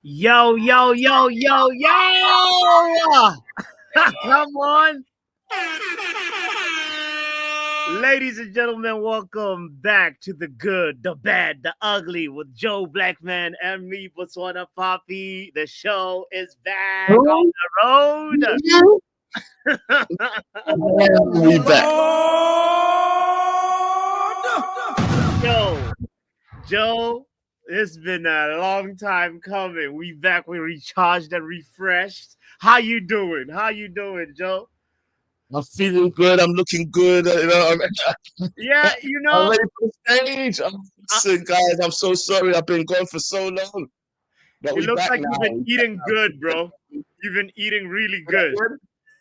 Yo, yo, yo, yo, yo! Come on. Ladies and gentlemen, welcome back to the good, the bad, the ugly with Joe Blackman and me, Botswana Poppy. The show is back on the road. We back. Yo, Joe, it's been a long time coming. We back, we recharged and refreshed. How you doing? How you doing, Joe? I'm feeling good. I'm looking good. Yeah, I'm ready for the stage. Listen, guys, I'm so sorry. I've been gone for so long. But it we looks back like now. you've been eating good, bro. You've been eating really good.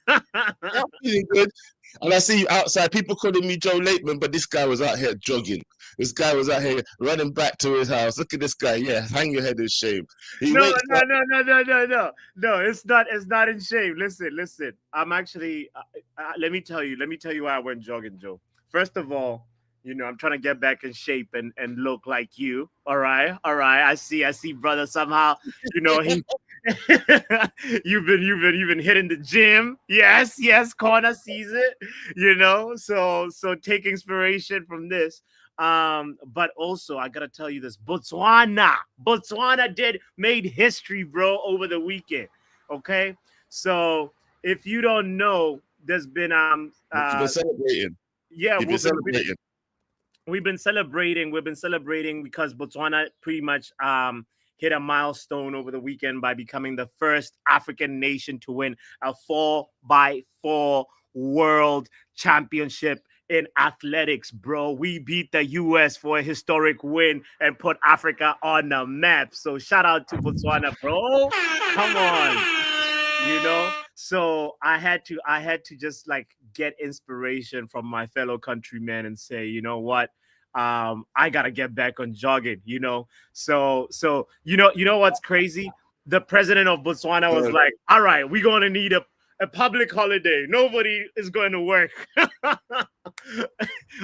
Yeah, I'm feeling good. And I see you outside, people calling me Joe Lateman, but this guy was out here jogging. This guy was out here running back to his house. Look at this guy. Yeah, hang your head in shame. No, it's not. It's not in shame. Listen. I'm actually. Let me tell you why I went jogging, Joe. First of all, I'm trying to get back in shape and look like you. All right. I see, brother. Somehow, he. you've been hitting the gym. Yes. Corner sees it. So take inspiration from this. But also I gotta tell you this: Botswana made history, bro, over the weekend. Okay, so if you don't know, there's been You've been celebrating. yeah, You've been celebrating. we've been celebrating. We've been celebrating because Botswana pretty much hit a milestone over the weekend by becoming the first African nation to win a 4x4 world championship in athletics, bro. We beat the US for a historic win and put Africa on the map. So shout out to Botswana, bro. Come on. So I had to just like get inspiration from my fellow countrymen and say, you know what, I gotta get back on jogging. So you know what's crazy, the president of Botswana was like, all right, we're gonna need a public holiday. Nobody is going to work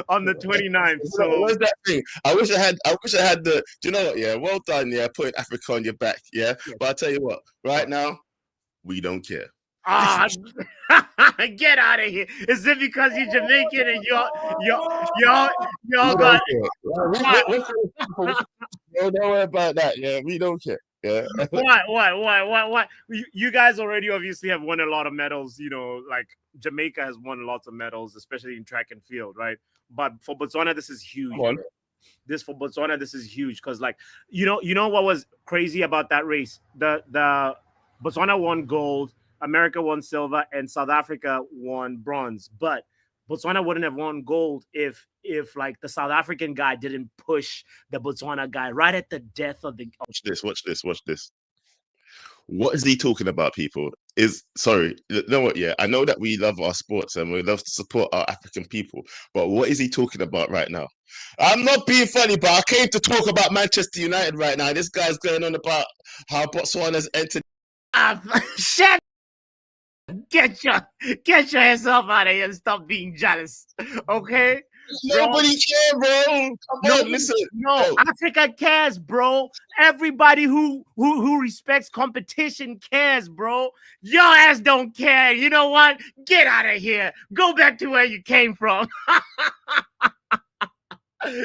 on the 29th. So where's that thing? I wish I had the. Do you know what? Yeah, well done. Yeah, putting Africa on your back. Yeah, but I tell you what, right now we don't care. Get out of here! Is it because you're Jamaican and y'all got? Don't worry about that. Yeah, we don't care. Yeah. What? You guys already obviously have won a lot of medals. Like Jamaica has won lots of medals, especially in track and field, right? But for Botswana, this is huge. This is huge because, like, you know what was crazy about that race? The Botswana won gold, America won silver, and South Africa won bronze. But Botswana wouldn't have won gold if like the South African guy didn't push the Botswana guy right at the death of the. Watch this. What is he talking about, people? You know what? Yeah, I know that we love our sports and we love to support our African people, but what is he talking about right now? I'm not being funny, but I came to talk about Manchester United right now. This guy's going on about how Botswana's entered. Shut. Get yourself out of here and stop being jealous, okay? Nobody care, bro. Listen. No, Africa cares, bro. Everybody who respects competition cares, bro. Your ass don't care. You know what? Get out of here. Go back to where you came from.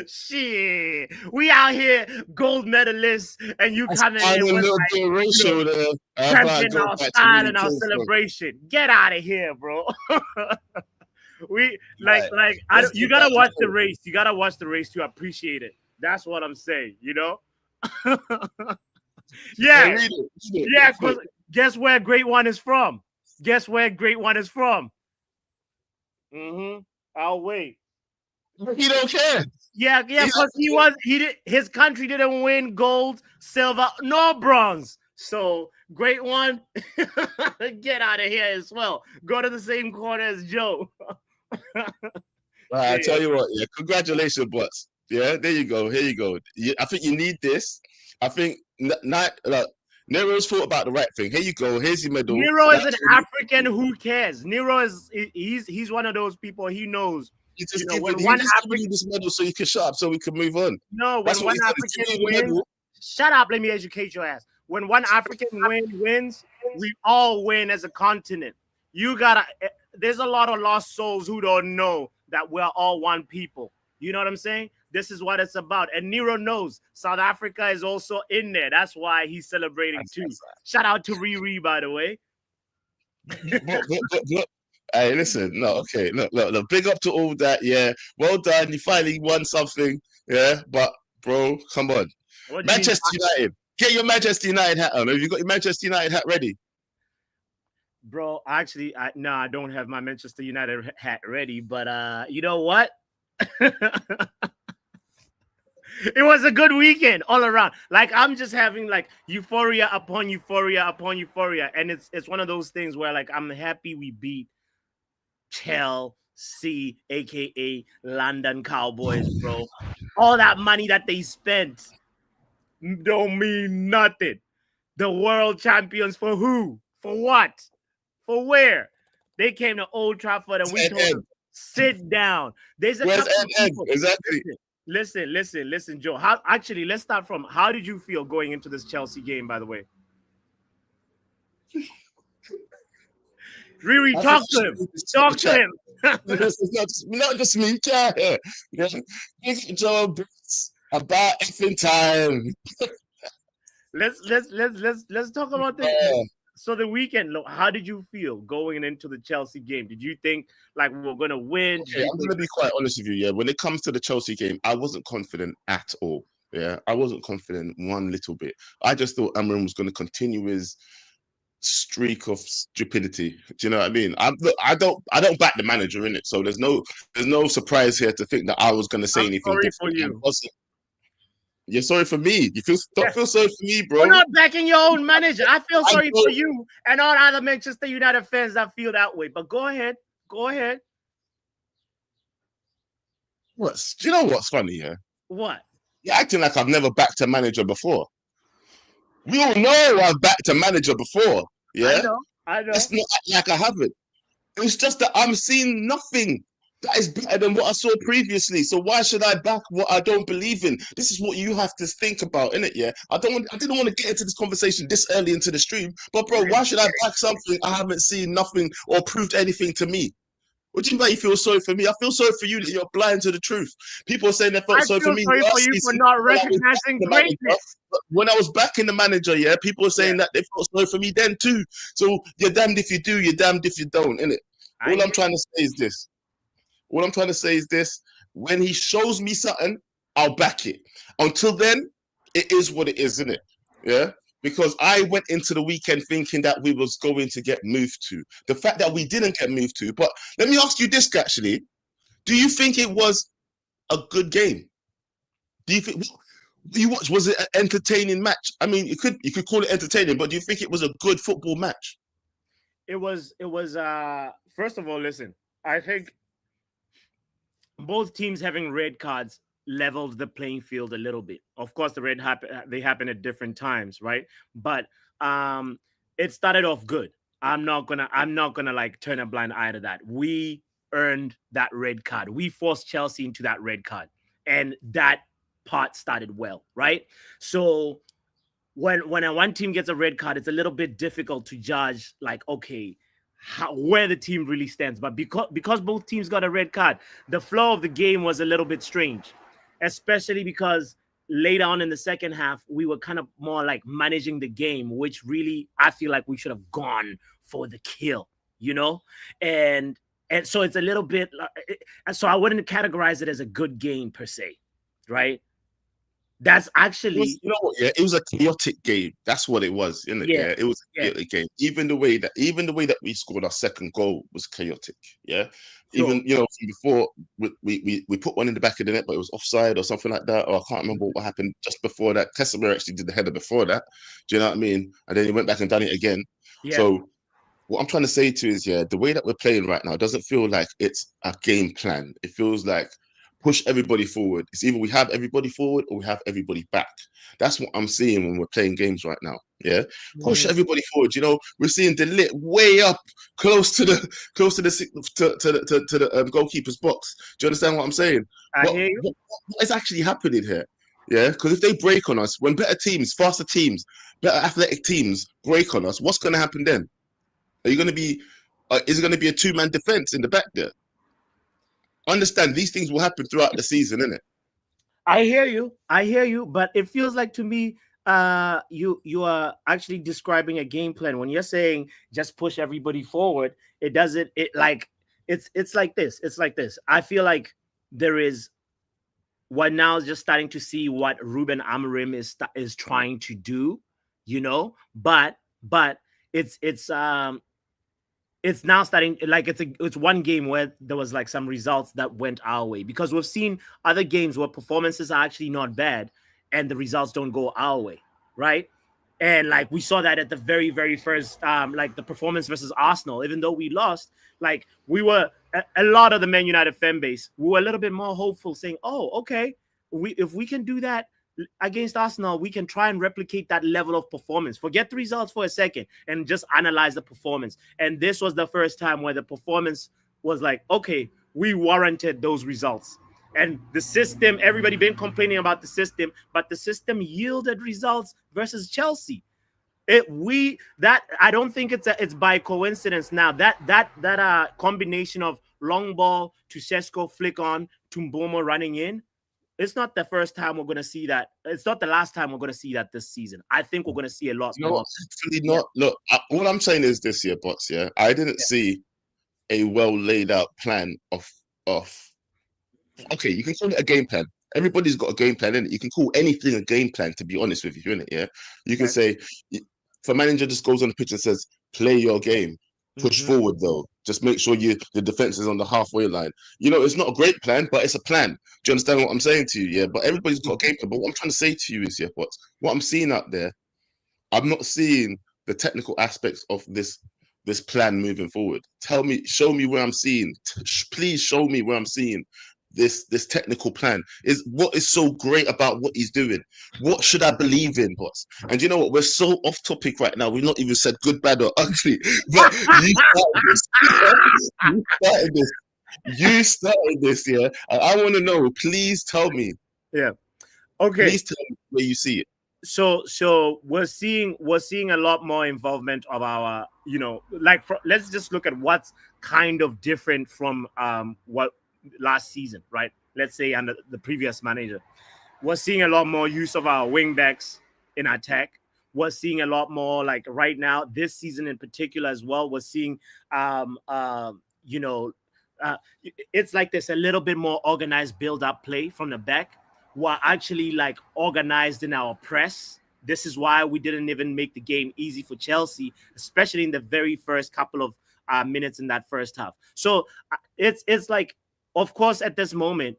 Shit, we out here gold medalists, and you coming in with cramping our style and our celebration. Get out of here, bro. You gotta watch the race. You gotta watch the race to appreciate it. That's what I'm saying. Yeah. Because guess where Great One is from? I'll wait. He don't care. Yeah, because his country didn't win gold, silver, nor bronze. So Great One, get out of here as well. Go to the same corner as Joe. I tell you what, yeah, congratulations, Butts. Yeah, there you go. Here you go. I think you need this. I think Nero's thought about the right thing. Here you go. Here's your medal. Nero is an African who cares. Nero he's one of those people. He knows. He's just giving you this medal so you can shut up, so we can move on. No, when one African wins, shut up. Let me educate your ass. when one African wins, we all win as a continent. You gotta. There's a lot of lost souls who don't know that we're all one people. You know what I'm saying? This is what it's about. And Nero knows South Africa is also in there. That's why he's celebrating too. Shout out to Riri, by the way. Hey, listen, no, okay, look, big up to all that, yeah. Well done, you finally won something, yeah. But bro, come on, What do you mean? Manchester United, get your Manchester United hat on. Have you got your Manchester United hat ready? Bro, actually, no, I don't have my Manchester United hat ready, but you know what? It was a good weekend all around. Like I'm just having like euphoria upon euphoria upon euphoria, and it's one of those things where like I'm happy we beat Chelsea, aka London Cowboys, bro. All that money that they spent don't mean nothing. The world champions for who? For what? For where? They came to Old Trafford and we told them, sit down. There's a Where's couple of people. exactly? Listen, Joe. How actually let's start from how did you feel going into this Chelsea game, by the way? Riri, talk to him. Talk to him. It's not just me, yeah. Joe, about effing time. Let's talk about this. So the weekend, look, how did you feel going into the Chelsea game? Did you think like we were gonna win? Okay, I'm gonna be quite honest with you. Yeah, when it comes to the Chelsea game, I wasn't confident at all. Yeah, I wasn't confident one little bit. I just thought Amorim was going to continue his streak of stupidity. Do you know what I mean? I don't back the manager in it, so there's no surprise here to think that I was going to say anything sorry different. for you. You're sorry for me. Don't feel sorry for me, bro. You're not backing your own manager. I feel sorry for you and all other Manchester United fans that feel that way. But go ahead. Do you know what's funny? Yeah. What? You're acting like I've never backed a manager before. We all know I've backed a manager before. Yeah. I know. It's not like I haven't. It's just that I'm seeing nothing that is better than what I saw previously. So why should I back what I don't believe in? This is what you have to think about, innit? Yeah. I didn't want to get into this conversation this early into the stream, but bro, why should I back something I haven't seen nothing or proved anything to me? What do you mean you feel sorry for me? I feel sorry for you that you're blind to the truth. People are saying they felt sorry for me. I feel sorry for you for not recognizing greatness. When I was backing the manager, yeah, people were saying that they felt sorry for me then too. So you're damned if you do, you're damned if you don't, innit? All I'm trying to say is this. When he shows me something, I'll back it. Until then, it is what it is, isn't it? Yeah? Because I went into the weekend thinking that we was going to get moved to. The fact that we didn't get moved to. But let me ask you this, actually. Do you think it was a good game? Do you think was it an entertaining match? I mean, you could call it entertaining, but do you think it was a good football match? It was first of all, listen, I think both teams having red cards leveled the playing field a little bit. Of course, they happen at different times, right? But it started off good. I'm not gonna like turn a blind eye to that. We earned that red card. We forced Chelsea into that red card, and that part started well, right? So when one team gets a red card, it's a little bit difficult to judge, like, okay, where the team really stands. But because both teams got a red card, the flow of the game was a little bit strange, especially because later on in the second half, we were kind of more like managing the game, which really I feel like we should have gone for the kill, you know? And so it's a little bit, so I wouldn't categorize it as a good game per se, right? That's actually, you know what? Yeah, it was a chaotic game. That's what it was, isn't it? Yeah, it was a chaotic game. Even the way that we scored our second goal was chaotic. Yeah, sure. Even from before we put one in the back of the net, but it was offside or something like that. Or I can't remember what happened just before that. Casemiro actually did the header before that. Do you know what I mean? And then he went back and done it again. Yeah. So what I'm trying to say to you is, the way that we're playing right now doesn't feel like it's a game plan. It feels like push everybody forward. It's either we have everybody forward or we have everybody back. That's what I'm seeing when we're playing games right now. Yeah, push everybody forward. We're seeing De Ligt way up, close to the goalkeeper's box. Do you understand what I'm saying? What is actually happening here? Yeah, because if they break on us, when better teams, faster teams, better athletic teams break on us, what's going to happen then? Are you going to be? Is it going to be a two-man defense in the back there? Understand these things will happen throughout the season, innit? I hear you. I hear you, but it feels like to me you are actually describing a game plan when you're saying just push everybody forward. It doesn't it like it's like this. It's like this. I feel like there is we're now just starting to see what Ruben Amorim is trying to do, but it's now starting like it's one game where there was like some results that went our way because we've seen other games where performances are actually not bad and the results don't go our way, right? And like we saw that at the very first like the performance versus Arsenal, even though we lost, like we were a lot of the Man United fan base, we were a little bit more hopeful, saying, "Oh, okay, if we can do that against Arsenal, we can try and replicate that level of performance. Forget the results for a second and just analyze the performance." And this was the first time where the performance was like, okay, we warranted those results. And the system, everybody been complaining about the system, but the system yielded results versus Chelsea. I don't think it's by coincidence now that combination of long ball to Sesko flick on to Mboma running in. It's not the first time we're going to see that. It's not the last time we're going to see that this season. I think we're going to see a lot more. Actually not. Yeah. Look, all I'm saying is this here, Bots. Yeah, I didn't see a well laid out plan of. Okay, you can call it a game plan. Everybody's got a game plan in it. You can call anything a game plan. To be honest with you, in it, yeah. You can say, if a manager just goes on the pitch and says, "Play your game, push forward though. Just make sure the defense is on the halfway line." It's not a great plan, but it's a plan. Do you understand what I'm saying to you? Yeah, but everybody's got a game plan. But what I'm trying to say to you is, yeah, what I'm seeing out there, I'm not seeing the technical aspects of this plan moving forward. Show me where I'm seeing. Please show me where I'm seeing this technical plan. Is what is so great about what he's doing. What should I believe in, boss? And you know what? We're so off topic right now. We've not even said good, bad, or ugly. But you started this. You started this. You started this, yeah. And I want to know. Please tell me. Yeah. Okay. Please tell me where you see it. So we're seeing a lot more involvement of our, let's just look at what's kind of different from what last season, right? Let's say under the previous manager. We're seeing a lot more use of our wing backs in attack. We're seeing a lot more, like right now, this season in particular as well. We're seeing it's like there's a little bit more organized build-up play from the back. We're actually like organized in our press. This is why we didn't even make the game easy for Chelsea, especially in the very first couple of minutes in that first half. So it's like, of course, at this moment,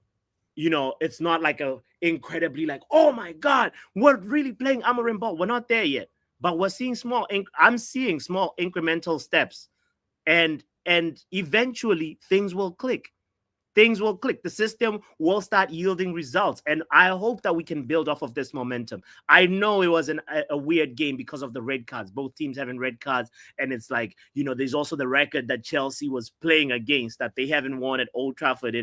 it's not like a incredibly like, oh my God, we're really playing Amorim ball. We're not there yet, but we're seeing I'm seeing small incremental steps, and eventually things will click. Things will click. The system will start yielding results. And I hope that we can build off of this momentum. I know it was a weird game because of the red cards, both teams having red cards. And it's like, there's also the record that Chelsea was playing against that they haven't won at Old Trafford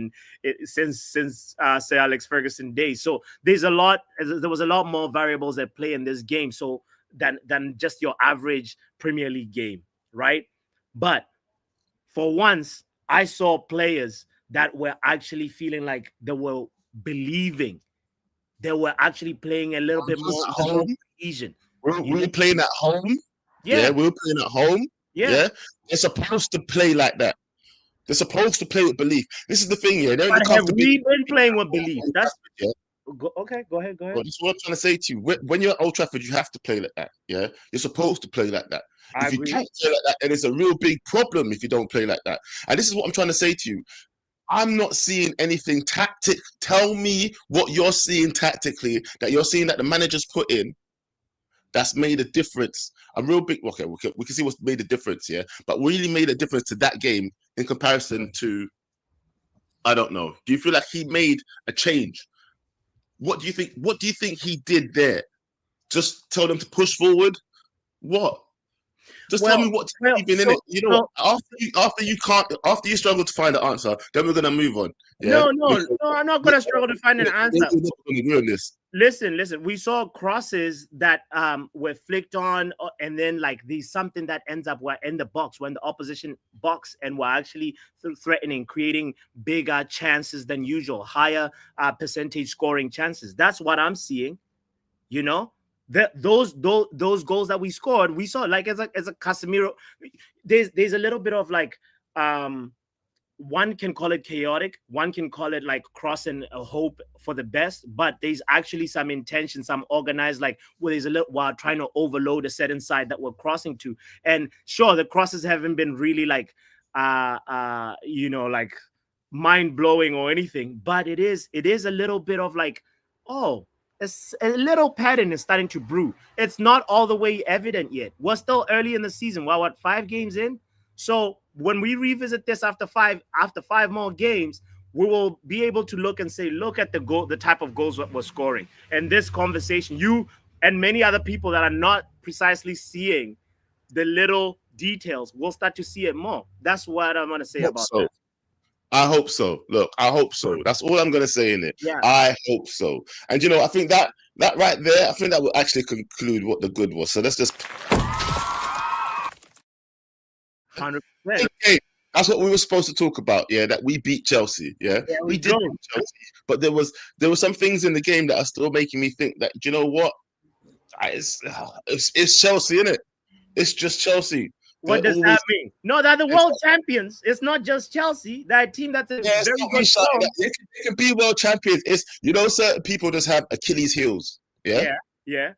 since Sir Alex Ferguson days. So there was a lot more variables at play in this game. So than just your average Premier League game, right? But for once, I saw players that were actually feeling like they were believing. They were actually playing a little bit more cohesion. We're playing at home. Yeah, we're playing at home. Yeah. They're supposed to play like that. They're supposed to play with belief. This is the thing, yeah. But have we been playing with belief? That's okay. Go ahead. Well, this is what I'm trying to say to you. When you're at Old Trafford, you have to play like that. Yeah, you're supposed to play like that. If you can't play like that, then it's a real big problem if you don't play like that. And this is what I'm trying to say to you. I'm not seeing anything tactic. Tell me what you're seeing tactically that you're seeing that the manager's put in that's made a difference. A real big. Okay, we can see what's made a difference, yeah. But really made a difference to that game in comparison to, I don't know. Do you feel like he made a change? What do you think? What do you think he did there? Just tell them to push forward. What? Just tell me what's even in it. After you struggle to find the answer, then we're gonna move on. Yeah? No, I'm not gonna struggle to find an answer. We're not gonna agree on this. Listen. We saw crosses that were flicked on, and then like there's something that ends up in the box when the opposition box, and we're actually threatening, creating bigger chances than usual, higher percentage scoring chances. That's what I'm seeing. You know, those goals that we scored, we saw like as a Casemiro. There's a little bit of like one can call it chaotic, one can call it like crossing a hope for the best, but there's actually some intention, some organized, like where there's a little while trying to overload a certain side that we're crossing to. And sure, the crosses haven't been really like like mind blowing or anything, but it is a little bit of like, oh, a little pattern is starting to brew. It's not all the way evident yet. We're still early in the season. Well, what, 5 games in? So when we revisit this after five more games, we will be able to look and say, look at the type of goals that we're scoring. And this conversation, you and many other people that are not precisely seeing the little details will start to see it more. That's what I'm gonna say about So that. I hope so. Look, I hope so. That's all I'm gonna say in it. Yeah, I hope so. And I think that right there, I think that will actually conclude what the good was. So let's just 100%. hey, that's what we were supposed to talk about. Yeah, that we beat Chelsea. Yeah, There we we did go. beat Chelsea, but there were some things in the game that are still making me think that you know what, it's Chelsea, isn't it? It's just Chelsea. They're What does always that mean? No, they're the world champions. It's not just Chelsea. They're a team that's in it's very not good me shouting form. that they can be world champions. It's certain people just have Achilles heels. Yeah. Yeah, yeah.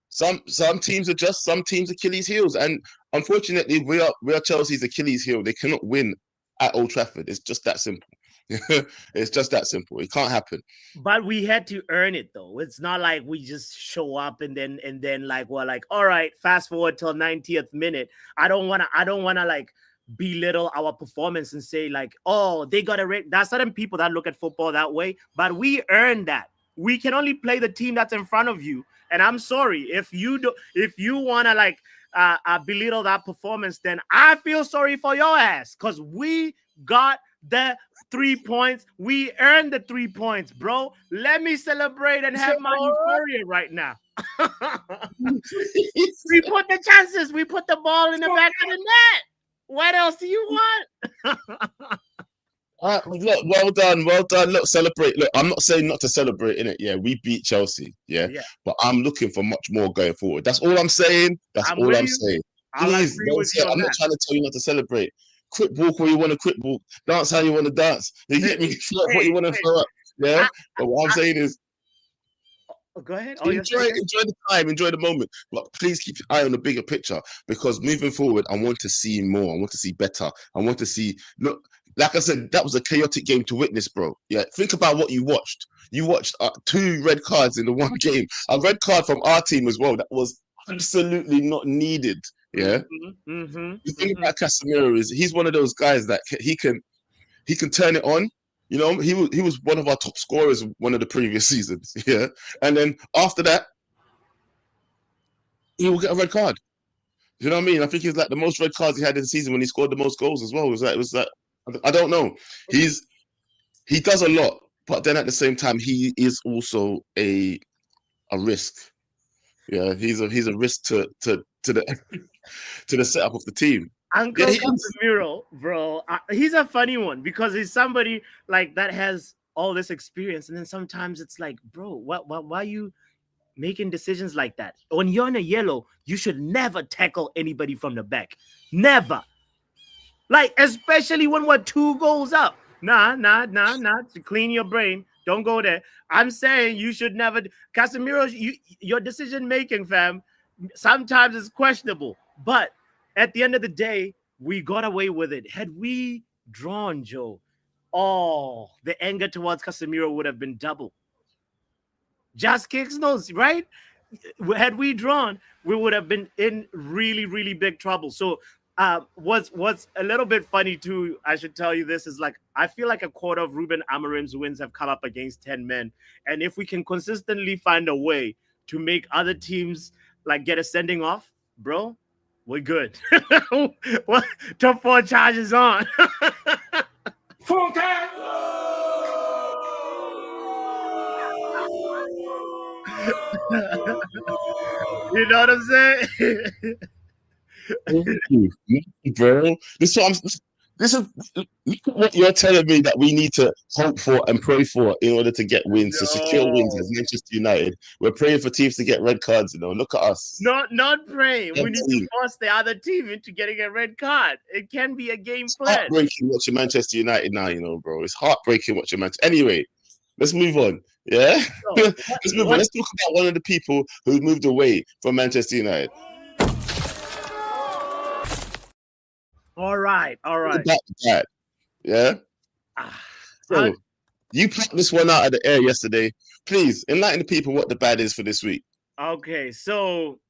Some teams are just some teams Achilles heels, and unfortunately, we are Chelsea's Achilles heel. They cannot win at Old Trafford. It's just that simple. It's just that simple. It can't happen. But we had to earn it though. It's not like we just show up and then like we're like, all right, fast forward till 90th minute. I don't wanna like belittle our performance and say like, oh, they got a there's certain people that look at football that way, but we earned that. We can only play the team that's in front of you. And I'm sorry if you wanna like belittle that performance, then I feel sorry for your ass because we got the 3 points. We earned the 3 points, bro. Let me celebrate and have my euphoria right now. We put the chances. We put the ball in the back of the net. What else do you want? Look, well done, well done. Look, celebrate. Look, I'm not saying not to celebrate in it. Yeah, we beat Chelsea. Yeah, Yeah, but I'm looking for much more going forward. That's all I'm saying. That's I'm all with I'm you. saying. I'll Please, agree don't with say. you on I'm not that. trying to tell you not to celebrate. Quick walk where you want to quick walk. Dance how you want to dance. You Hey, get me? Throw up what hey, you want to hey. throw up. Yeah. I, But what I'm saying is, Go ahead. Oh, you're enjoy, saying? enjoy the time, enjoy the moment. But please keep your eye on the bigger picture because moving forward, I want to see more. I want to see better. I want to see. Look, like I said, that was a chaotic game to witness, bro. Yeah, think about what you watched. You watched 2 red cards in the one game. A red card from our team as well. That was absolutely not needed. Yeah. Mm-hmm, mm-hmm, The thing mm-hmm. about Casemiro is he's one of those guys that he can turn it on. He was one of our top scorers one of the previous seasons. Yeah, and then after that, he will get a red card. You know what I mean? I think he's like the most red cards he had in the season when he scored the most goals as well. It was like I don't know. He does a lot, but then at the same time, he is also a risk. Yeah, he's a risk to the to the setup of the team. Yeah, Uncle he is. Casemiro, bro, he's a funny one because he's somebody like that has all this experience, and then sometimes it's like, bro, why are you making decisions like that? When you're in a yellow, you should never tackle anybody from the back, never. Like especially when we're 2 goals up. Nah. To clean your brain, don't go there. I'm saying you should never. Casemiro, your decision making, fam, sometimes it's questionable, but at the end of the day, we got away with it. Had we drawn, Joe, oh, the anger towards Casemiro would have been double. Just kicks nose, right? Had we drawn, we would have been in really, really big trouble. So, what's a little bit funny too, I should tell you this is like I feel like a quarter of Ruben Amorim's wins have come up against 10 men, and if we can consistently find a way to make other teams like get a sending off, bro, we're good. What top 4 charges on? Full time. You know what I'm saying? Thank you, bro. This is look at what you're telling me that we need to hope for and pray for in order to get wins, to secure wins as No, Manchester United. We're praying for teams to get red cards. Look at us. not praying. We need to It's force the other team into getting a red card. It can be a game plan. heartbreaking watching Manchester United now. Bro. It's heartbreaking watching Manchester. Anyway, let's move on. Yeah, So let's move on. Let's talk about one of the people who moved away from Manchester United. All right, all right. About that, yeah. So you plucked this one out of the air yesterday. Please enlighten the people what the bad is for this week. Okay, so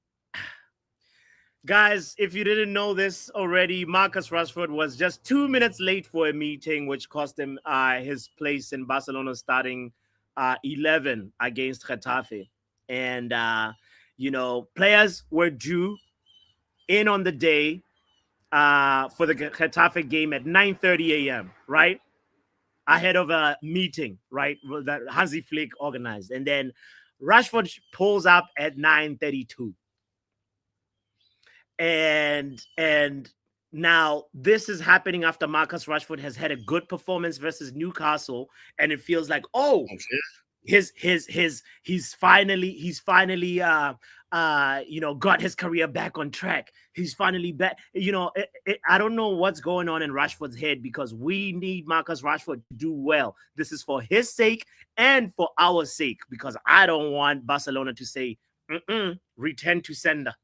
guys, if you didn't know this already, Marcus Rashford was just 2 minutes late for a meeting, which cost him his place in Barcelona starting 11 against Getafe. And, players were due in on the day for the Getafe game at 9:30 a.m., right? Ahead of a meeting, right, that Hansi Flick organized. And then Rashford pulls up at 9:32. And now this is happening after Marcus Rashford has had a good performance versus Newcastle, and it feels like, oh, he's finally got his career back on track. He's finally back. I don't know what's going on in Rashford's head, because we need Marcus Rashford to do well. This is for his sake and for our sake, because I don't want Barcelona to say return to sender.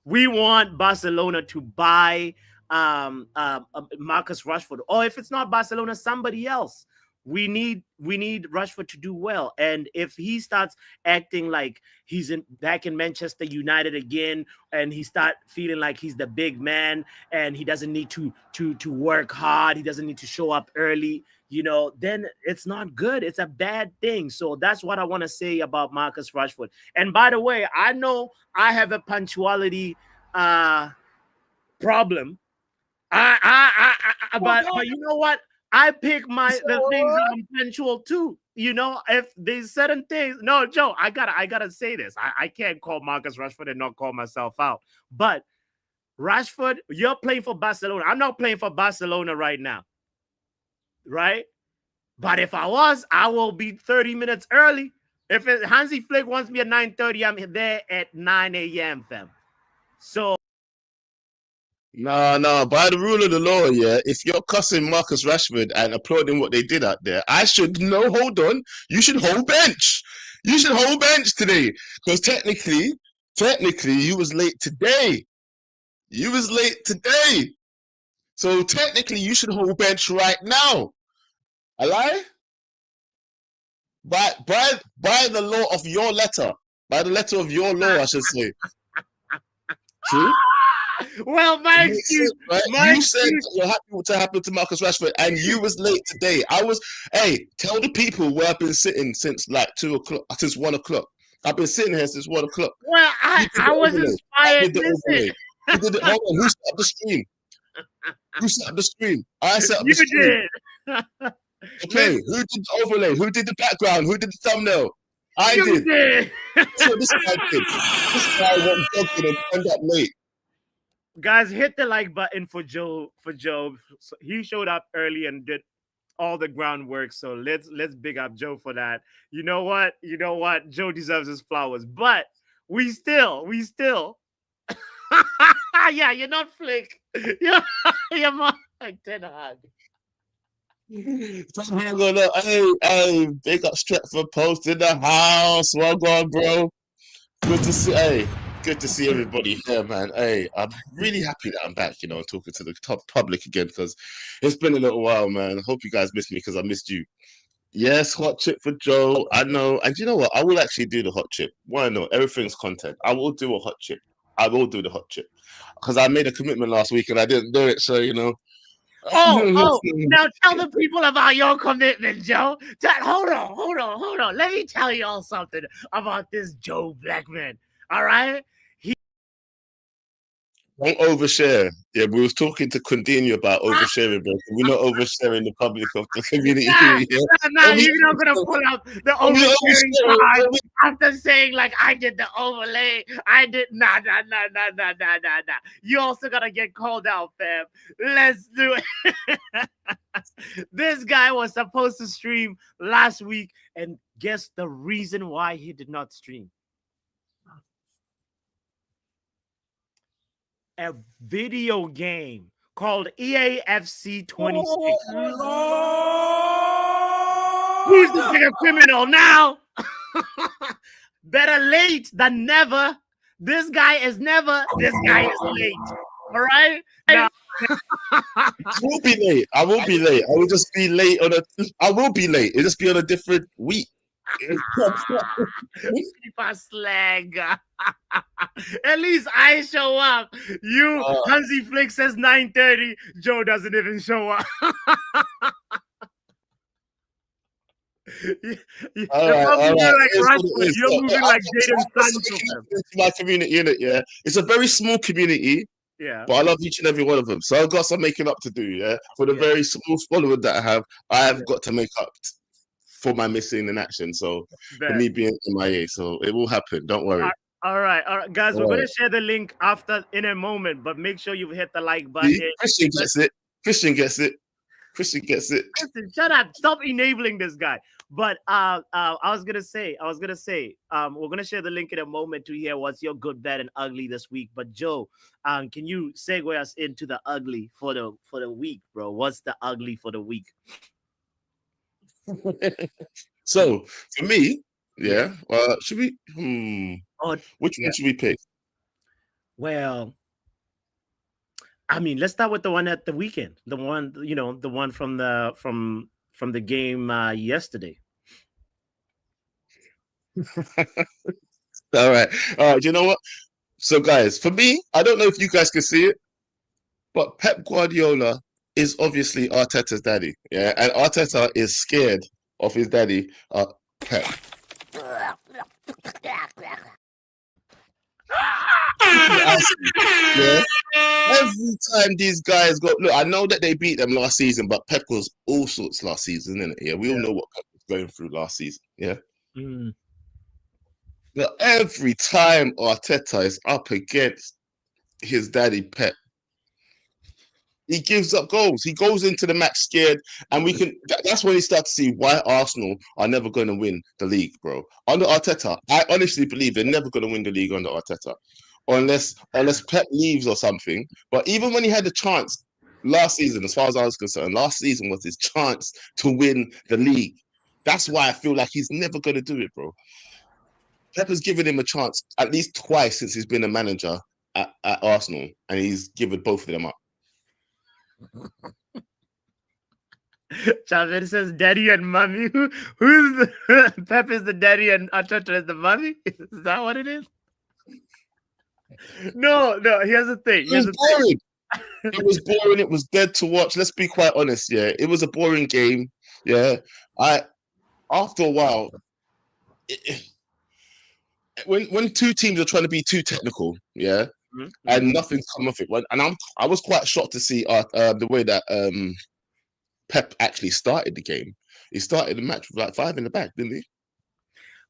We want Barcelona to buy Marcus Rashford, or if it's not Barcelona, somebody else. We need Rashford to do well, and if he starts acting like he's back in Manchester United again, and he start feeling like he's the big man, and he doesn't need to work hard, he doesn't need to show up early, then it's not good. It's a bad thing. So that's what I want to say about Marcus Rashford. And by the way, I know I have a punctuality problem. But you know what? I pick the things that I'm punctual to. If there's certain things. No, Joe, I gotta say this. I can't call Marcus Rashford and not call myself out. But Rashford, you're playing for Barcelona. I'm not playing for Barcelona right now. Right? But if I was, I will be 30 minutes early. If Hansi Flick wants me at 9:30, I'm there at 9 a.m., fam. So No. By the rule of the law, yeah, if you're cussing Marcus Rashford and applauding what they did out there, I should know. Hold on, you should hold bench. You should hold bench today, because technically, you was late today. You was late today, so technically, you should hold bench right now. A lie? By the law of your letter, by the letter of your law, I should say. True. Well, my excuse, right? You said you're happy to happen to Marcus Rashford, and you was late today. Hey, tell the people where I've been sitting since like 2 o'clock, since 1 o'clock. I've been sitting here since 1 o'clock. Well, I was inspired. Listen. Who did it? Hold on, who set up the stream? Who set up the stream? I set up the stream. Did. Okay, who did the overlay? Who did the background? Who did the thumbnail? I did. So this guy did. This guy went jogging and turned up late. Guys, hit the like button for Joe. So he showed up early and did all the groundwork. So let's big up Joe for that. You know what? Joe deserves his flowers. But we still. Yeah, you're not Flick. You're more like Ten Hag. Hey, they got Stretford Post in the house. Well gone, bro. Good to see. Hey, good to see everybody here, man. Hey, I'm really happy that I'm back, talking to the top public again, because it's been a little while, man. I hope you guys missed me, because I missed you. Yes, hot chip for Joe. I know. And you know what? I will actually do the hot chip. Why not? Everything's content. I will do a hot chip. I will do the hot chip, because I made a commitment last week and I didn't do it. So, Oh, now tell the people about your commitment, Joe. Hold on. Let me tell you all something about this Joe Blackman. All right? Don't overshare. Yeah, we was talking to Continue about oversharing, bro. We're not oversharing the public of the community. Nah, Yeah. nah, you're not gonna pull out the Don't be oversharing card oversharing. after saying like I did the overlay. I did nah. You also gotta get called out, fam. Let's do it. This guy was supposed to stream last week, and guess the reason why he did not stream? A video game called EAFC 26. Who's the bigger criminal now? Better late than never. This guy is never. This guy is late. All right. Now, I will be late. I will be late. I will just be late on a. I will be late. It'll just be on a different week. FIFA slag. At least I show up. You, Hansi Flick says 9:30. Joe doesn't even show up. All right. You're moving like Jaden Sancho. My community in it, yeah. It's a very small community, yeah. But I love each and every one of them. So I've got some making up to do, yeah. For the very small followers that I have got to make up for my missing in action. So for me being MIA, so it will happen. Don't worry. All right, guys. We're gonna share the link after in a moment, but make sure you hit the like button. Christian gets it. Christian gets it. Christian gets it. Listen, shut up! Stop enabling this guy. But I was gonna say, we're gonna share the link in a moment to hear what's your good, bad, and ugly this week. But Joe, can you segue us into the ugly for the week, bro? What's the ugly for the week? So for me, yeah. Should we? Which one should we pick? Well, I mean, let's start with the one at the weekend. The one, the one from the game yesterday. All right. You know what? So, guys, for me, I don't know if you guys can see it, but Pep Guardiola is obviously Arteta's daddy. Yeah, and Arteta is scared of his daddy, Pep. Yeah. Every time these guys look, I know that they beat them last season, but Pep was all sorts last season, isn't it? Yeah, we all know what Pep was going through last season. Yeah. But every time Arteta is up against his daddy Pep, he gives up goals. He goes into the match scared, and that's when you start to see why Arsenal are never going to win the league, bro. Under Arteta, I honestly believe they're never going to win the league under Arteta. Unless Pep leaves or something. But even when he had the chance last season, as far as I was concerned, last season was his chance to win the league. That's why I feel like he's never going to do it, bro. Pep has given him a chance at least twice since he's been a manager at Arsenal, and he's given both of them up. Chavez says daddy and mommy. Who's Pep is the daddy and Arteta is the mommy? Is that what it is? No. Here's the thing. It was boring. It was dead to watch. Let's be quite honest. Yeah, it was a boring game. Yeah, after a while, when two teams are trying to be too technical, yeah, and nothing's come of it. And I was quite shocked to see the way that Pep actually started the game. He started the match with like 5 in the back, didn't he?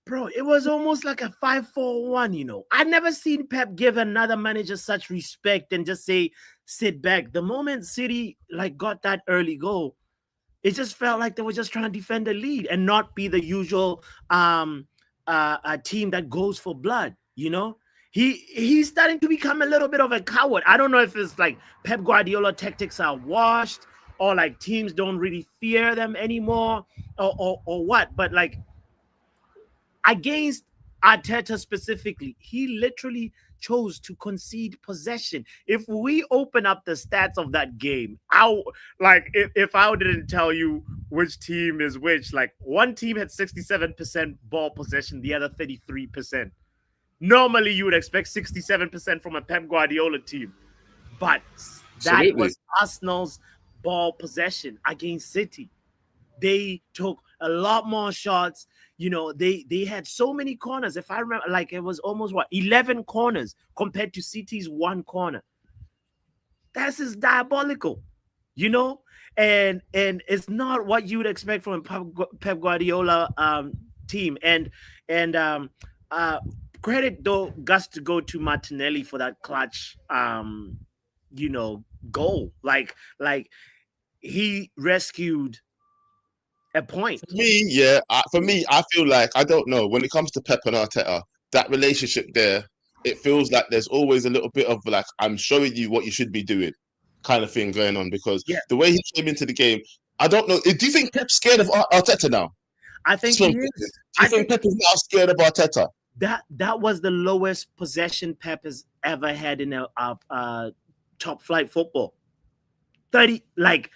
Bro, it was almost like a 5-4-1, I never seen Pep give another manager such respect and just say, sit back. The moment City got that early goal, it just felt like they were just trying to defend the lead and not be the usual a team that goes for blood, He's starting to become a little bit of a coward. I don't know if it's like Pep Guardiola tactics are washed or like teams don't really fear them anymore or what, but against Arteta specifically, he literally chose to concede possession. If we open up the stats of that game, if I didn't tell you which team is which, one team had 67% ball possession, the other 33%. Normally, you would expect 67% from a Pep Guardiola team, but that was Arsenal's ball possession against City. They took a lot more shots. They had so many corners. If I remember, it was almost 11 corners compared to City's 1 corner. That's is diabolical, you know. And it's not what you would expect from a Pep Guardiola team. And uh, credit though got to go to Martinelli for that clutch, you know, goal. Like he rescued a For point. me, yeah, for me, I feel like I don't know when it comes to Pep and Arteta, that relationship there, it feels like there's always a little bit of like I'm showing you what you should be doing, kind of thing going on because Yeah, the way he came into the game, I don't know. Do you think Pep's scared of Arteta now? I think So, he do is. you I think think Pep is now scared of Arteta? that was the lowest possession Pep has ever had in a top flight football. 30, like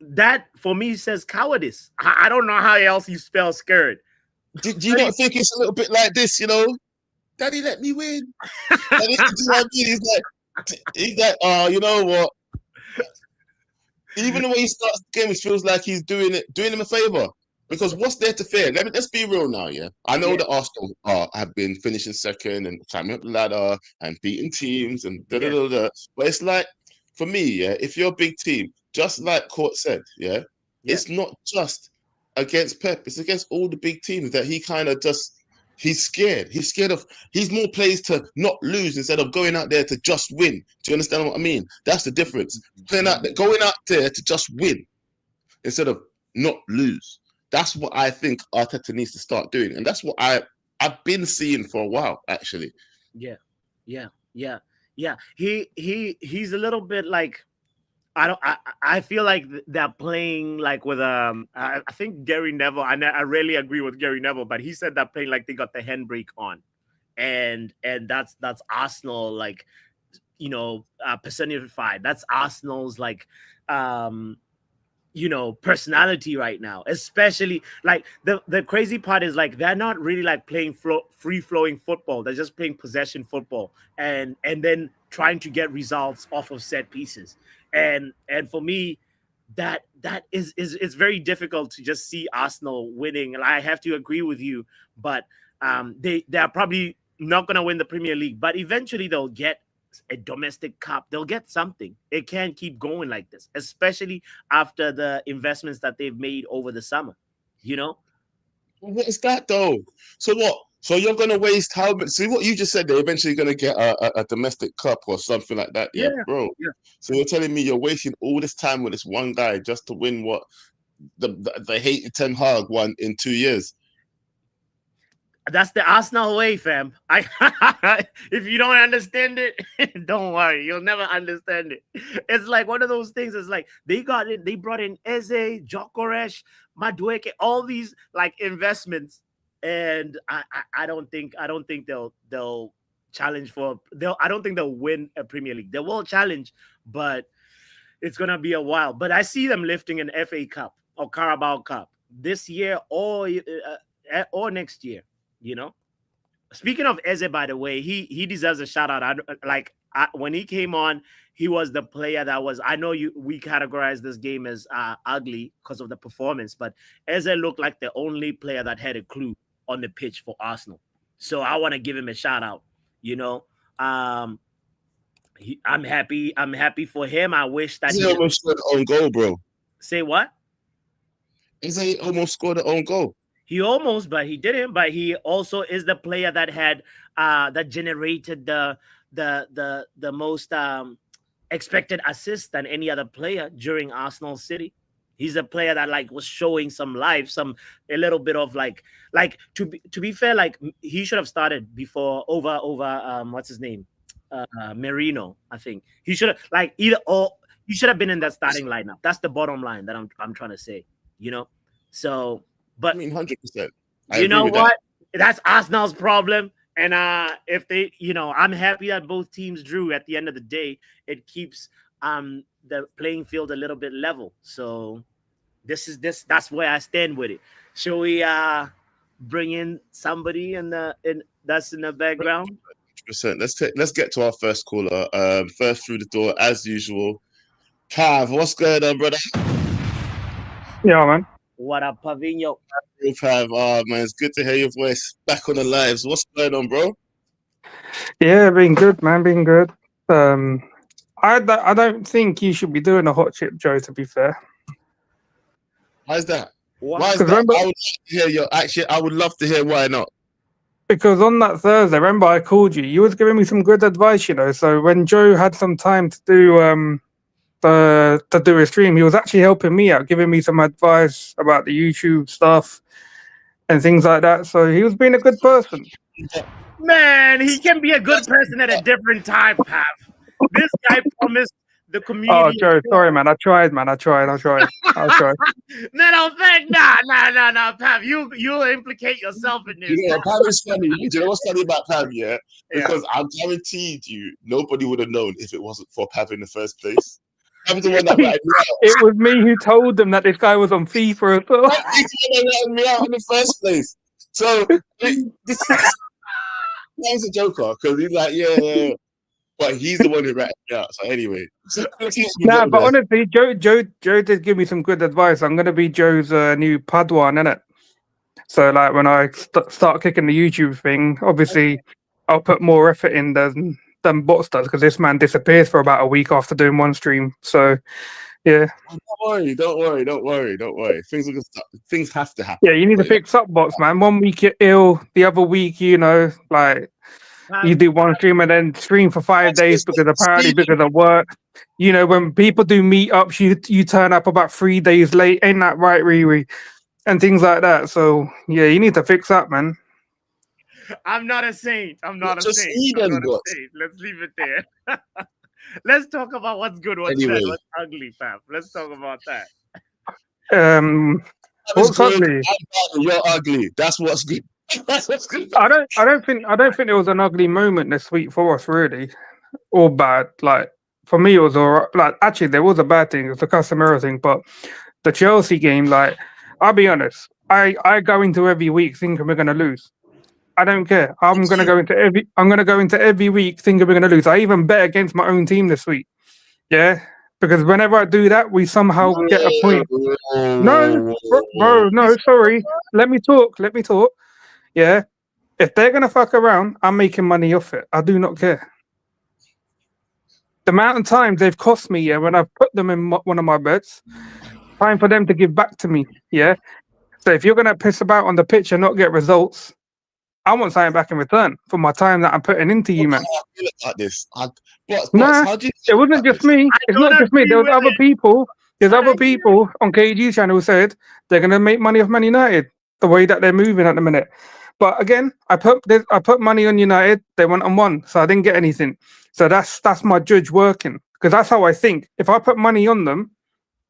that for me says cowardice. I don't know how else you spell scared. Do you 30, not think it's a little bit like this? You know, Daddy, let me win. Daddy, do you know what I mean? He's like, oh, you know what? Even the way he starts the game, it feels like he's doing him a favor. Because what's there to fear? Let's be real now, yeah. I know yeah, that Arsenal have been finishing second and climbing up the ladder and beating teams and da da yeah, da da. But it's like for me, yeah, if you're a big team, just like Court said, yeah, yeah, it's not just against Pep, it's against all the big teams that he kind of just he's scared. He's scared of he's more plays to not lose instead of going out there to just win. Do you understand what I mean? That's the difference. Going out there to just win instead of not lose. That's what I think Arteta needs to start doing, and that's what I've been seeing for a while actually. yeah, yeah, yeah, yeah. He's a little bit like I don't. I feel like they're playing like with I think Gary Neville. I really agree with Gary Neville, but he said that playing like they got the handbrake on, and that's Arsenal like, you know, personified. That's Arsenal's like um you know, personality right now. Especially like the crazy part is like they're not really like playing free flowing football. They're just playing possession football and then trying to get results off of set pieces. And for me, that is it's very difficult to just see Arsenal winning. And I have to agree with you, but they're probably not going to win the Premier League, but eventually they'll get a domestic cup. They'll get something. It can't keep going like this, especially after the investments that they've made over the summer. You know? What is that though? So what? So you're gonna waste how much? See what you just said. They're eventually gonna get a domestic cup or something like that, Yeah, yeah, bro. yeah. So you're telling me you're wasting all this time with this one guy just to win what the hated Ten Hag won in 2 years? That's the Arsenal way, fam. I if you don't understand it, don't worry. You'll never understand it. It's like one of those things. It's like they got it. They brought in Eze, Jokoresh, Madueke, all these like investments, and I don't think they'll challenge for they'll I don't think they'll win a Premier League. They will challenge, but it's gonna be a while. But I see them lifting an FA Cup or Carabao Cup this year or next year. You know. Speaking of Eze, by the way, he deserves a shout out. When he came on, he was the player that was. I know we categorize this game as ugly because of the performance, but Eze looked like the only player that had a clue on the pitch for Arsenal. So I want to give him a shout out. You know, um, I'm happy. I'm happy for him. I wish that He he almost scored an own goal, bro. say what. He almost scored an own goal. He almost, but he didn't. But he also is the player that had that generated the most expected assists than any other player during Arsenal City. He's a player that like was showing some life, some a little bit of to be fair, like he should have started before over what's his name, Merino. I think he should have like either or he should have been in that starting lineup. That's the bottom line that I'm trying to say. You know, so I but mean, 100%. I you agree know with that. what? That's Arsenal's problem. And if they, I'm happy that both teams drew at the end of the day. It keeps the playing field a little bit level. So that's where I stand with it. Shall we bring in somebody in that's in the background? 100%. Let's get to our first caller. First through the door as usual. Cav, what's going on, brother? Yeah, man. What up, Pavino? Cav, man, it's good to hear your voice back on the lives. What's going on, bro? Yeah, being good, man. Being good. Um, I don't think you should be doing a hot chip, Joe. To be fair, Why is that? Why? Why is because that? remember, I would like to hear your actually. I would love to hear why not. because on that Thursday, remember I called you. You was giving me some good advice, you know. So when Joe had some time to do a stream, he was actually helping me out, giving me some advice about the YouTube stuff and things like that. So he was being a good person. Man, he can be a good person at a different time, Pav. This guy promised the community. Oh, Joe, sorry, man. I tried, man. I tried. No, Pav. You implicate yourself in this. You know, Pam is funny. Do you know what's funny about Pam? Yeah, because I'm guaranteed you, nobody would have known if it wasn't for Pam in the first place. Pam's the one that ratted me out. It was me who told them that this guy was on FIFA as well. He's the one that ratted me out in the first place. So this Pam's a joker because he's like, yeah. But he's the one who ratted me out. So anyway, Nah, but honestly, Joe did give me some good advice. I'm gonna be Joe's new Padawan, innit? So like when I start kicking the YouTube thing, obviously I'll put more effort in than Bots does because this man disappears for about a week after doing one stream. So yeah. Don't worry. Things have to happen. Yeah, you need to fix up, Bots, man. 1 week you're ill, the other week, you know, like you do one stream and then stream for 5 days because of work. You know, when people do meetups, you turn up about 3 days late. Ain't that right, Riri? And things like that. So yeah, you need to fix that, man. I'm not a saint. I'm not a saint. Let's leave it there. Let's talk about what's good, what's bad, what's ugly, fam. Let's talk about that. What's ugly? You're ugly. That's what's good. I don't think there was an ugly moment this week for us, really, or bad. Like for me, it was alright. Like actually, there was a bad thing. It was the Casemiro thing, but the Chelsea game, like I'll be honest, I go into every week thinking we're gonna lose. I don't care. I'm gonna go into every week thinking we're gonna lose. I even bet against my own team this week. Yeah, because whenever I do that, we somehow get a point. No, bro, no, sorry. Let me talk. Yeah, if they're gonna fuck around, I'm making money off it. I do not care. The amount of times they've cost me, yeah, when I've put them in one of my bets, time for them to give back to me, yeah. So if you're gonna piss about on the pitch and not get results, I want something back in return for my time that I'm putting into you, man. Like this, it wasn't just me. It's not just me. There was other people. There's other people on KG's channel who said they're gonna make money off Man United the way that they're moving at the minute. But again, I put money on United. They went on one, so I didn't get anything. So that's my judge working because that's how I think. If I put money on them,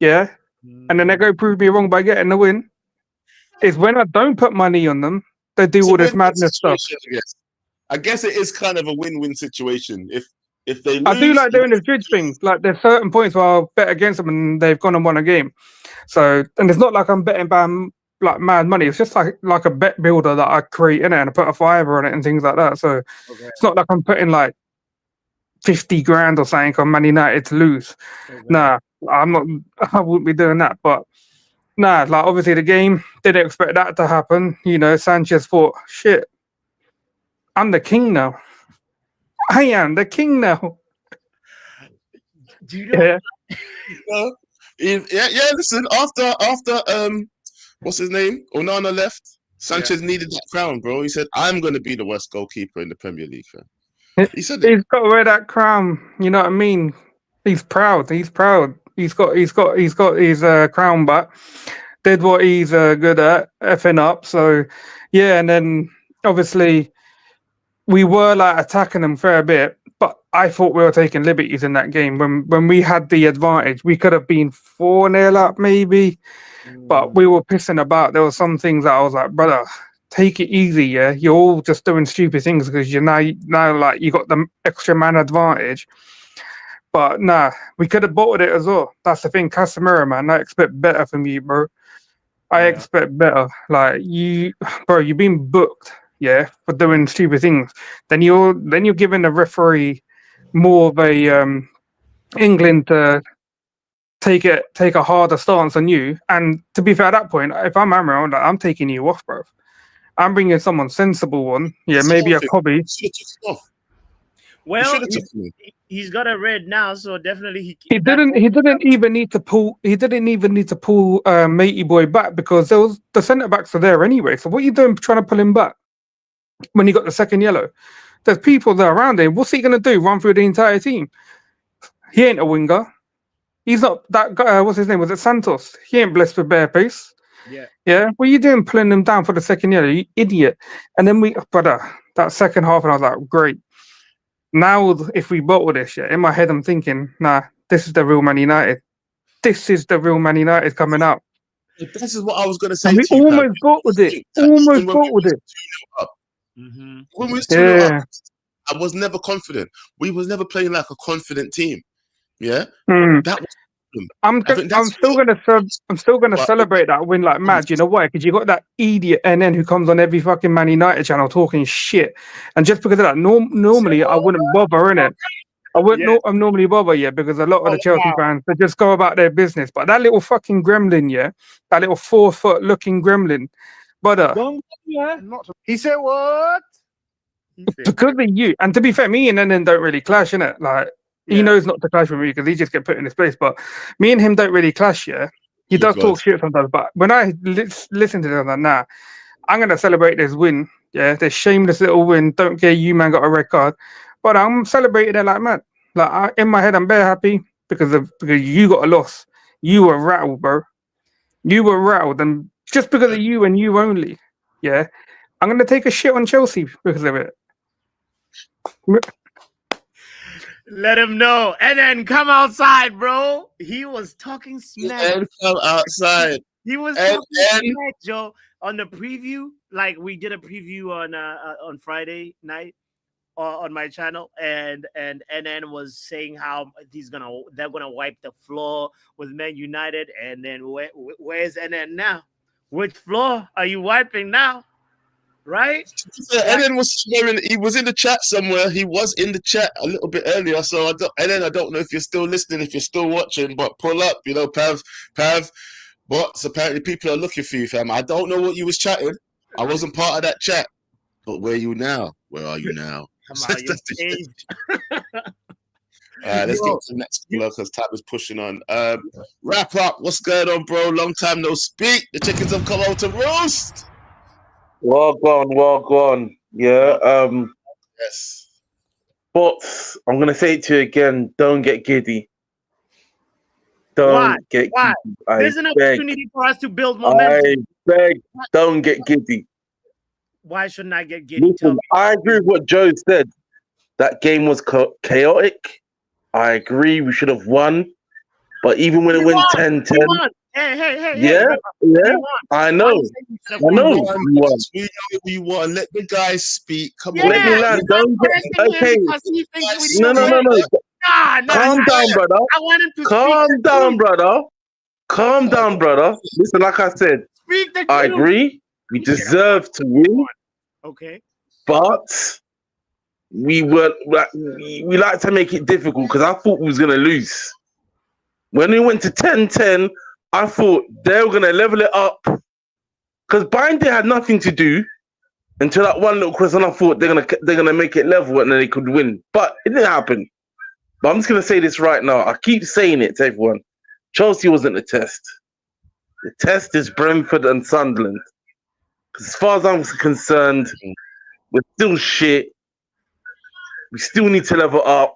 yeah, and then they go prove me wrong by getting the win, is when I don't put money on them, they do all this madness stuff. I guess it is kind of a win-win situation. If they lose, I do like doing this judge thing. Like there's certain points where I'll bet against them and they've gone and won a game. So and it's not like I'm betting by like mad money. It's just like a bet builder that I create in it and I put a fiver on it and things like that. So It's not like I'm putting like 50 grand or something on Man United to lose. Nah, I'm not. I wouldn't be doing that. But nah, like obviously the game didn't expect that to happen. You know, Sanchez thought, shit, I'm the king now. I am the king now. Do you know? Yeah. Listen, after what's his name? Onana left. Sanchez needed that crown, bro. He said, "I'm going to be the worst goalkeeper in the Premier League." He said, "He's got to wear that crown." You know what I mean? He's proud. He's got his crown back. Did what he's good at, effing up. So yeah, and then obviously we were like attacking them for a bit, but I thought we were taking liberties in that game. When we had the advantage, we could have been 4-0 up maybe, but we were pissing about. There were some things that I was like, brother, take it easy, yeah. You're all just doing stupid things because you're now like you got the extra man advantage. But nah, we could have bottled it as well. That's the thing, Casemiro, man. I expect better from you, bro. I expect better. Like you've been booked. Yeah, for doing stupid things. Then you're giving the referee more of a England to take a harder stance on you. And to be fair, at that point, if I'm Amram, I'm taking you off, bro. I'm bringing someone sensible one. Yeah, maybe a Kobe. You Well, should have took me. he's got a red now, so definitely He didn't. He didn't even need to pull. He didn't even need to pull Matey Boy back because there was the centre backs are there anyway. So what are you doing trying to pull him back when he got the second yellow? There's people there around him. What's he gonna do? Run through the entire team? He ain't a winger. He's not that guy. What's his name? Was it Santos? He ain't blessed with bare pace. Yeah. Yeah. What are you doing pulling him down for the second yellow? You idiot. And then brother, that second half, and I was like, great. Now, if we bottle this, yeah, in my head, I'm thinking, nah, this is the real Man United. This is the real Man United coming out. This is what I was going to say And we to you, Pam. almost bottled it. Almost bottled it. Mm-hmm. When we was 2-0 up, Yeah. I was never confident. We was never playing like a confident team. Yeah, Mm. that was. I'm still gonna But- celebrate that win like mad. You know why? Because you got that idiot NN who comes on every fucking Man United channel talking shit, and just because of that, normally I wouldn't bother in it. I wouldn't. Yes. I'm normally bother, yeah, because a lot of the Chelsea fans they just go about their business. But that little fucking gremlin, yeah, that little 4-foot looking gremlin, but He said what? because of you, and to be fair, me and NN don't really clash, innit? Like he Yeah. knows not to clash with me because he just get put in his place. But me and him don't really clash, yeah. He does talk shit sometimes, but when I listen to them, I'm like, nah, I'm gonna celebrate this win. Yeah, this shameless little win. Don't care, you man got a red card, but I'm celebrating it like mad. Like in my head, I'm very happy because you got a loss. You were rattled, bro. You were rattled, and just because of you and you only, yeah, I'm gonna take a shit on Chelsea because of it. Let him know, and then come outside, bro. He was talking smack. And come outside. He was And- talking smack, Joe, on the preview. Like we did a preview on Friday night on my channel, and NN was saying how they're gonna wipe the floor with Man United, and then where's NN now? Which floor are you wiping now? Right? Ellen was sharing. He was in the chat somewhere. He was in the chat a little bit earlier. So Ellen, I don't know if you're still listening, if you're still watching, but pull up. You know, Pav. But apparently people are looking for you, fam. I don't know what you was chatting. I wasn't part of that chat. But where are you now? Where are you now? Come on, you changed. All right, let's get to the next caller because time is pushing on. Wrap up. What's going on, bro? Long time no speak. The chickens have come out to roast. Well gone. Yeah. Yes. But I'm gonna say it to you again. Don't get giddy. Don't get Why? giddy. I There's an beg. opportunity for us to build I momentum. beg. Don't get giddy. Why shouldn't I get giddy? Tell Listen, me. I agree with what Joe said. That game was chaotic. I agree. We should have won. But even when it went 10-10, We won. Hey. yeah, We yeah, won. I Why know. you say we should have I know. won? We won. We won. Let the guys speak. Come Yeah, on. Let me land. Don't get correcting him okay. because he thinks we No. didn't win. Nah. Calm down, brother. I want him to Calm speak the down, truth. brother. Calm down, brother. Listen, like I said, Speak the truth. I agree. We We should have deserve to win, Okay. but we like to make it difficult because I thought we was gonna lose. When we went to 10-10, I thought they were gonna level it up because Binding had nothing to do until that one little cross, and I thought they're gonna make it level and then they could win, but it didn't happen. But I'm just gonna say this right now. I keep saying it to everyone. Chelsea wasn't the test. The test is Brentford and Sunderland. As far as I'm concerned, we're still shit. We still need to level up.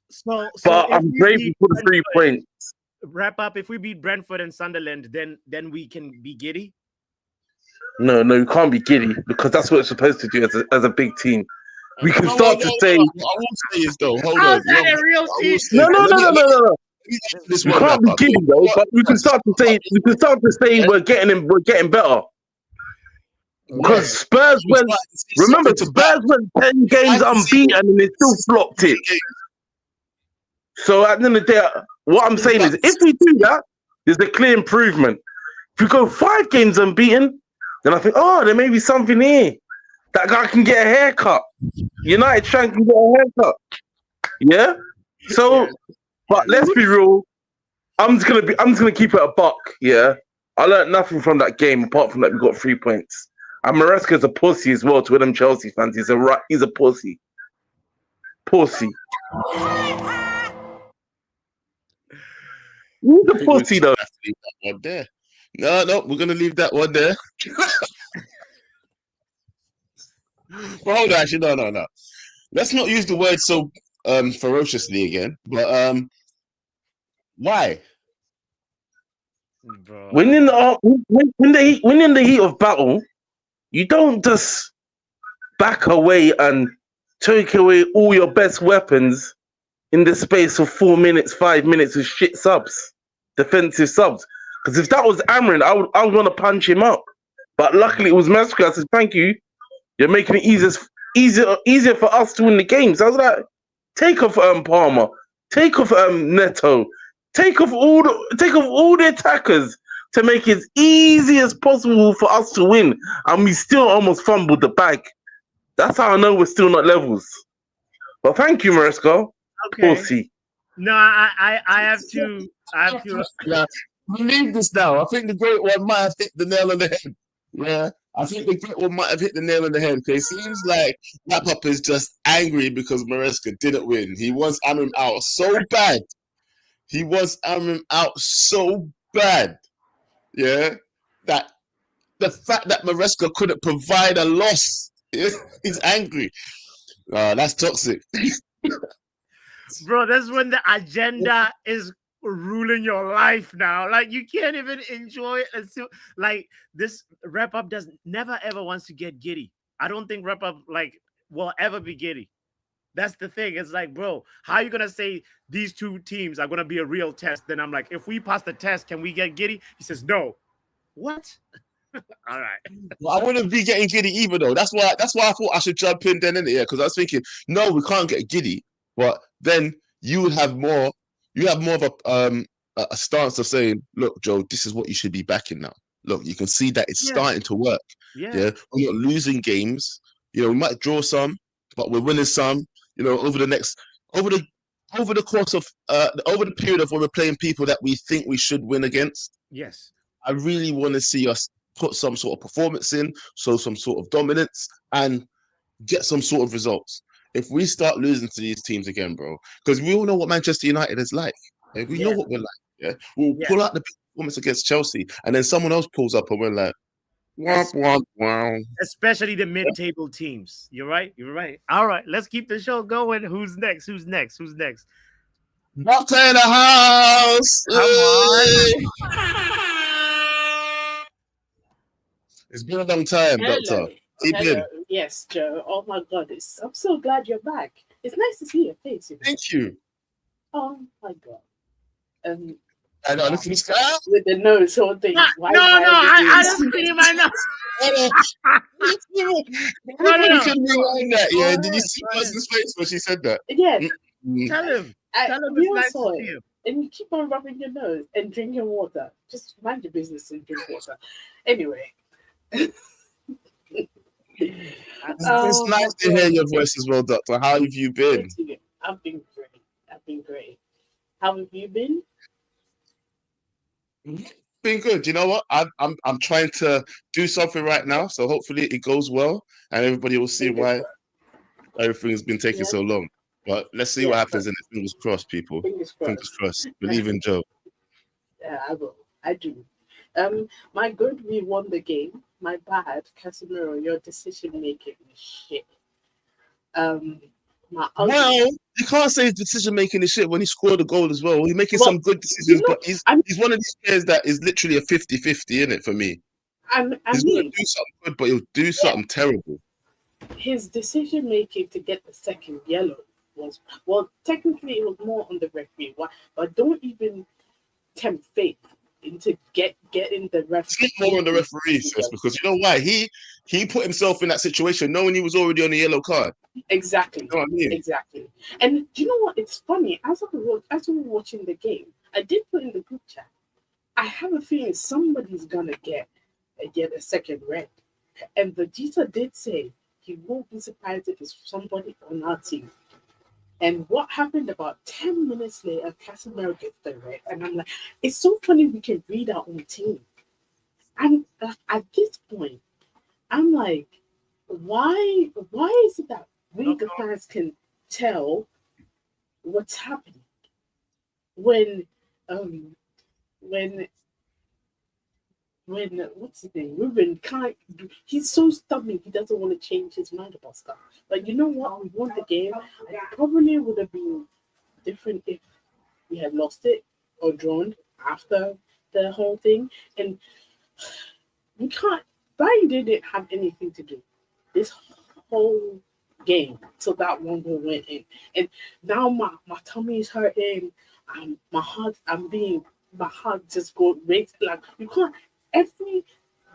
So But if I'm we grateful beat for the 3 Brentford- points. Wrap up. If we beat Brentford and Sunderland, then we can be giddy. No, you can't be giddy because that's what it's supposed to do as a big team. We can No, start no, to no, say, no. What I will say is though, hold How's on. that No, a real I will team? say- no. Let me answer this You one, can't be wrap up. giddy though. But we can start to say we're getting better. Because Spurs went. Remember, Spurs went 10 games unbeaten and they still flopped it. So at the end of the day, what I'm saying is, if we do that, there's a clear improvement. If we go 5 games unbeaten, then I think, oh, there may be something here. That guy can get a haircut. United Shank can get a haircut. Yeah. So, but let's be real. I'm just gonna keep it a buck. Yeah. I learned nothing from that game apart from that we got 3 points. And Maresca's a pussy as well to them Chelsea fans. He's a pussy. pussy. Who's I the think we're pussy gonna though? have to leave that one there. No, we're gonna leave that one there. But hold on, actually, no. Let's not use the word so ferociously again. But why? Bro. When in the heat of battle, you don't just back away and take away all your best weapons in the space of 4 minutes, 5 minutes with shit subs, defensive subs. Because if that was Amrin, I would want to punch him up. But luckily it was Massacre. I said, thank you. You're making it easier for us to win the games. I was like, take off Palmer, take off Neto, take off all the attackers to make it as easy as possible for us to win. And we still almost fumbled the bag. That's how I know we're still not levels. But thank you, Mariska. Okay. Pussy. No, I have to. Yeah, we leave this now. I think the great one might have hit the nail on the head. Yeah, I think the great one might have hit the nail on the head. Because it seems like Wrap Up is just angry because Maresca didn't win. He wants Amram out so bad. Yeah, that the fact that Maresca couldn't provide a loss, he's angry. That's toxic. Bro, that's when the agenda is ruling your life now. Like you can't even enjoy it until like this Wrap Up does never ever wants to get giddy. I don't think Wrap Up like will ever be giddy. That's the thing. It's like, bro, how are you gonna say these two teams are gonna be a real test? Then I'm like, if we pass the test, can we get giddy? He says, no. What? All right. Well, I wouldn't be getting giddy either, though. That's why I thought I should jump in then, innit? Yeah, because I was thinking, no, we can't get giddy. But then you would have more. You have more of a stance of saying, look, Joe, this is what you should be backing now. Look, you can see that it's starting to work. Yeah, we're not losing games. You know, we might draw some, but we're winning some. You know, over the course of over the period of when we're playing people that we think we should win against. Yes. I really want to see us put some sort of performance in, show some sort of dominance, and get some sort of results. If we start losing to these teams again, bro, because we all know what Manchester United is like. We know what we're like. Yeah, we'll pull out the performance against Chelsea, and then someone else pulls up, and we're like, wow. Especially the mid-table teams. You're right. All right, let's keep the show going. Who's next? Doctor in the house. Come on. It's been a long time, Doctor. Hello. Yes, Joe. Oh my God, I'm so glad you're back. It's nice to see your face. You know? Thank you. Oh my God. I know, look at this guy. With the nose whole thing. I didn't see my nose. Everybody can rewind that, yeah. Did you see Buzz's face when she said that? Yeah. Tell him we it's all nice saw to see it. you. And you keep on rubbing your nose and drinking water. Just mind your business and drink water. Anyway. It's nice to hear your voice as well, Doctor. How have you been? I've been great. How have you been? Been good. You know what? I'm trying to do something right now, so hopefully it goes well, and everybody will see why everything has been taking so long. But let's see what happens. And fingers crossed, people. Fingers crossed. Believe in Joe. Yeah, I will. I do. My good, we won the game. My bad, Casemiro, your decision making is shit. Well, you can't say his decision making is shit when he scored a goal as well. He's making some good decisions, but he's one of these players that is literally a 50-50 in it for me. He's going to do something good, but he'll do something terrible. His decision making to get the second yellow was, well, technically it was more on the referee, but don't even tempt fate into getting the referee. It's more on the referee, sis, because you know why? He put himself in that situation knowing he was already on a yellow card. Exactly. You know what I mean? Exactly. And do you know what? It's funny. As we were watching the game, I did put in the group chat, I have a feeling somebody's gonna get a second red. And Vegeta did say he won't be surprised if it's somebody on our team. And what happened about 10 minutes later, Casemiro gets the red. And I'm like, it's so funny we can read our own team. And at this point, I'm like, why is it that we the fans can tell what's happening when um when what's his name? Ruben can't. He's so stubborn. He doesn't want to change his mind about stuff. But you know what? We won the game. It probably would have been different if we had lost it or drawn after the whole thing. And we can't. Bayern didn't have anything to do this whole game till that one goal went in. And now my tummy is hurting. My heart just go rates like you can't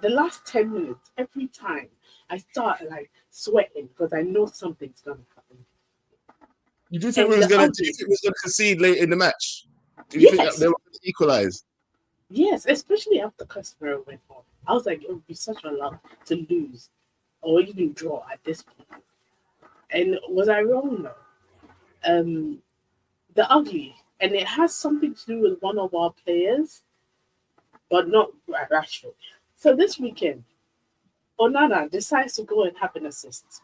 the last 10 minutes, every time I start like sweating because I know something's gonna happen. Do you think we was gonna concede late in the match? Do you think that they were going to equalize? Yes, especially after Casemiro went home. I was like, it would be such a lot to lose or even draw at this point. And was I wrong though? The ugly, and it has something to do with one of our players, but not Rashford. So this weekend, Onana decides to go and have an assist.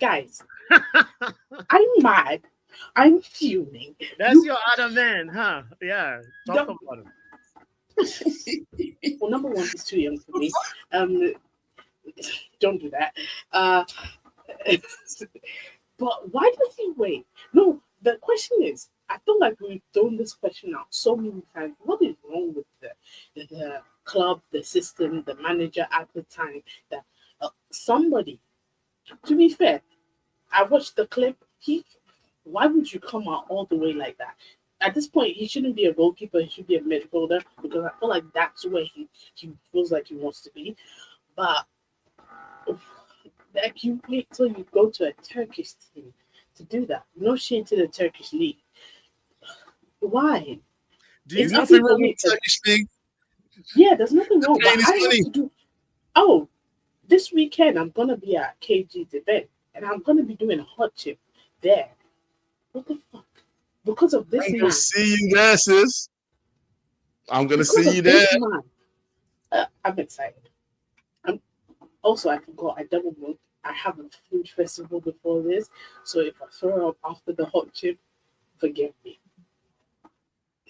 Guys, I'm mad. I'm fuming. That's your other man, huh? Yeah. Talk about him. Well, number one, he's too young for me. Don't do that. But why does he wait? No, the question is, I feel like we've thrown this question out so many times. What is wrong with the club, the system, the manager at the time? That somebody, to be fair, I watched the clip. Why would you come out all the way like that? At this point, he shouldn't be a goalkeeper. He should be a midfielder because I feel like that's where he feels like he wants to be. But like you wait till you go to a Turkish team to do that. No shade to the Turkish league. Why? There's nothing wrong with the Turkish league. Yeah, there's nothing wrong. But I have to do. Oh, this weekend I'm gonna be at KG's event and I'm gonna be doing a hot chip there. What the fuck? Because of this I'm gonna see you there, sis. I'm gonna see you there. I'm excited. I forgot. I double booked. I have a food festival before this, so if I throw up after the hot chip, forgive me.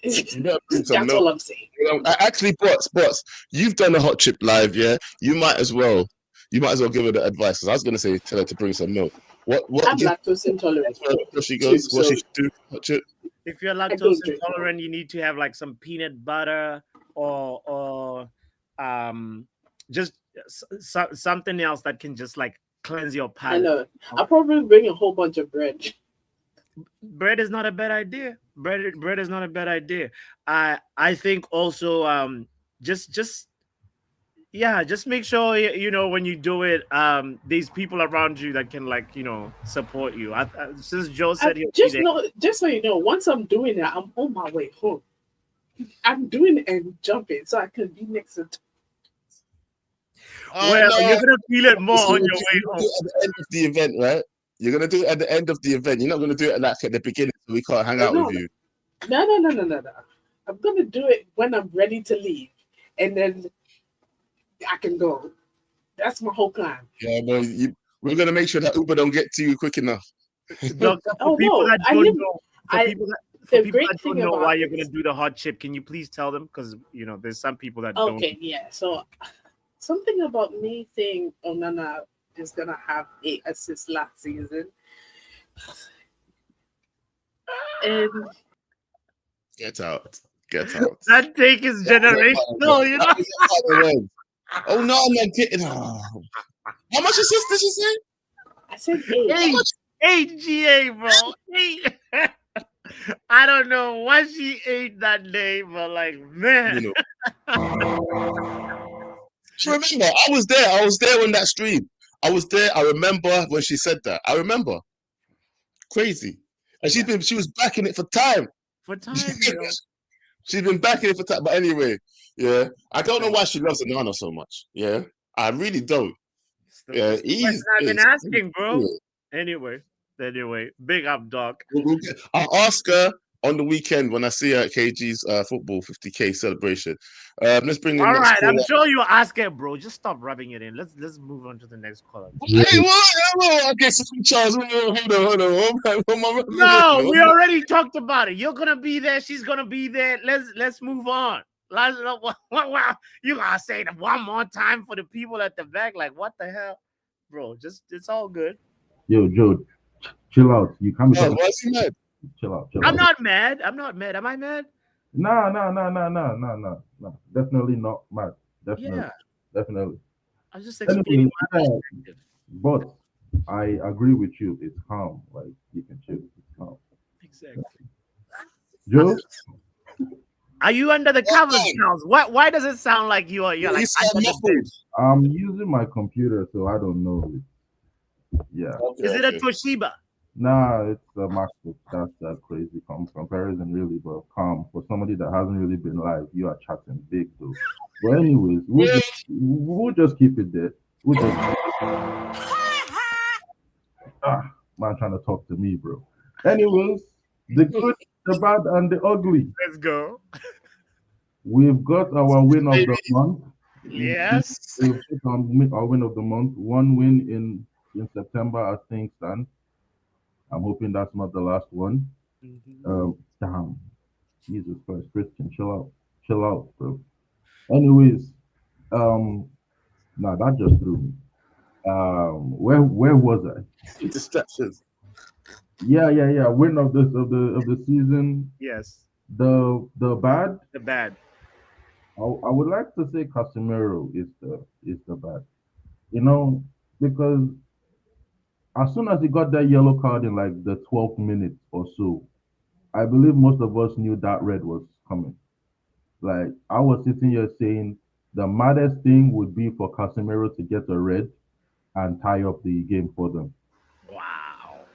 That's all I'm saying. Actually, Bots, you've done a hot chip live, yeah. You might as well give her the advice. Because I was gonna say tell her to bring some milk. What? I'm lactose intolerant. Where she goes, what she should do? Hot chip. If you're lactose intolerant, you need to have like some peanut butter or just something else that can just like cleanse your palate. I know. I'll probably bring a whole bunch of bread. Bread is not a bad idea. Bread is not a bad idea. I think also just make sure you know when you do it these people around you that can like support you. Since Joe said just so you know, once I'm doing it, I'm on my way home. I'm doing it and jumping so I can be next to. You're gonna feel it more on your way home. At the end of the event, right? You're gonna do it at the end of the event. You're not gonna do it like at the beginning, so we can't hang out with you. No. I'm gonna do it when I'm ready to leave, and then I can go. That's my whole plan. Yeah, no, we're gonna make sure that Uber don't get to you quick enough. For people that don't know why you're gonna do the hot chip, can you please tell them? Because there's some people that don't. Okay, yeah. So something about me saying Onana is gonna have 8 assists last season, and get out. That take is generational, Oh no, I'm not getting. How much assists did you say? I said 8. 8 GA, bro. 8. I don't know what she ate that day, but like, man. Remember, I was there on that stream. I was there. I remember when she said that. I remember. Crazy. And she was backing it for time. She's been backing it for time. But anyway, yeah. I don't know why she loves Onana so much. Yeah. I really don't. Yeah. I've been asking, bro. Anyway, big up, dog. I'll ask her on the weekend when I see her at KG's football 50K celebration. Let's bring in All next right, I'm caller. sure you'll ask it, bro. Just stop rubbing it in. Let's move on to the next caller. Hey, what? Okay, so Charles, hold on. What am I rubbing it No, in? we already talked about it. You're gonna be there. She's gonna be there. Let's move on. Wow, you gotta say it one more time for the people at the back. Like, what the hell, bro? Just it's all good. Yo, Joe, chill out. You can't be Charles, talking. why is he mad? Chill out. I'm not mad. I'm not mad. Am I mad? No. Definitely not mad. Yeah, Definitely. I'm just explaining Anyway, my yeah, perspective. but I agree with you. It's calm. Like you can chill. It's calm. Exactly. Joe, Are you under the covers, on? Charles? Why does it sound like you're You like sound under the muffled. bed? I'm using my computer, so I don't know. Yeah. Okay, Is it a okay. Toshiba? Nah, it's a MacBook. That's a crazy comparison, really. But calm for somebody that hasn't really been live. You are chatting big, though. But anyways, we'll just keep it there. We'll just man trying to talk to me, bro. Anyways, the good, the bad, and the ugly. Let's go. We've got our win of the month. Yes. We've got our win of the month. One win in September, I think, Stan. I'm hoping that's not the last one. Damn. Jesus Christ, Christian, chill out, bro. Anyways, nah, that just threw me. Where was I? Distractions. Yeah. Win of the season. Yes. The bad. The bad. I would like to say Casemiro is the bad. You know, because as soon as he got that yellow card in like the 12th minute or so, I believe most of us knew that red was coming. Like I was sitting here saying the maddest thing would be for Casemiro to get a red and tie up the game for them. Wow.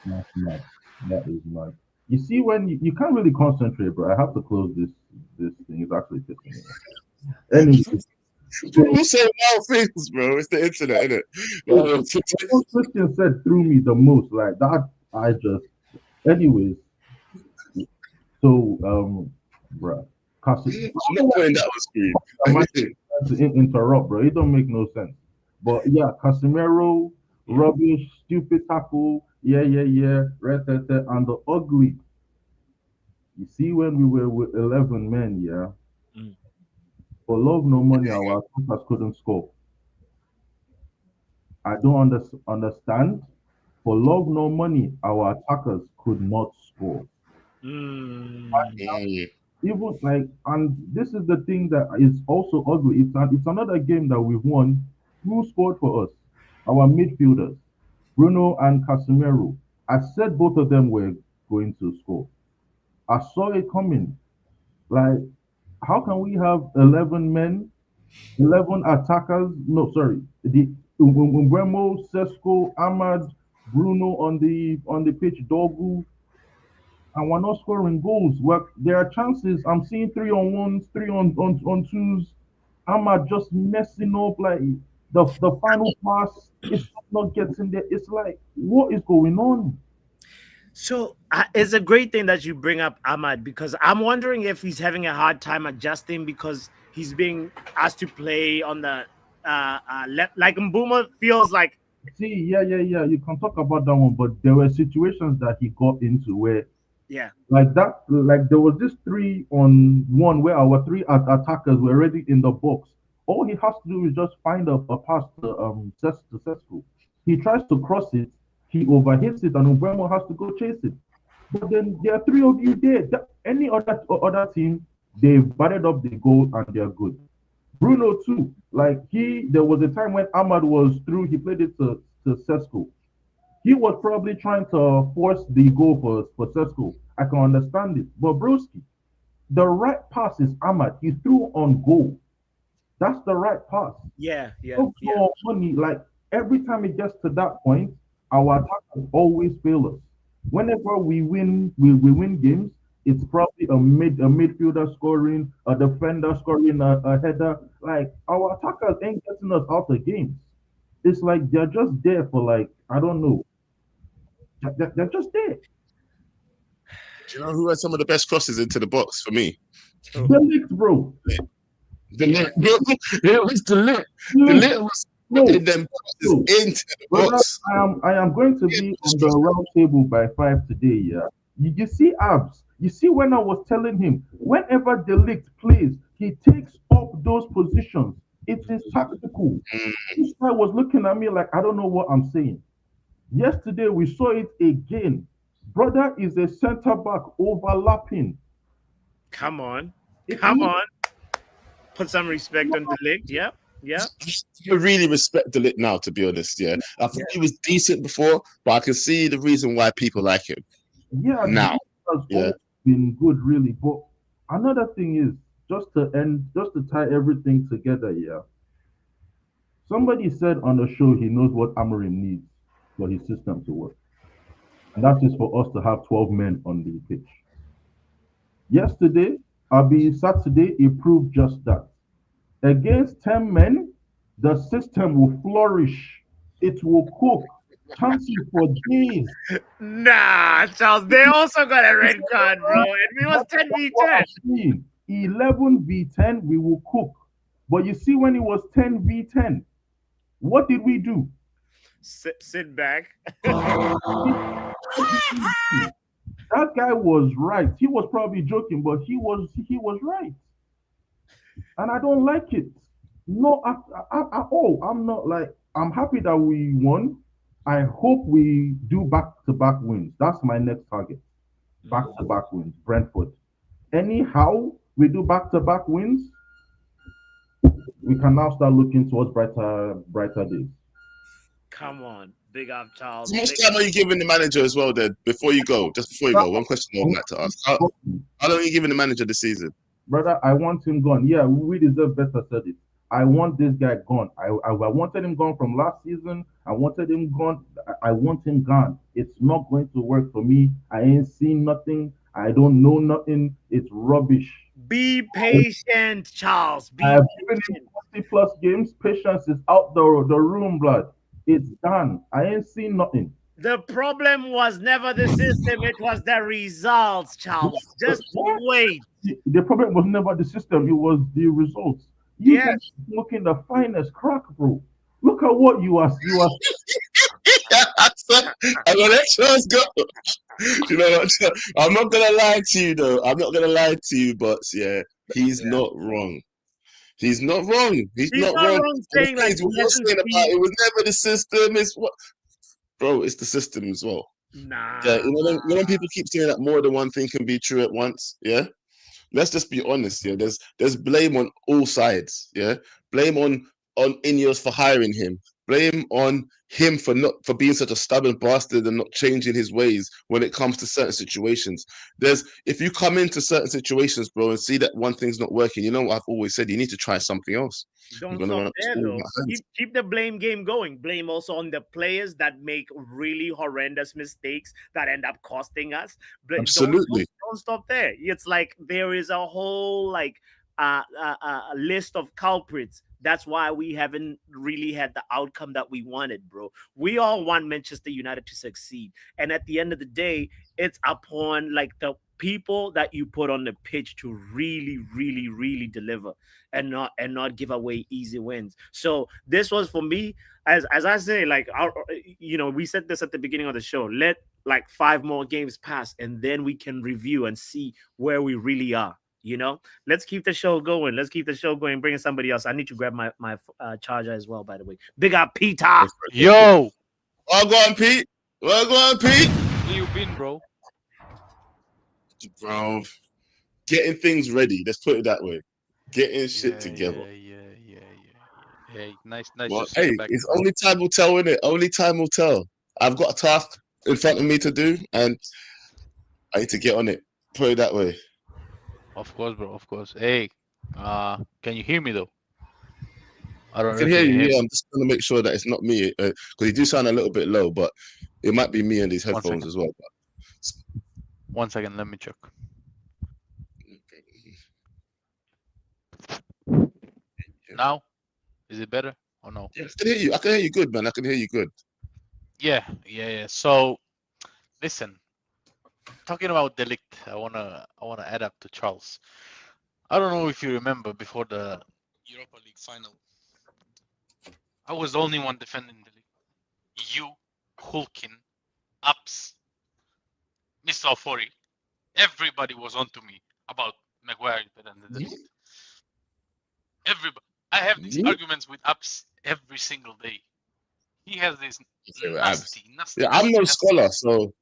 That's mad. That is mad. You see, when you can't really concentrate, bro. I have to close this thing. It's actually pissing me off. Anyway, People say wild things, bro. It's the internet, isn't it? what Christian said threw me the most. Like that, I just. Anyways, so bro, I'm not putting that on screen. I might interrupt, bro. It don't make no sense. But yeah, Casemiro, rubbish, stupid tackle, yeah, and the ugly. You see, when we were with 11 men, yeah, for love no money, our attackers couldn't score. I don't understand. For love no money, our attackers could not score. Even like, and this is the thing that is also ugly. It's another game that we've won. Who scored for us? Our midfielders, Bruno and Casemiro. I said both of them were going to score. I saw it coming. Like, how can we have 11 men, 11 attackers? No, sorry, the Umbremo, Sesko, Ahmad, Bruno on the pitch, Dogu, and we're not scoring goals. There are chances. I'm seeing 3-on-1s, three on twos. Ahmad just messing up like the final pass is not getting there. It's like, what is going on? So it's a great thing that you bring up Ahmad, because I'm wondering if he's having a hard time adjusting because he's being asked to play on the left. Like Mbuma feels like. See, yeah. You can talk about that one, but there were situations that he got into where, Yeah, like that, like there was this 3-on-1 where our three attackers were already in the box. All he has to do is just find a pass to Sesko. He tries to cross it, he overhits it, and Ubremo has to go chase it. But then there are three of you there. Any other team, they've batted up the goal and they're good. Bruno too. Like there was a time when Ahmad was through. He played it to Sesko. He was probably trying to force the goal for Sesko. I can understand it, but Broski, the right pass is Ahmad. He threw on goal. That's the right pass. yeah. No money. Like every time it gets to that point, our attackers always fail us. Whenever we win games. It's probably a midfielder scoring, a defender scoring a header. Like our attackers ain't getting us out of games. It's like they're just there for like, I don't know. They're just there. Do you know who had some of the best crosses into the box for me? Delict, bro. The lit, bro. It was the lit. The Delict, lit was bro. putting them crosses Bro. into the Brother, box. I am going to be on the round table by 5 today. Yeah, you see, Abs. You see, when I was telling him, whenever Delict plays, he takes up those positions. It is tactical. Mm. This guy was looking at me like I don't know what I'm saying. Yesterday we saw it again. Brother is a center back overlapping. Come on. It Come means on. Put some respect on the leg. Yep. Yep. I really respect the lit now, to be honest. Yeah, I think he was decent before, but I can see the reason why people like him yeah, now. this has Yeah. always been good, really. But another thing is just to tie everything together. Yeah, somebody said on the show he knows what Amorim needs for his system to work, and that is for us to have 12 men on the pitch. Yesterday, Saturday, it proved just that. Against 10 men, the system will flourish. It will cook. Chances for days. Nah, Charles. They also got a red card, bro. And we was 10 v What 10. I'm saying, 11 v 10, we will cook. But you see, when it was 10 v 10, what did we do? Sit back. That guy was right. He was probably joking, but he was right. And I don't like it. No, at all. I'm not like I'm happy that we won. I hope we do back-to-back wins. That's my next target. Back-to-back wins. Brentford. Anyhow, we do back-to-back wins. We can now start looking towards brighter days. Come on. Big up, Charles. How much Big time are you giving the manager as well, then? Before you go, just before you go, one question I would like to ask: how long are you giving the manager this season? Brother, I want him gone. Yeah, we deserve better service. I want this guy gone. I wanted him gone from last season. I wanted him gone. I want him gone. It's not going to work for me. I ain't seen nothing. I don't know nothing. It's rubbish. Be patient, Charles. Be I have given him patient. 40 plus games. Patience is out the room, blood. It's done. I ain't seen nothing. The problem was never the system, it was the results, Charles. Just What? wait. The problem was never the system, it was the results. You Yes. guys smoking the finest crack, bro. Look at what you are. I'm gonna let Charles go. You know what? I'm not gonna lie to you, though. I'm not gonna lie to you, but yeah, he's not wrong. He's not wrong. He's not wrong. saying like What you're saying about it was never the system. It's what, bro. It's the system as well. nah. Yeah, when people keep saying that more than one thing can be true at once. Yeah, let's just be honest. Yeah, there's blame on all sides. Yeah, blame on Ineos for hiring him. Blame on him for being such a stubborn bastard and not changing his ways when it comes to certain situations. If you come into certain situations, bro, and see that one thing's not working, you know what I've always said, you need to try something else. Don't stop there though. Keep the blame game going. Blame also on the players that make really horrendous mistakes that end up costing us. Absolutely. Don't stop there. It's like there is a whole list of culprits. That's why we haven't really had the outcome that we wanted, bro. We all want Manchester United to succeed. And at the end of the day, it's upon like the people that you put on the pitch to really, really, really deliver and not give away easy wins. So this was for me, as I say, like we said this at the beginning of the show. Let like 5 more games pass, and then we can review and see where we really are. Let's keep the show going. Bring in somebody else. I need to grab my charger as well, by the way. Big up, Peter. Yo. Well, go on, Pete. Where you been, bro? Bro, getting things ready. Let's put it that way. Getting shit together. Yeah. Hey, nice. Well, to see you hey, back, it's bro. only time will tell, innit? Only time will tell. I've got a task in front of me to do, and I need to get on it. Put it that way. Of course, bro. Of course. Hey, can you hear me though? I don't I know can if hear you you. can Yeah, hear I'm just gonna make sure that it's not me because you do sound a little bit low, but it might be me and these headphones as well. me. 1 second, let me check. Now, is it better or no? Yeah, I can hear you. I can hear you good, man. I can hear you good. Yeah. So, listen, talking about Delict, I wanna add up to Charles. I don't know if you remember before the Europa League final, I was the only one defending Delict. You, Hulkin, Ups, Mr. Ofori, everybody was onto me about Maguire better than the Delict. Everybody. I have these arguments with Ups every single day. He has this nasty. Yeah, I'm no scholar, so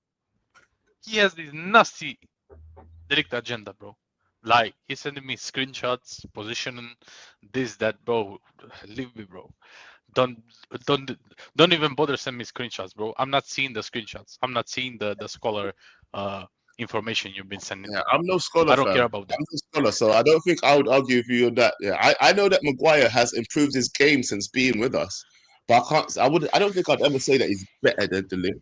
He has this nasty direct agenda, bro. Like he's sending me screenshots, positioning, this, that, bro. Leave me, bro. Don't even bother send me screenshots, bro. I'm not seeing the screenshots. I'm not seeing the scholar information you've been sending. yeah, I'm no scholar. I don't care about that. I'm no scholar, so I don't think I would argue with you on that. Yeah, I know that Maguire has improved his game since being with us, but I don't think I'd ever say that he's better than Delete.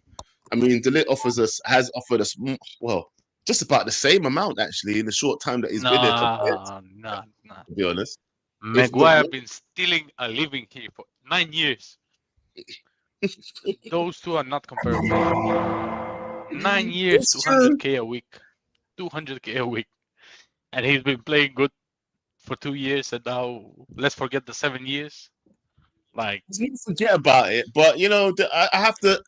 I mean, Delete has offered us well, just about the same amount actually in the short time that he's been there. Nah. To be honest, Maguire been stealing a living here for 9 years. Those two are not comparable. 9 years, 200k a week, 200k a week, and he's been playing good for 2 years, and now let's forget the 7 years. Like, forget about it. But you know, I have to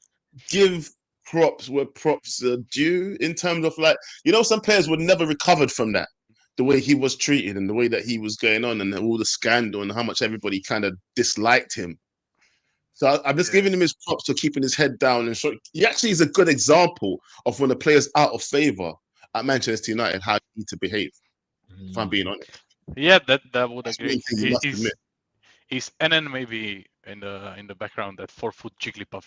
give props where props are due in terms of like, you know, some players would never recovered from that. The way he was treated and the way that he was going on and all the scandal and how much everybody kind of disliked him. So I'm just giving him his props for keeping his head down. And he actually is a good example of when a player's out of favour at Manchester United, how you need to behave, if I'm being honest. Yeah, that would agree. He's NN maybe in the background, that 4-foot Jigglypuff.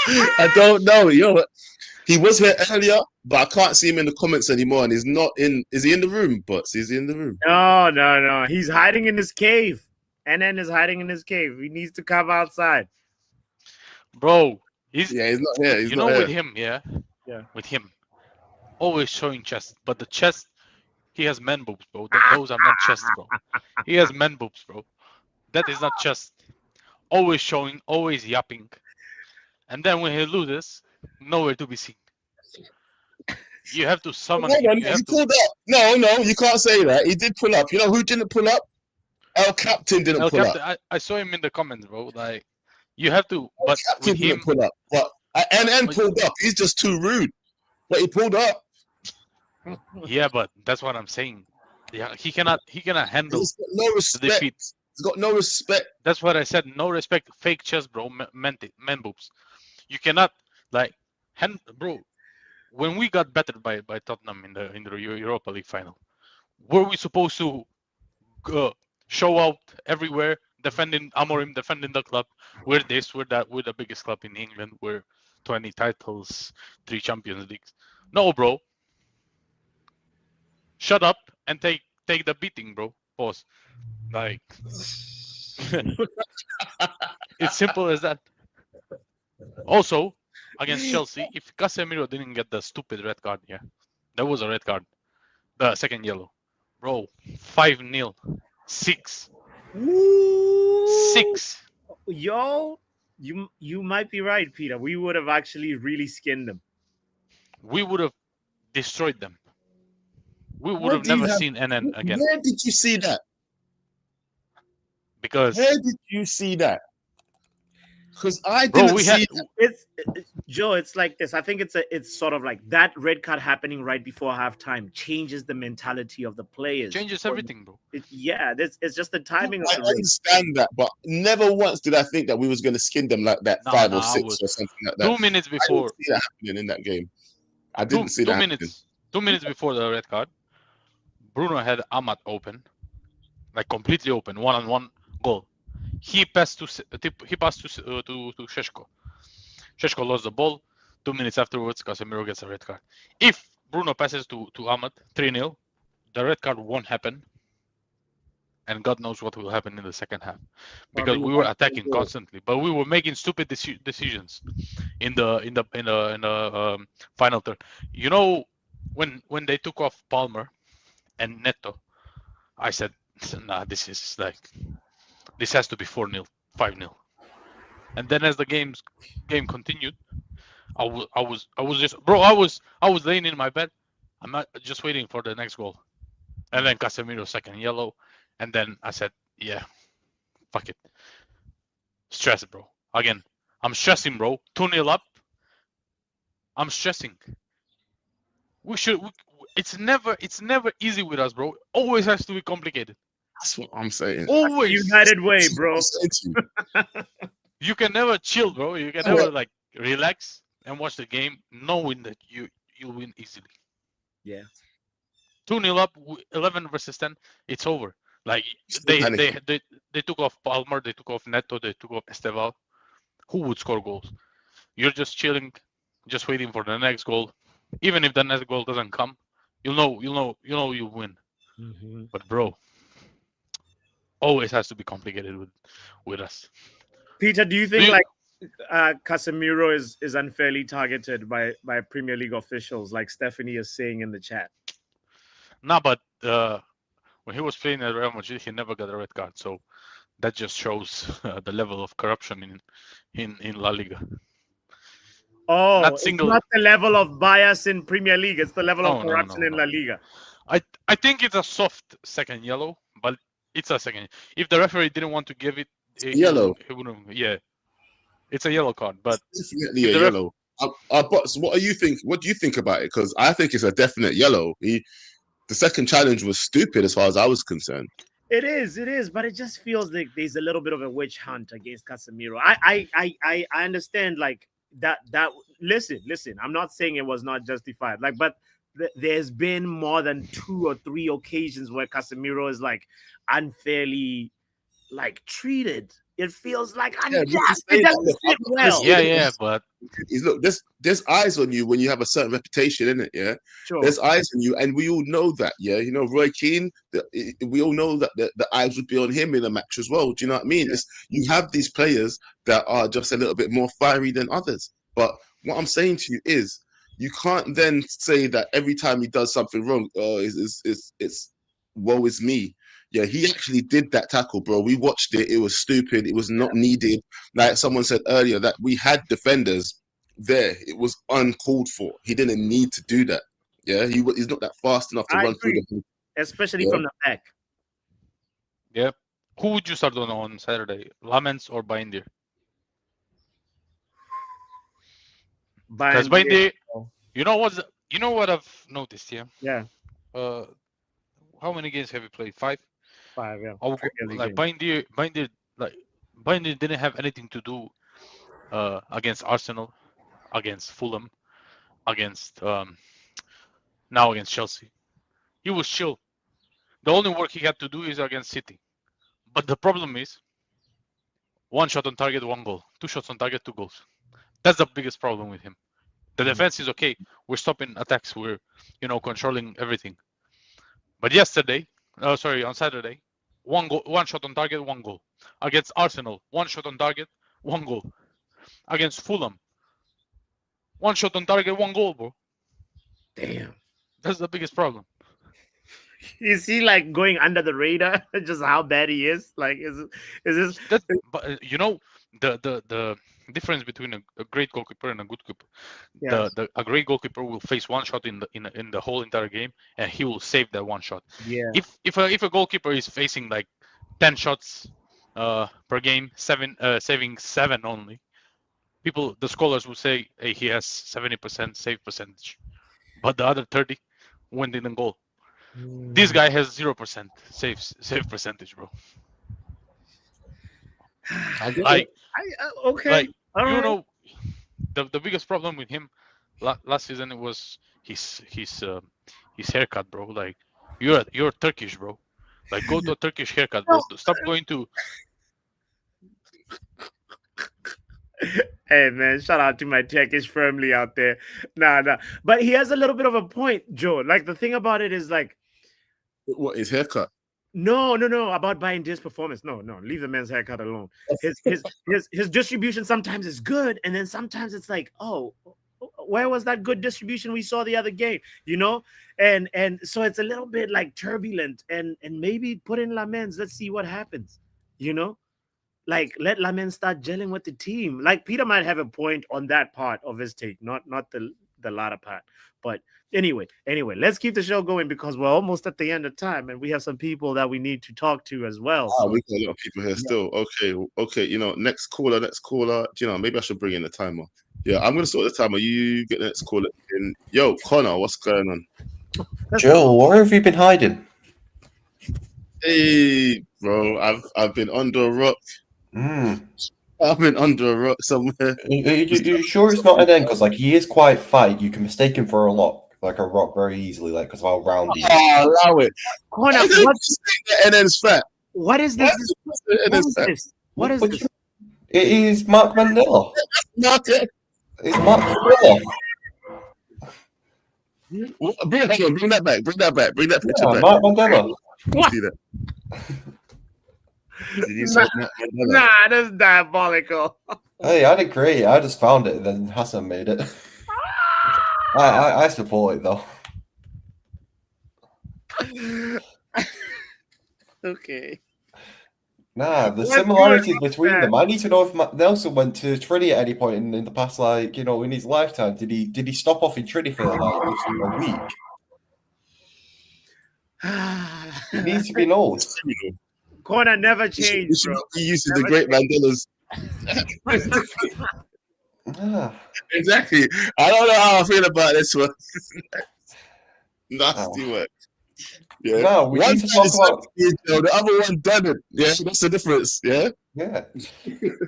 I don't know. He was here earlier, but I can't see him in the comments anymore. And he's not in. Is he in the room? Butts? Is he in the room? No. He's hiding in his cave. NN is hiding in his cave. He needs to come outside. Bro, he's not here. He's you not know, here. with him, with him, always showing chest, but the chest, he has man boobs, bro. Those are not chest, bro. He has man boobs, bro. That is not chest. Always showing, always yapping, and then when he loses, nowhere to be seen. You have to summon him. He pulled up. No, you can't say that. He did pull up. You know who didn't pull up? El Captain didn't pull up. I saw him in the comments, bro. Like, you have to. But Captain didn't pull up. But and pulled up. He's just too rude. But he pulled up. Yeah, but that's what I'm saying. Yeah, he cannot handle the defeat. He's got no respect. That's what I said. No respect. Fake chest, bro. Man boobs. You cannot bro. When we got battered by Tottenham in the Europa League final, were we supposed to show out everywhere, defending Amorim, defending the club? We're this, we're that, we're the biggest club in England. We're 20 titles, 3 Champions Leagues. No, bro. Shut up and take the beating, bro. Pause. Like, it's simple as that. Also, against Chelsea, if Casemiro didn't get the stupid red card, that was a red card. The second yellow. Bro, 5-0. 6. 6. Yo, you might be right, Peter. We would have actually really skinned them. We would have destroyed them. We would have never seen NN again. Where did you see that? Because where did you see that? Because I didn't see Joe, it's like this. I think it's sort of like that red card happening right before halftime changes the mentality of the players. Changes everything, bro. It's just the timing. I understand that, but never once did I think that we was going to skin them like that, 5 or 6 or something like that. 2 minutes before. I didn't see that happening in that game. I didn't see that happening. 2 minutes before the red card, Bruno had Ahmad open, like completely open, 1-on-1 goal. He passed to Šeško. Šeško lost the ball. 2 minutes afterwards, Casemiro gets a red card. If Bruno passes to Ahmad 3-0, the red card won't happen, and God knows what will happen in the second half, because we were attacking constantly, but we were making stupid decisions in the final third. You know, when they took off Palmer and Neto, I said, nah, this has to be 4-0, 5-0. And then as the game continued, I was just, bro. I was laying in my bed. I'm not just waiting for the next goal, and then Casemiro second yellow, and then I said, yeah, fuck it, stress, bro. Again, I'm stressing, bro. 2-0 up. I'm stressing. We should. It's never easy with us, bro. Always has to be complicated. That's what I'm saying. Always. United way, That's what bro. I'm saying to you. You can never chill, bro. You can Yeah. never like relax and watch the game, knowing that you'll win easily. Yeah. 2-0 up, 11 versus 10. It's over. Like Still they panicking. they took off Palmer, they took off Neto, they took off Esteval. Who would score goals? You're just chilling, just waiting for the next goal. Even if the next goal doesn't come, you'll know you'll win. Mm-hmm. But bro, always has to be complicated with us. Peter, do you think you- like Casemiro is unfairly targeted by Premier League officials, like Stephanie is saying in the chat? Nah, but when he was playing at Real Madrid, he never got a red card. So that just shows the level of corruption in La Liga. Oh, Not it's single. not the level of bias in Premier League; it's the level of No, corruption in no. La Liga. I think it's a soft second yellow, but it's a second. If the referee didn't want to give it, Yellow. he wouldn't. Yeah, it's a yellow card. But Definitely if a the yellow. But what do you think? What do you think about it? Because I think it's a definite yellow. The second challenge was stupid as far as I was concerned. It is, but it just feels like there's a little bit of a witch hunt against Casemiro. I understand like that. Listen. I'm not saying it was not justified. Like, but there's been more than 2 or 3 occasions where Casemiro is like unfairly like treated. It feels like Yeah, it doesn't sit well. yeah, but look, there's eyes on you when you have a certain reputation, in it. Yeah, Sure. there's eyes on you, and we all know that. Yeah, you know, Roy Keane. We all know that the eyes would be on him in a match as well. Do you know what I mean? Yeah. You have these players that are just a little bit more fiery than others. But what I'm saying to you is, you can't then say that every time he does something wrong, it's woe is me. Yeah, he actually did that tackle, bro. We watched it. It was stupid. It was not needed. Like someone said earlier, that we had defenders there. It was uncalled for. He didn't need to do that. Yeah, he's not that fast enough to I run through agree. the. Especially Yeah. from the back. yeah. Who would you start on Saturday? Lamens or Bindier? Because Bindier, you know what I've noticed? Yeah. Yeah. How many games have you played? 5. 5. Yeah. Like Bindier, Bindier didn't have anything to do against Arsenal, against Fulham, against now against Chelsea. He was chill. The only work he had to do is against City. But the problem is 1 shot on target, 1 goal. 2 shots on target, 2 goals. That's the biggest problem with him. The defense is okay. We're stopping attacks. We're controlling everything. But on Saturday, 1 goal, 1 shot on target, 1 goal. Against Arsenal, 1 shot on target, 1 goal. Against Fulham, 1 shot on target, 1 goal, bro. Damn. That's the biggest problem. Is he like going under the radar? Just how bad he is? Like, is this? But the difference between a great goalkeeper and a good keeper. Yeah. A great goalkeeper will face 1 shot in the whole entire game, and he will save that 1 shot. Yeah. If a goalkeeper is facing like 10 shots per game, saving 7 only, the scholars will say, hey, he has 70% save percentage, but the other 30 went in goal. This guy has 0% save percentage, bro. Okay. All right. know, the biggest problem with him last season, it was his haircut, bro. Like, you're Turkish, bro. Like, go to a Turkish haircut, bro. Stop going to. Hey man, shout out to my Turkish family out there. Nah. But he has a little bit of a point, Joe. Like, the thing about it is like, What, his haircut? No, about buying this performance. No, leave the man's haircut alone. His distribution sometimes is good, and then sometimes it's like, oh, where was that good distribution we saw the other game? And so it's a little bit like turbulent, and maybe put in Lamens. Let's see what happens. Like, let Lamin start gelling with the team. Like, Peter might have a point on that part of his take, not the latter part. But anyway, let's keep the show going because we're almost at the end of time, and we have some people that we need to talk to as well. So We got a lot of people here still. Okay. You know, next caller. You know, maybe I should bring in the timer. Yeah, I'm gonna sort the timer. You get the next caller in. Yo, Connor, what's going on? Joel, where have you been hiding? Hey, bro, I've been under a rock. I've been under a rock somewhere. Are you sure it's not an end? Because like he is quite fat. You can mistake him for a rock very easily, like because of how round he is. Oh, allow it. Connor, and then it's fat. What is this? What is this? It is Mark Mandela. Not it. It's Mark Mandela. Bring that back. Bring that picture back. Mark Mandela. What? See that? Did you say Mark Mandela? Nah, that's diabolical. Hey, I didn't create it. I just found it, and then Hassan made it. I support it though. Okay. Nah, the similarities between them. I need to know if Nelson went to Trinity at any point in the past, like in his lifetime. Did he stop off in Trinity for like just a week? It needs to be known. Corner never changed. He used the great Mandela's. Exactly. I don't know how I feel about this one. Nasty work. Yeah. No, we need to talk about the other one done it. Yeah, that's the difference. Yeah. Yeah.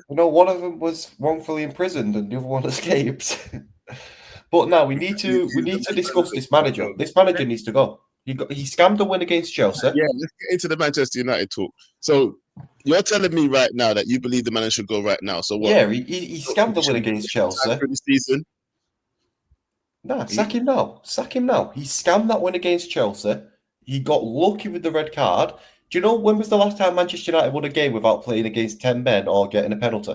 One of them was wrongfully imprisoned and the other one escaped. But now we need to discuss this manager. This manager needs to go. He scammed a win against Chelsea. Yeah, let's get into the Manchester United talk. So you're telling me right now that you believe the manager should go right now. So what? Yeah, he scammed the win against Chelsea. For the season. Nah, sack him now. Sack him now. He scammed that win against Chelsea. He got lucky with the red card. Do you know when was the last time Manchester United won a game without playing against 10 men or getting a penalty?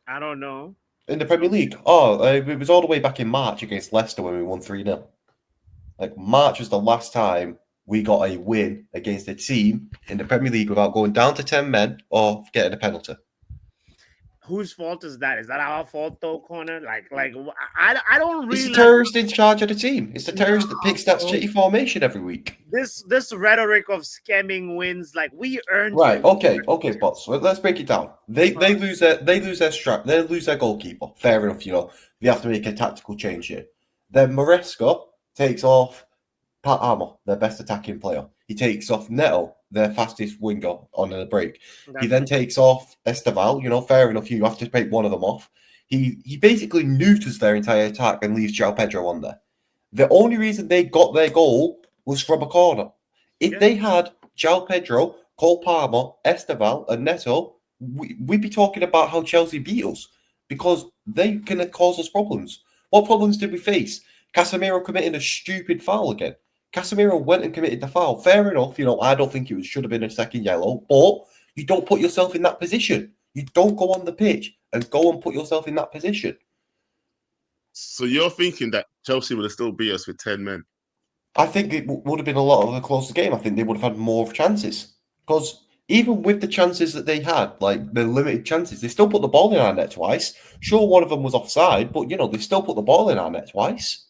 I don't know. In the Premier League? Oh, it was all the way back in March against Leicester when we won 3-0. Like, March was the last time we got a win against a team in the Premier League without going down to 10 men or getting a penalty. Whose fault is that? Is that our fault, though, Corner? I don't really. It's the terrorist in charge of the team. It's the terrorist that picks that shitty formation every week. This rhetoric of scamming wins, like we earned. Right. Okay, boss. Let's break it down. They lose their goalkeeper. Fair enough. They have to make a tactical change here. Then Maresca takes off Pat Armour, their best attacking player. He takes off Neto, their fastest winger, on a break. He then takes off Esteval. Fair enough. You have to take one of them off. He basically neuters their entire attack and leaves João Pedro on there. The only reason they got their goal was from a corner. If they had João Pedro, Cole Palmer, Esteval, and Neto, we'd be talking about how Chelsea beat us because they can cause us problems. What problems did we face? Casemiro committing a stupid foul again. Casemiro went and committed the foul. Fair enough, I don't think it should have been a second yellow, but you don't put yourself in that position. You don't go on the pitch and go and put yourself in that position. So you're thinking that Chelsea would have still beat us with 10 men? I think it would have been a lot of a closer game. I think they would have had more chances. Because even with the chances that they had, like the limited chances, they still put the ball in our net twice. Sure, one of them was offside, but, they still put the ball in our net twice.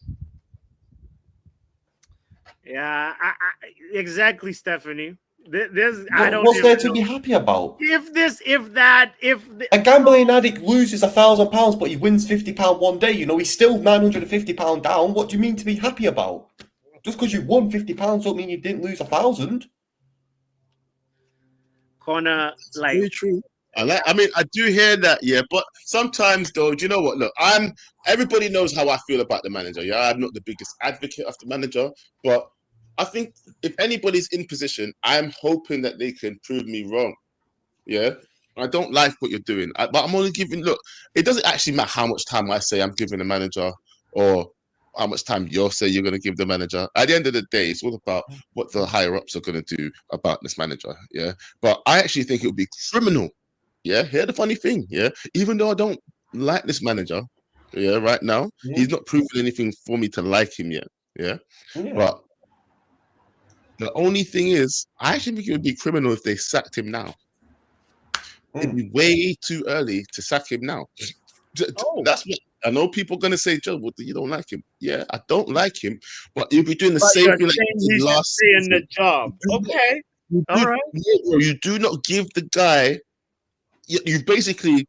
Yeah, exactly, Stephanie. What's there to be happy about? If a gambling addict loses £1,000, but he wins £50 one day, he's still £950 down. What do you mean to be happy about? Just because you won £50 don't mean you didn't lose 1,000. Corner, like very true. I do hear that, yeah, but sometimes though, do you know what? Look, everybody knows how I feel about the manager. Yeah, I'm not the biggest advocate of the manager, but I think if anybody's in position, I'm hoping that they can prove me wrong. Yeah, I don't like what you're doing, but I'm only giving. Look, it doesn't actually matter how much time I say I'm giving the manager, or how much time you'll say you're going to give the manager. At the end of the day, it's all about what the higher ups are going to do about this manager. Yeah, but I actually think it would be criminal. Yeah, here's the funny thing. Yeah, even though I don't like this manager, yeah, right now he's not proven anything for me to like him yet. Yeah, but the only thing is, I actually think it would be criminal if they sacked him now. it'd be way too early to sack him now. Oh. That's what I know. People are gonna say, Joe, well, you don't like him. Yeah, I don't like him, but you'll be doing the But same you're thing like saying you he did should last stay in the season. job. Okay. All right. You do not give the guy. You've basically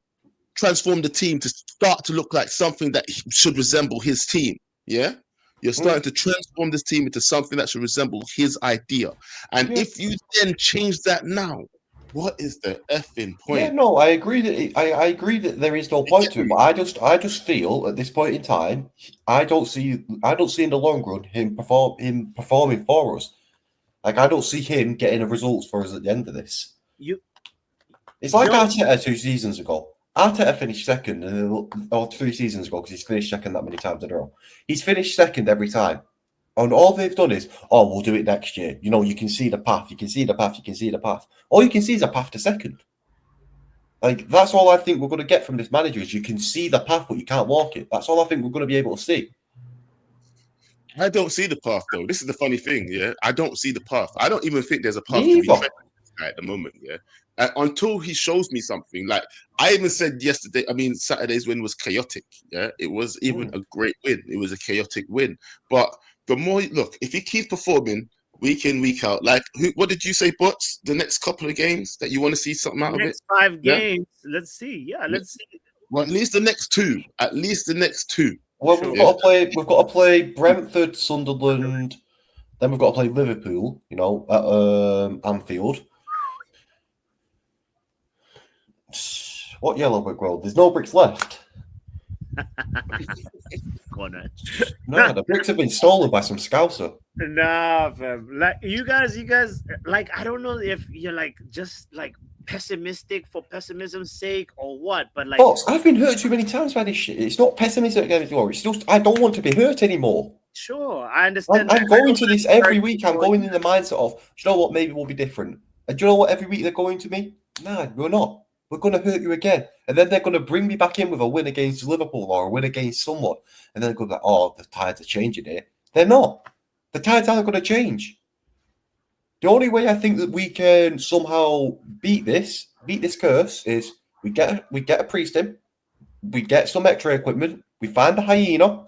transformed the team to start to look like something that should resemble his team. Yeah. You're starting to transform this team into something that should resemble his idea. And if you then change that now, what is the effing point? Yeah, no, I agree that I agree that there is no point to it, but I just feel at this point in time, I don't see in the long run him performing for us. Like I don't see him getting the results for us at the end of this. It's like Arteta 2 seasons ago. Arteta finished second, or 3 seasons ago, because he's finished second that many times in a row. He's finished second every time. And all they've done is, oh, we'll do it next year. You know, you can see the path, you can see the path, you can see the path. All you can see is a path to second. Like, that's all I think we're going to get from this manager is you can see the path, but you can't walk it. That's all I think we're going to be able to see. I don't see the path, though. This is the funny thing, yeah? I don't see the path. I don't even think there's a path to be treading at the moment, yeah? Until he shows me something. Like, I even said yesterday, Saturday's win was chaotic, yeah? It was even a great win. It was a chaotic win. But the more, look, if he keeps performing week in, week out, like, what did you say, Bots? The next couple of games that you want to see something out of it? Next 5 games. Let's see. Yeah, let's see. Well, at least the next 2. At least the next 2. Well, we've got to play Brentford, Sunderland, then we've got to play Liverpool, you know, at Anfield. What yellow brick road? There's no bricks left. Go on, No, the bricks have been stolen by some scouser. Nah, fam. Like you guys, like I don't know if you're like just like pessimistic for pessimism's sake or what, but like Boss, I've been hurt too many times by this shit. It's not pessimism against war. It's just I don't want to be hurt anymore. Sure, I understand. I'm going to this every week. I'm going in the mindset of, do you know what? Maybe we'll be different. And do you know what? Every week they're going to me. Nah, we're not. We're going to hurt you again. And then they're going to bring me back in with a win against Liverpool or a win against someone. And then they're going to be like, oh, the tides are changing here. They're not. The tides aren't going to change. The only way I think that we can somehow beat this curse is we get a priest in, we get some extra equipment, we find the hyena,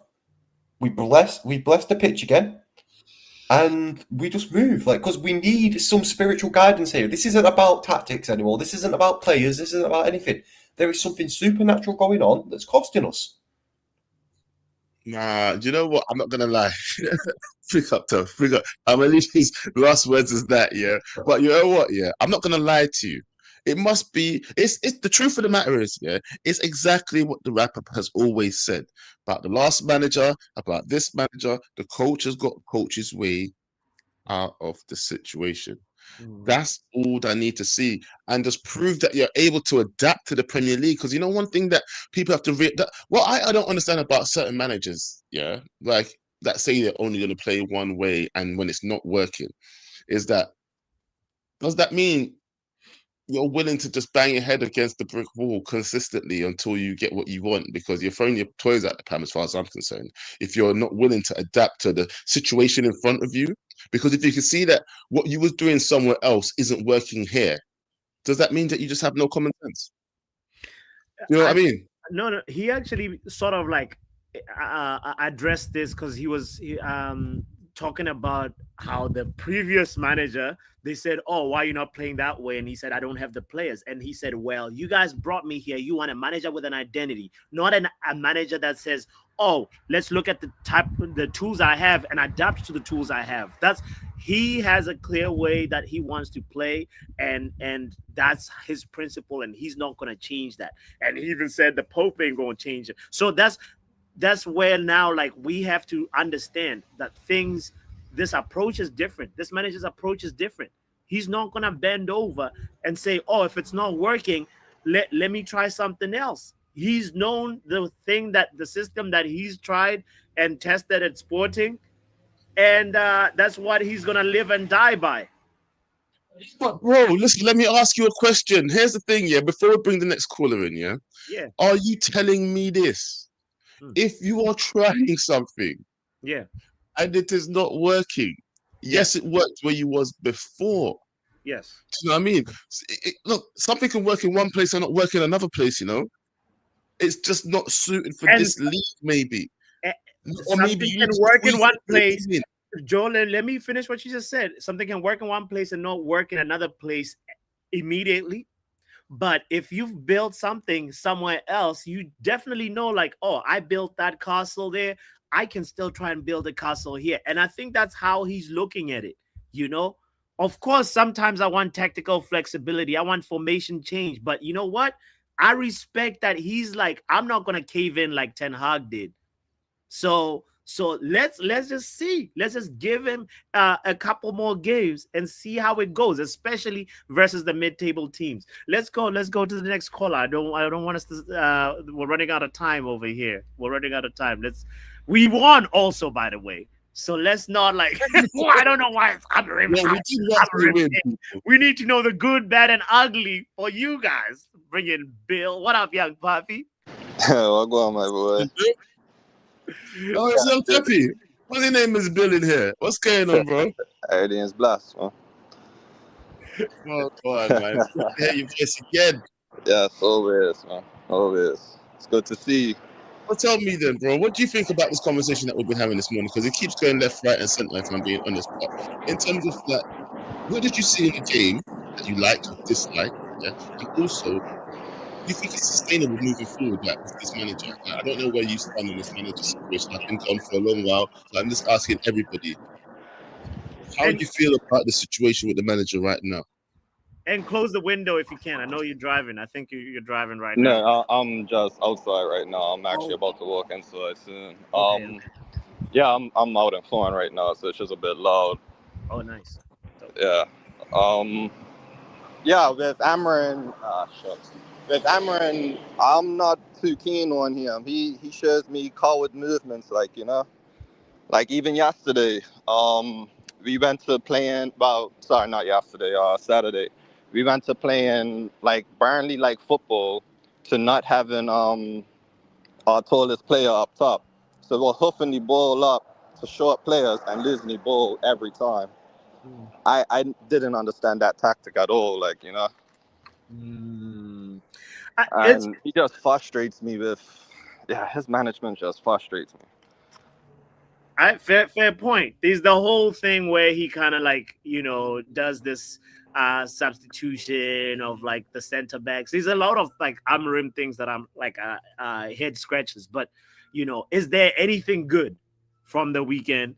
we bless the pitch again, and we just move. Like, because we need some spiritual guidance here. This isn't about tactics anymore. This isn't about players. This isn't about anything. There is something supernatural going on that's costing us. Nah, do you know what? I'm not gonna lie. Pick up. I'm at least his last words is that, yeah. But you know what? Yeah, I'm not gonna lie to you. It must be. It's the truth of the matter is, yeah. It's exactly what the wrap-up has always said about the last manager, about this manager. The coach has got coach's way out of the situation. That's all I need to see, and just prove that you're able to adapt to the Premier League. Because you know, one thing that people have to I don't understand about certain managers, yeah, like that say they're only going to play one way, and when it's not working, is that does that mean you're willing to just bang your head against the brick wall consistently until you get what you want, because you're throwing your toys at the pram as far as I'm concerned, if you're not willing to adapt to the situation in front of you? Because if you can see that what you was doing somewhere else isn't working here, does that mean that you just have no common sense? You know what I mean? No, he actually sort of like addressed this because he was talking about how the previous manager, they said, oh, why are you not playing that way? And he said, I don't have the players. And he said, well, you guys brought me here. You want a manager with an identity, not a manager that says, oh, let's look at the tools I have and adapt to the tools I have. He has a clear way that he wants to play, and that's his principle, and he's not going to change that. And he even said the Pope ain't going to change it. So that's where now, like, we have to understand that this approach is different. This manager's approach is different. He's not going to bend over and say, oh, if it's not working, let me try something else. He's known the system that he's tried and tested at Sporting, and that's what he's going to live and die by. But bro, listen, let me ask you a question. Here's the thing, yeah, before we bring the next caller in, yeah? Yeah. Are you telling me this? If you are trying something, yeah, and it is not working, yes, it worked where you was before. Yes. Do you know what I mean? Look, something can work in one place and not work in another place. It's just not suited for And this league, maybe. eh, Or maybe something you can need to work in tweak one it. place. Joel, let me finish what you just said. Something can work in one place and not work in another place immediately. But if you've built something somewhere else, you definitely know, like, oh, I built that castle there. I can still try and build a castle here. And I think that's how he's looking at it. You know, of course, sometimes I want tactical flexibility. I want formation change. But you know what? I respect that he's like, I'm not going to cave in like Ten Hag did. So let's just see. Let's just give him a couple more games and see how it goes, especially versus the mid-table teams. Let's go. Let's go to the next caller. I don't want us to. We're running out of time over here. We're running out of time. We won also, by the way. So let's not like. I don't know why it's Amorim. Yeah, we did actually win. We need to know the good, bad, and ugly for you guys. Bring in Bill. What up, young puppy? What go on, my boy? Oh, it's Young Peppy. What's your name is Bill in here? What's going on, bro? Everything's blessed, man. Oh, God, man. It's good to hear your voice again. Yes, always, man. Always. It's good to see you. Well, tell me then, bro, what do you think about this conversation that we've been having this morning? Because it keeps going left, right, and centre, if I'm being honest. But in terms of, like, what did you see in the game that you liked or disliked? Yeah? And also, do you think it's sustainable moving forward, like, with this manager? Like, I don't know where you stand on this manager situation. I've been gone for a long while, so I'm just asking everybody. How do you feel about the situation with the manager right now? And close the window if you can. I know you're driving. I think you're driving right now. No, I'm just outside right now. I'm actually about to walk inside soon. Okay. Yeah, I'm out in front right now, so it's just a bit loud. Oh, nice. Yeah. Yeah, with Amarin, shucks. With Amarin, I'm not too keen on him. He shows me coward movements, like even yesterday. We went to playing. Well, sorry, not yesterday. Saturday. We went to playing like Burnley like football to not having our tallest player up top. So we're hoofing the ball up to short players and losing the ball every time. I didn't understand that tactic at all, and he just frustrates me his management just frustrates me. Fair point. There's the whole thing where he kind of like, does this substitution of like the center backs. There's a lot of like Amorim things that I'm like head scratches. But is there anything good from the weekend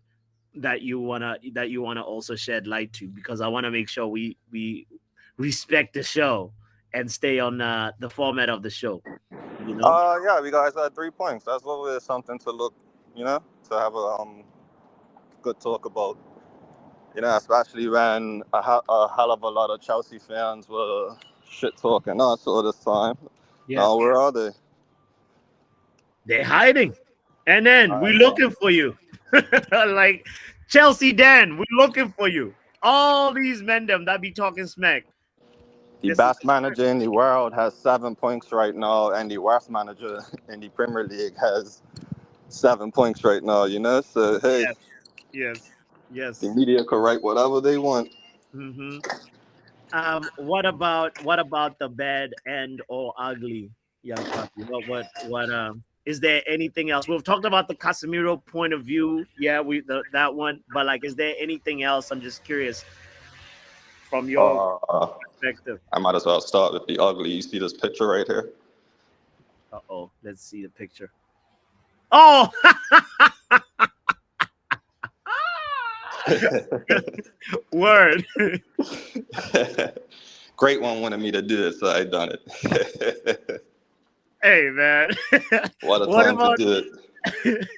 that you wanna also shed light to? Because I want to make sure we respect the show and stay on the format of the show. Yeah, we guys had 3 points. That's always something to look, to have a good talk about. Especially when a hell of a lot of Chelsea fans were shit talking us all this time. Yeah. Now where are they? They're hiding, and then we're looking for you, like Chelsea. Dan, we're looking for you. All these men them that be talking smack. The best manager in the world has 7 points right now, and the worst manager in the Premier League has 7 points right now. So hey, yes. the media can write whatever they want. Mm-hmm. What about the bad and or ugly, young puppy? What is there anything else? We've talked about the Casemiro point of view. Yeah, that one. But like, is there anything else? I'm just curious from your perspective. I might as well start with the ugly. You see this picture right here? Uh-oh. Let's see the picture. Oh! Word. Great one wanted me to do it, so I done it. Hey, man. What a time to do it.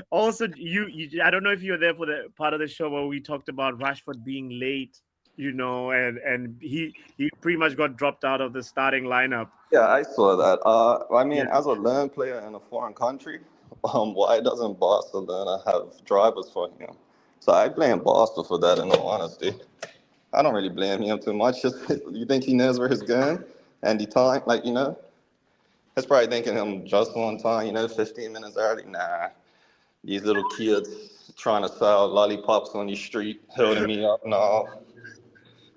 Also, you I don't know if you were there for the part of the show where we talked about Rashford being late, and he pretty much got dropped out of the starting lineup. Yeah, I saw that. As a learned player in a foreign country, why doesn't Barcelona have drivers for him? So I blame Barca for that, in all honesty. I don't really blame him too much. You think he knows where he's going? And the time, he's probably thinking him just on time, 15 minutes early. Nah, these little kids, trying to sell lollipops on the street, holding me up. No,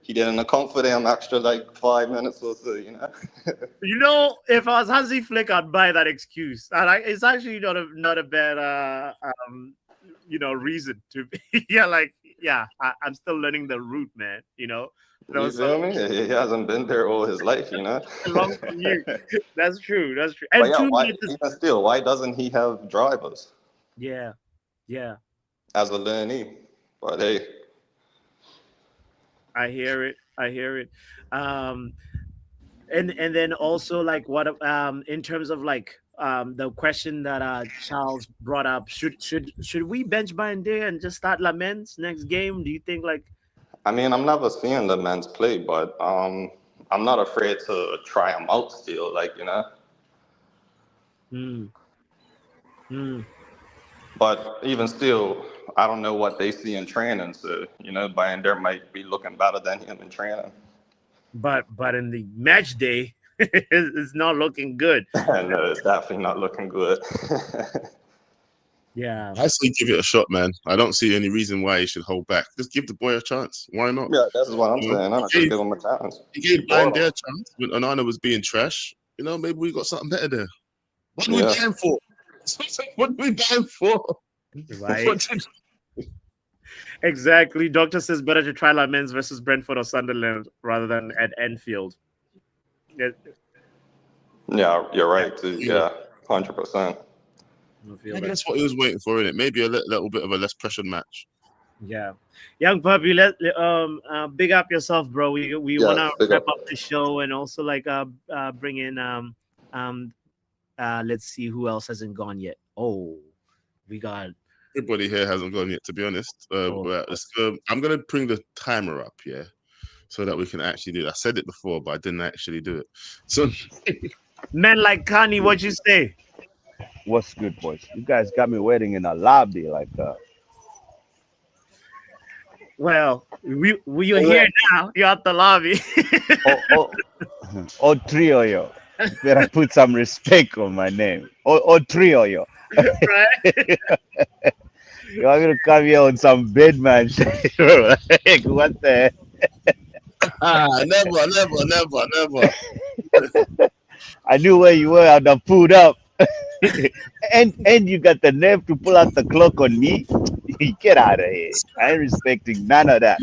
he didn't account for them extra like 5 minutes or so, you know. You know, if I was Hansi Flick, I'd buy that excuse. And it's actually not a bad reason to be. Yeah, like I'm still learning the route, man. You know, there You was some feel me? He hasn't been there all his life, you know. a long commute. That's true. That's true. But And yeah, 2 meters. even still, why doesn't he have drivers Yeah, yeah. as a learnee? But hey, I hear it. I hear it. Um, and then also like what in terms of like the question that Charles brought up, should we bench Bayende and just start Lamens next game? Do you think like I mean, I'm never seeing the men's play, but I'm not afraid to try him out still, like, you know. hmm, hmm, But even still, I don't know what they see in training, so you know, Binder might be looking better than him in training. but in the match day it's not looking good. And it's definitely not looking good. Yeah. I say give it a shot, man. I don't see any reason why he should hold back. Just give the boy a chance. Why not? Yeah, that's what I'm You know, saying. I'm just he give him a chance. gave Blind their chance when Onana was being trash. You know, maybe we got something better there. What are we Yeah. buying for? What are we buying for? Right. What did- Exactly. Doctor says better to try Lamens versus Brentford or Sunderland rather than at Enfield. Yeah, Yeah, you're right too. Yeah, 100%. I feel Maybe that. that's what he was waiting for, innit? Maybe a little bit of a less pressured match. Yeah, young puppy. Big up yourself, bro. We Yes, wanna big wrap up. up the show and also like bring in let's see who else hasn't gone yet. Oh, we got Everybody here hasn't gone yet, to be honest. Oh. But I'm gonna bring the timer up, yeah, so that we can actually do it. I said it before, but I didn't actually do it. So men like Kanye. What you say? What's good, boys? You guys got me waiting in a lobby like Well, you're here now. You're at the lobby. oh trio yo. Better put some respect on my name. Oh trio yo. Right? You want me to come here on some bedman shit? Like, what the never. I knew where you were. I'd have pulled up. and you got the nerve to pull out the clock on me. Get out of here. I ain't respecting none of that.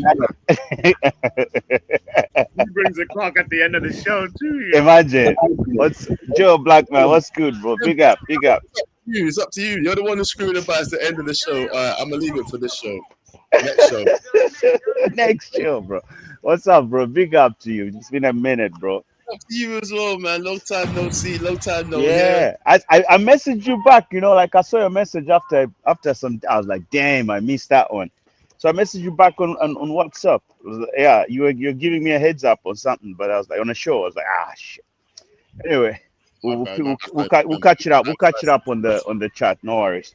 He brings the clock at the end of the show too. You know? Imagine. What's Joe Blackman? What's good, bro? Big up, big up. It's up to you. You're the one who's screwing about at the end of the show. I'm gonna leave it for this show. Next show. Next show, bro. What's up, bro? Big up to you. It's been a minute, bro. Up to you as well, man. Long time no see, long time no Yeah, hear. I messaged you back. You know, like I saw your message after some. I was like, damn, I missed that one. So I messaged you back on WhatsApp. It was, yeah, you're giving me a heads up on something, but I was like on a show. I was like, ah, shit. Anyway, we'll catch it up. We'll catch it up on the chat. No worries,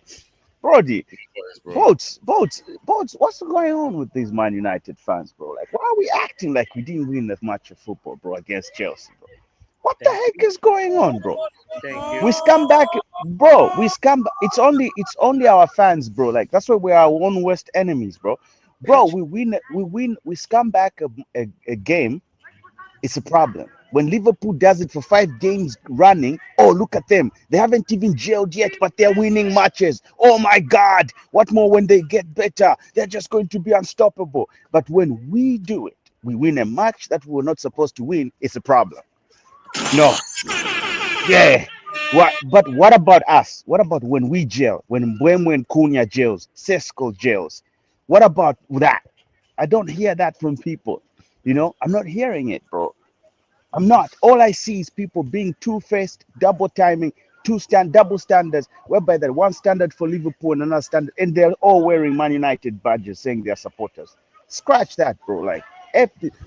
Brody. Boats. What's going on with these Man United fans, bro? Like, why are we acting like we didn't win that match of football, bro, against Chelsea, bro? What the heck is going on, bro? Thank you. We scam back, bro. We scam. It's only our fans, bro. Like that's why we're our own worst enemies, bro. Bro, we win. We scam back a game. It's a problem. When Liverpool does it for 5 games running, oh look at them. They haven't even gelled yet, but they're winning matches. Oh my God! What more when they get better? They're just going to be unstoppable. But when we do it, we win a match that we were not supposed to win. It's a problem. No. Yeah. But what about us? What about when we gel? When Cunha gels, Sesko gels? What about that? I don't hear that from people. You know, I'm not hearing it, bro. I'm not. All I see is people being two-faced, double timing, double standards, whereby that one standard for Liverpool and another standard, and they're all wearing Man United badges saying they're supporters. Scratch that, bro. Like,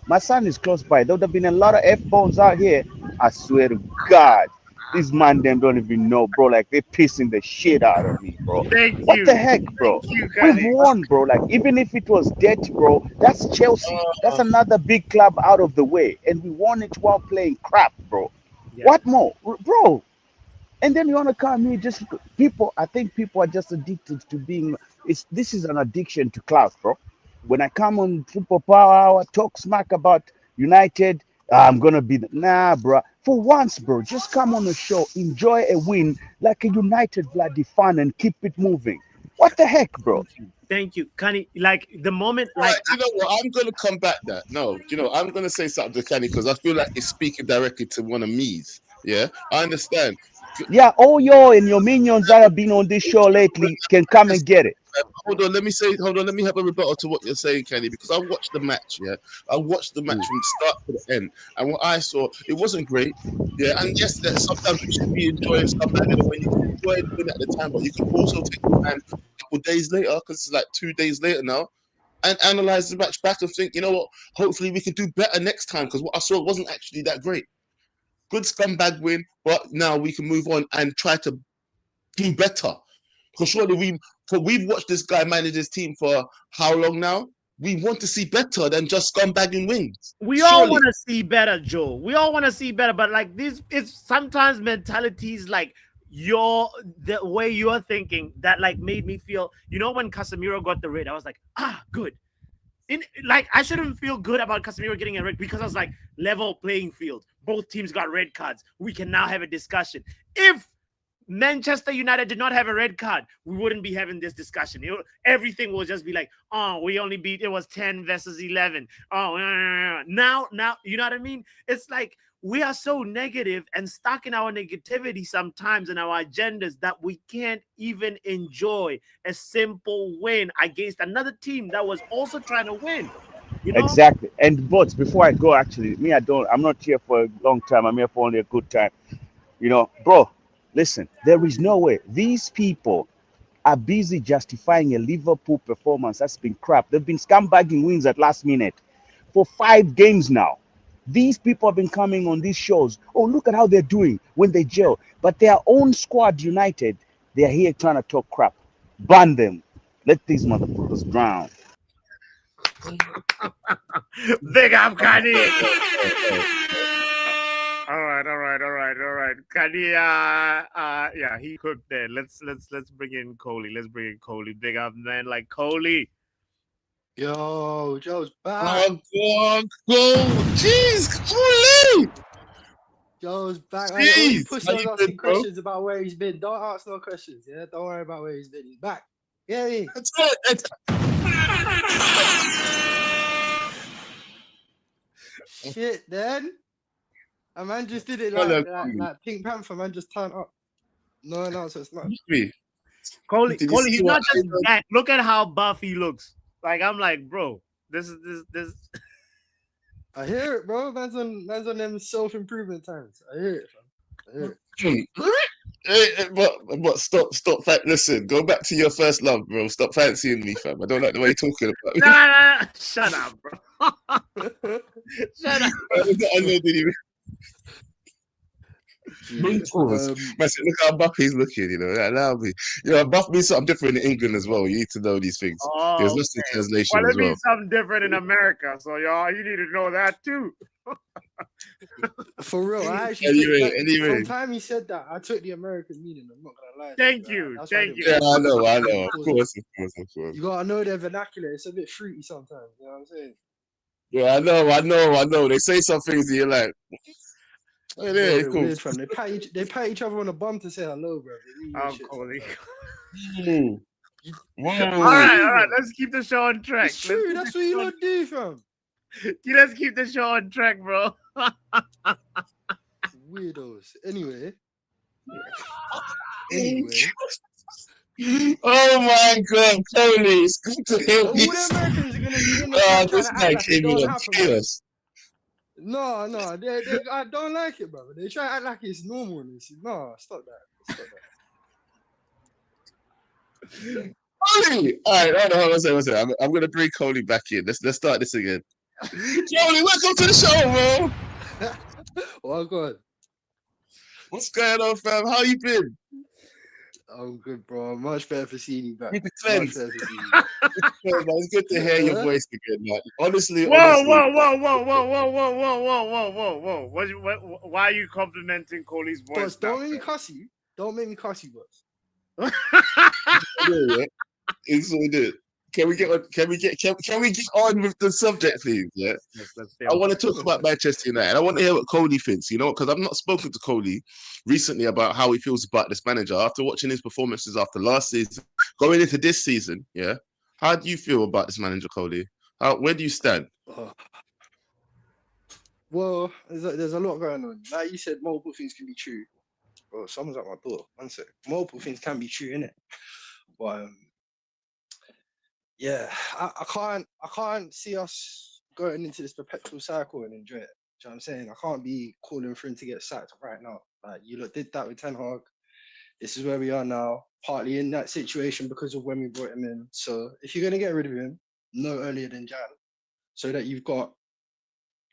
my son is close by. There would have been a lot of F-bones out here. I swear to God, these man them don't even know, bro. Like, they're pissing the shit out of me, bro. What the heck, bro? We've won, bro. Like, even if it was debt, bro, that's Chelsea. That's another big club out of the way. And we won it while playing crap, bro. Yeah. What more? Bro, And then you want to come here just people. I think people are just addicted to being. This is an addiction to clout, bro. When I come on Football Power Hour, talk smack about United, I'm gonna be nah, bro. For once, bro, just come on the show, enjoy a win like a United bloody fan, and keep it moving. What the heck, bro? Thank you, Kanye. Like the moment, Right, like you know what? I'm gonna come back that. No, you know, I'm gonna say something to Kenny because I feel like it's speaking directly to one of me's. Yeah, I understand. Yeah, all y'all and your minions that have been on this show lately can come and get it. Hold on, let me say, hold on, let me have a rebuttal to what you're saying, Kenny, because I watched the match, yeah. I watched the match from start to the end, and what I saw, it wasn't great. Yeah, and yes, that sometimes you should be enjoying stuff like that when you can enjoy it at the time, but you can also take the time a couple days later, because it's like 2 days later now, and analyze the match back and think, you know what, hopefully we can do better next time, because what I saw wasn't actually that great. Good scumbag win, but now we can move on and try to do better. Because surely we've watched this guy manage his team for how long now? We want to see better than just scumbagging wins. we all Surely. want to see better, Joe. We all want to see better, but like this, it's sometimes mentalities like the way you're thinking that like made me feel. You know, when Casemiro got the red, I was like, good. Like I shouldn't feel good about Casemiro getting a red because I was like, level playing field. Both teams got red cards. We can now have a discussion. If Manchester United did not have a red card, we wouldn't be having this discussion. Everything will just be like, oh, we only beat, it was 10 versus 11. Oh, now, you know what I mean? It's like we are so negative and stuck in our negativity sometimes and our agendas that we can't even enjoy a simple win against another team that was also trying to win. You know? Exactly. And but before I go, actually, I'm not here for a long time. I'm here for only a good time. You know, bro, listen, there is no way. These people are busy justifying a Liverpool performance that's been crap. They've been scumbagging wins at last minute for 5 games now. These people have been coming on these shows. Oh, look at how they're doing when they gel. But their own squad, United, they're here trying to talk crap. Ban them. Let these motherfuckers drown. Big up, Kanye. All right. Kanye, yeah, he cooked there. Let's bring in Coley. Let's bring in Coley. Big up, man. Like Coley. Yo, Joe's back. Oh, go. Jeez, Coley. Joe's back. Jeez, All you pussies how you asking been, bro? questions about where he's been. Don't ask no questions. Yeah, don't worry about where he's been. He's back. Yeah. That's it. Shit, then. A man just did it Hello, like Pink Panther. Man just turned up. No, so it's not. Coley, Did you see he's what not I just done? back. Look at how buff he looks. Like I'm like, bro, this. I hear it, bro. Man's on them self-improvement times. I hear it, fam. I hear it. But stop. Listen, go back to your first love, bro. Stop fancying me, fam. I don't like the way you're talking about me. Nah. Shut up, bro. Shut up. I know, did you? Man said, look how buff he's looking, you know. Allow me. You know, buff means something different in England as well. You need to know these things. Oh, There's lots of translation well, as it well. means something different in America. So y'all, you need to know that too. For real, I actually Anyway. from time he said that, I took the American meaning. I'm not gonna lie. Thank you. Yeah, I know. Of course. You gotta know their vernacular. It's a bit fruity sometimes. You know what I'm saying? Yeah, I know. They say some things that you're like, oh, yeah, cool. Weird, fam. They pat each other on the bum to say hello, bro. Coley. Wow. All right. Let's keep the show on track. It's true. That's what you lot do, fam. Let's keep the show on track, bro. Weirdos. Anyway. Oh my God, Tony, it's good to hear All you. the Americans are gonna be in the This guy came in on chaos. No, they I don't like it, bro. They try to act like it's normal. No, stop that. Coley! All right, hold on, one second. I'm gonna bring Coley back in. Let's start this again. Coley, welcome to the show, bro. Oh God. What's going on, fam? How you been? I'm good, bro. Much better for seeing you back. Keep it cleansed. Much better for seeing you back. It's good to hear your voice again, man. Honestly. Whoa. Why are you complimenting Coley's voice? Don't let me cuss you. Don't make me cuss you, boss. Yeah, it's all good. Can we get on? Can we get on with the subject, please? Yeah. Let's I want to talk about Manchester United. I want to hear what Cody thinks, because I've not spoken to Cody recently about how he feels about this manager after watching his performances after last season, going into this season. Yeah, how do you feel about this manager, Cody? Where do you stand? Well, there's a lot going on. Like you said, multiple things can be true. Bro, someone's at my door. One sec. Multiple things can be true, innit? But yeah, I can't see us going into this perpetual cycle and enjoy it. Do you know what I'm saying? I can't be calling for him to get sacked right now. Like you lot did that with Ten Hag. This is where we are now, partly in that situation because of when we brought him in. So if you're gonna get rid of him, no earlier than Jan, so that you've got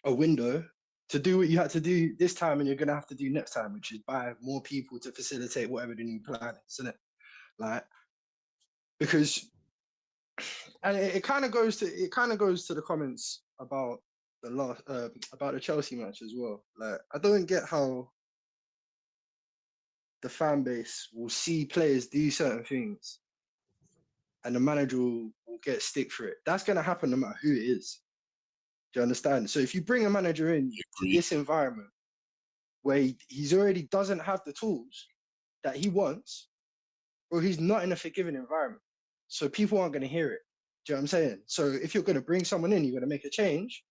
a window to do what you had to do this time and you're gonna have to do next time, which is buy more people to facilitate whatever the new plan is, isn't it? Like because and it kind of goes to the comments about the Chelsea match as well. Like I don't get how the fan base will see players do certain things and the manager will get stick for it. That's gonna happen no matter who it is. Do you understand? So if you bring a manager in to this environment where he's already doesn't have the tools that he wants, or he's not in a forgiving environment, so people aren't going to hear it. Do you know what I'm saying? So if you're going to bring someone in, you're going to make a change.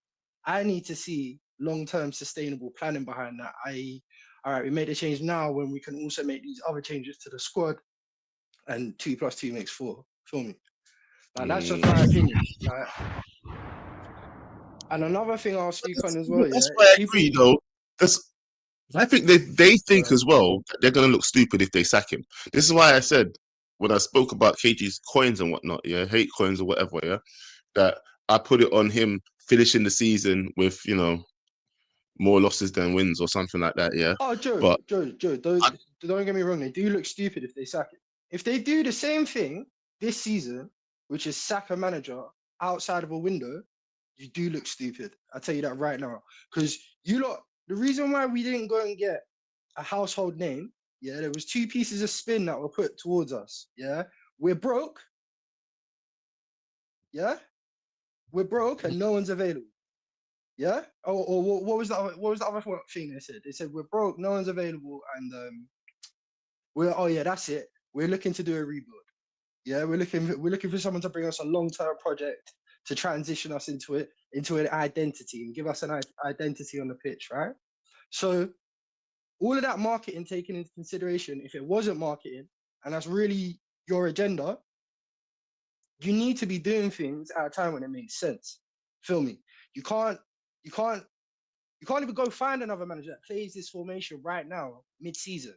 I need to see long-term sustainable planning behind that. I.e., all right, we made a change now when we can also make these other changes to the squad, and 2 + 2 makes 4. Feel me? Like that's just my opinion. Like, and another thing I'll speak on as well. That's Yeah, why I agree, though. I think they think as well that they're going to look stupid if they sack him. This is why I said when I spoke about KG's coins and whatnot, hate coins or whatever, that I put it on him finishing the season with, more losses than wins or something like that, Oh, But Joe, don't get me wrong. They do look stupid if they sack it. If they do the same thing this season, which is sack a manager outside of a window, you do look stupid. I'll tell you that right now. Because the reason why we didn't go and get a household name, there was 2 pieces of spin that were put towards us. We're broke. We're broke and no one's available. Or what was the other thing they said? They said we're broke, no one's available, and that's it. We're looking to do a rebuild. We're looking for someone to bring us a long-term project to transition us into an identity and give us an identity on the pitch, right? So all of that marketing taken into consideration, if it wasn't marketing and that's really your agenda, you need to be doing things at a time when it makes sense. Feel me? You can't even go find another manager that plays this formation right now, mid-season.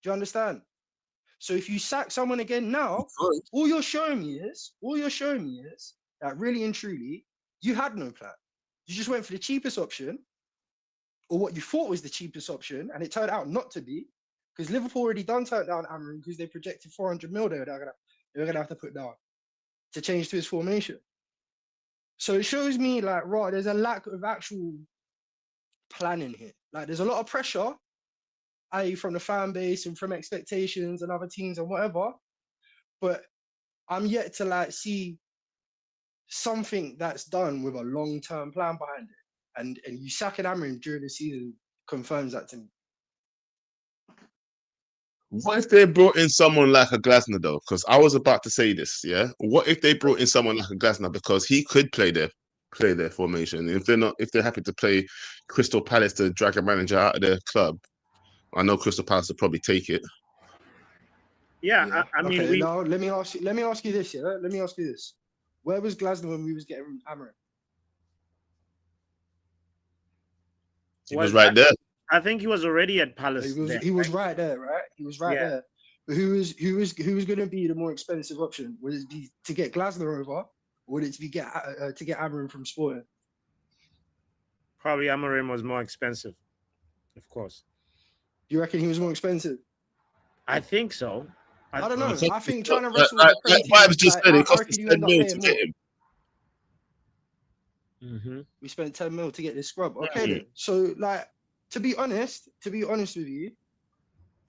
Do you understand? So if you sack someone again now, all you're showing me is that really and truly, you had no plan. You just went for the cheapest option, or what you thought was the cheapest option, and it turned out not to be, because Liverpool already done turned down Amram because they projected 400 mil they were gonna have to put down to change to his formation. So it shows me like, there's a lack of actual planning here. Like there's a lot of pressure, i.e. from the fan base and from expectations and other teams and whatever, but I'm yet to see something that's done with a long-term plan behind it. And you sacking Amram during the season confirms that to me. what if they brought in someone like a Glasner, though? Because I was about to say this, What if they brought in someone like a Glasner because he could play their formation? If they're happy to play Crystal Palace to drag a manager out of their club, I know Crystal Palace will probably take it. I mean, okay, now let me ask you this, Let me ask you this. Where was Glasner when we was getting Amram? He was right there. I think he was already at Palace. He was right there, right? He was right there. But who was going to be the more expensive option? Would it be to get Glasner over, or would it be to get Amram from Sporting? Probably Amorim was more expensive, of course. You reckon he was more expensive? I think so. I don't know. I think trying to wrestle with the Prem team, I reckon you end up paying more. Mm-hmm. We spent 10 mil to get this scrub. Okay, then. So, to be honest with you,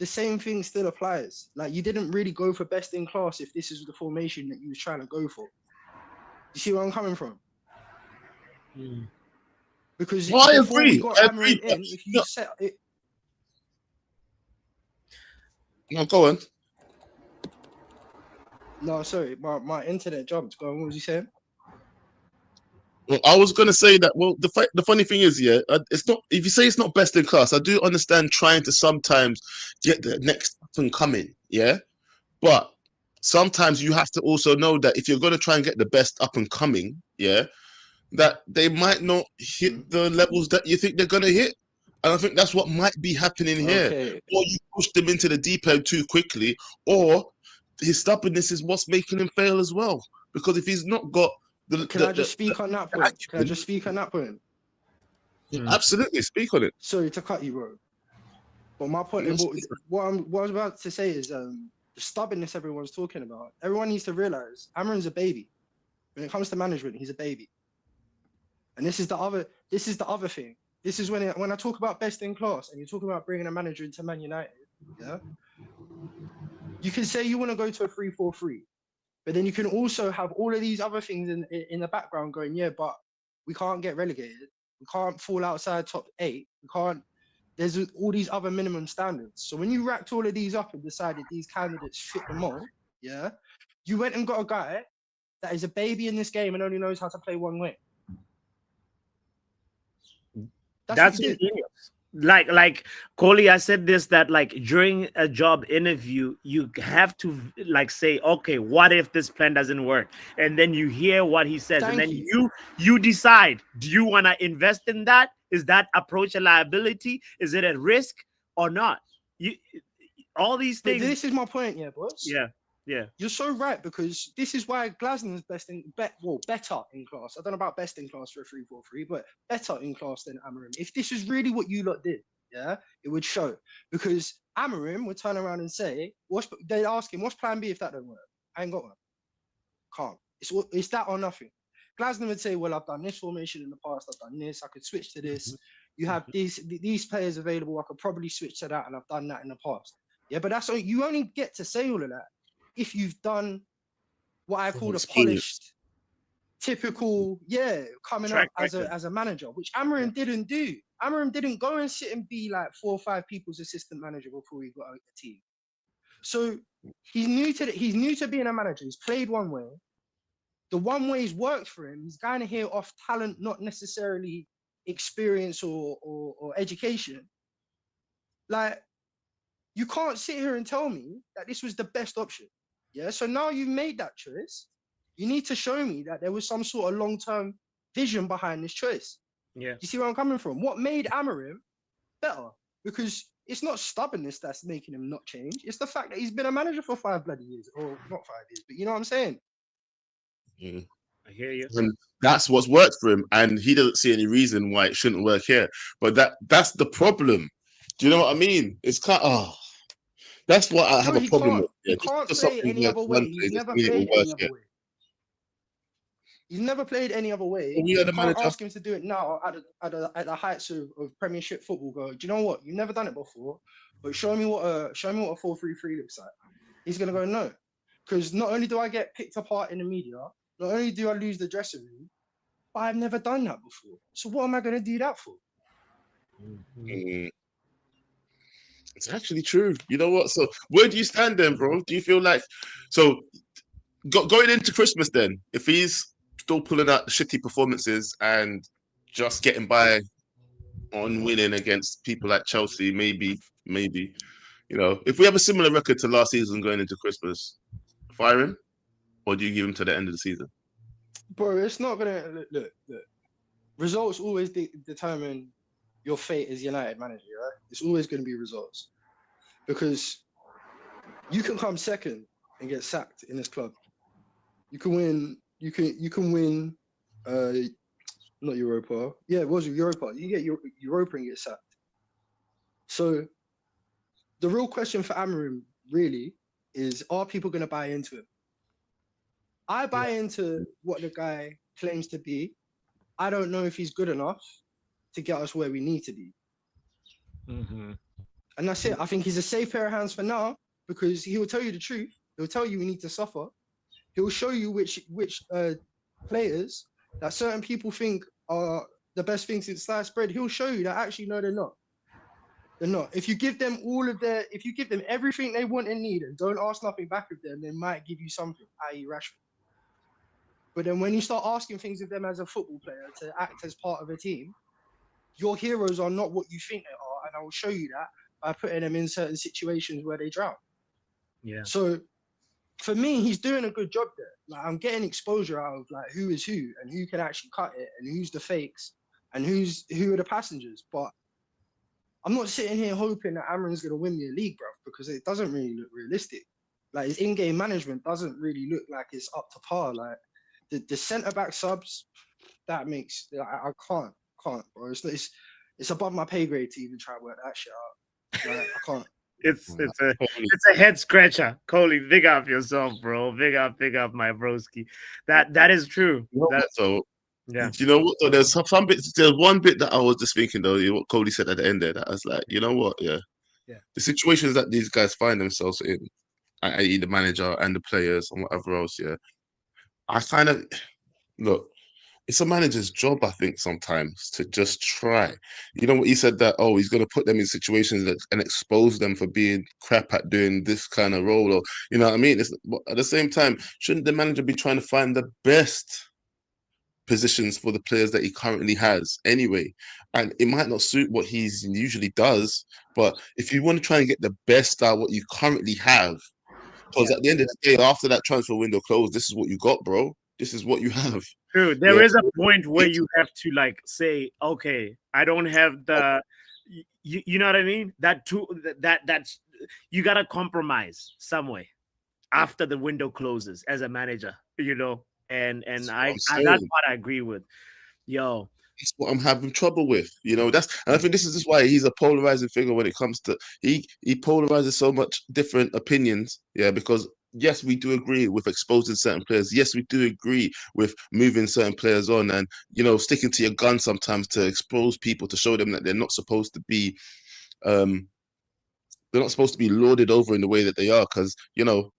the same thing still applies. Like, you didn't really go for best in class if this is the formation that you was trying to go for. You see where I'm coming from? Because Well, I before we agree. got I Amarin agree. But in, if you no, set it, no, go on. no, sorry, my internet jumped. Go on, what was you saying? Well, I was gonna say that. Well, the funny thing is, yeah, it's not. If you say it's not best in class, I do understand trying to sometimes get the next up and coming, yeah. But sometimes you have to also know that if you're gonna try and get the best up and coming, yeah, that they might not hit the levels that you think they're gonna hit. And I think that's what might be happening here. Okay, Or you push them into the deep end too quickly, or his stubbornness is what's making him fail as well. Because if he's not got can I just speak on that the point? Can I acumen, just speak on that point? absolutely speak on it. Sorry to cut you, bro. But my point, what I was about to say is, the stubbornness everyone's talking about. Everyone needs to realize Amarin's a baby. When it comes to management, he's a baby. And this is the other thing. This is when I talk about best in class, and you're talking about bringing a manager into Man United. Yeah, you can say you want to go to a 3-4-3, but then you can also have all of these other things in the background going, yeah, but we can't get relegated. We can't fall outside top 8. We can't. There's all these other minimum standards. So when you racked all of these up and decided these candidates fit the mold, yeah, you went and got a guy that is a baby in this game and only knows how to play one way. That's what you did. Like Coley, I said this, that like during a job interview, you have to like say, okay, what if this plan doesn't work? And then you hear what he says, and then you decide, do you want to invest in that? Is that approach a liability? Is it a risk or not? All these But things. this is my point, yeah, boss. Yeah. You're so right, because this is why Glasner's better in class. I don't know about best in class for a 3-4-3, but better in class than Amarim. If this is really what you lot did, yeah, it would show. Because Amarim would turn around and say, they'd ask him, what's plan B if that don't work? I ain't got one. Can't. It's that or nothing. Glasner would say, well, I've done this formation in the past, I've done this, I could switch to this. You have these players available, I could probably switch to that, and I've done that in the past. Yeah, but that's you only get to say all of that if you've done what I call a polished, typical, coming Track up as a manager, which Amarim didn't do. Amarim didn't go and sit and be like 4 or 5 people's assistant manager before he got a team. So he's new to being a manager. He's played one way. The one way's worked for him. He's kind of here off talent, not necessarily experience or education. Like, you can't sit here and tell me that this was the best option. Yeah. So now you've made that choice. You need to show me that there was some sort of long-term vision behind this choice. Yeah. You see where I'm coming from? What made Amarim better? Because it's not stubbornness that's making him not change. It's the fact that he's been a manager for 5 bloody years, or not 5 years, but you know what I'm saying? I hear you. And that's what's worked for him, and he doesn't see any reason why it shouldn't work here. But that's the problem. Do you know what I mean? It's that's what I have a problem with. He can't play any other way. He's never played any other way. He's never played any other way. You can't ask him to do it now at the heights of Premiership football. Go, do you know what? You've never done it before, but show me what a 4-3-3 looks like. He's gonna go no, because not only do I get picked apart in the media, not only do I lose the dressing room, but I've never done that before. So what am I gonna do that for? It's actually true. You know what? So where do you stand then, bro? Do you feel like going into Christmas then, if he's still pulling out shitty performances and just getting by on winning against people like Chelsea, maybe, you know, if we have a similar record to last season going into Christmas, fire him, or do you give him to the end of the season? Bro, it's not gonna look. Results always determine your fate as United manager, right? It's always going to be results, because you can come second and get sacked in this club. You can win. You can win. Not Europa. Yeah, it was Europa. You get Europa and get sacked. So the real question for Amarim really is: are people going to buy into him? I buy into what the guy claims to be. I don't know if he's good enough to get us where we need to be. And that's it. I think he's a safe pair of hands for now because he will tell you the truth. He'll tell you we need to suffer. He'll show you which players that certain people think are the best thing since sliced bread. He'll show you that actually no, they're not. They're not. If you give them if you give them everything they want and need and don't ask nothing back of them, they might give you something, i.e. Rashford. But then when you start asking things of them as a football player to act as part of a team, your heroes are not what you think they are, and I will show you that by putting them in certain situations where they drown. Yeah. So for me, he's doing a good job there. Like I'm getting exposure out of like who is who and who can actually cut it and who's the fakes and who are the passengers. But I'm not sitting here hoping that Amron's gonna win me a league, bro, because it doesn't really look realistic. Like his in-game management doesn't really look like it's up to par. Like the centre-back subs, that makes I can't, bro. It's above my pay grade to even try to work that shit out. Like I can't. It's a head scratcher. Coley, big up yourself, bro. Big up, my broski. That is true. So yeah. You know what? Though, there's some bits. There's one bit that I was just thinking though. What Cody said at the end there, that I was like, you know what? Yeah. The situations that these guys find themselves in, i.e., the manager and the players and whatever else. Yeah. I kind of look. It's a manager's job, I think, sometimes to just try. You know what he said that, he's going to put them in situations and expose them for being crap at doing this kind of role, or you know what I mean. But at the same time, shouldn't the manager be trying to find the best positions for the players that he currently has anyway? And it might not suit what he usually does, but if you want to try and get the best out of what you currently have, because at the end of the day, after that transfer window closed, this is what you got, bro. This is what you have. True. There is a point where you have to like say, okay, I don't have the, you know what I mean? That's you gotta compromise some way after the window closes as a manager, you know. And that's what I agree with. Yo, it's what I'm having trouble with, you know. And I think this is just why he's a polarizing figure when it comes to he polarizes so much different opinions, because yes, we do agree with exposing certain players. Yes, we do agree with moving certain players on and, you know, sticking to your gun sometimes to expose people, to show them that they're not supposed to be lauded over in the way that they are, because, you know,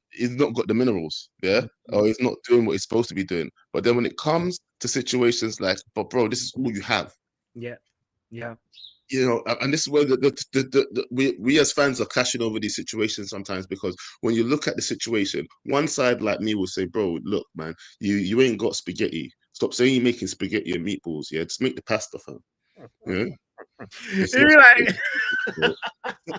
he's not got the minerals, or he's not doing what he's supposed to be doing. But then when it comes to situations like, but bro, this is all you have. Yeah. You know, and this is where we as fans are clashing over these situations sometimes, because when you look at the situation, one side like me will say, bro, look, man, you ain't got spaghetti. Stop saying you're making spaghetti and meatballs. Yeah, just make the pasta, fam. Yeah. You're like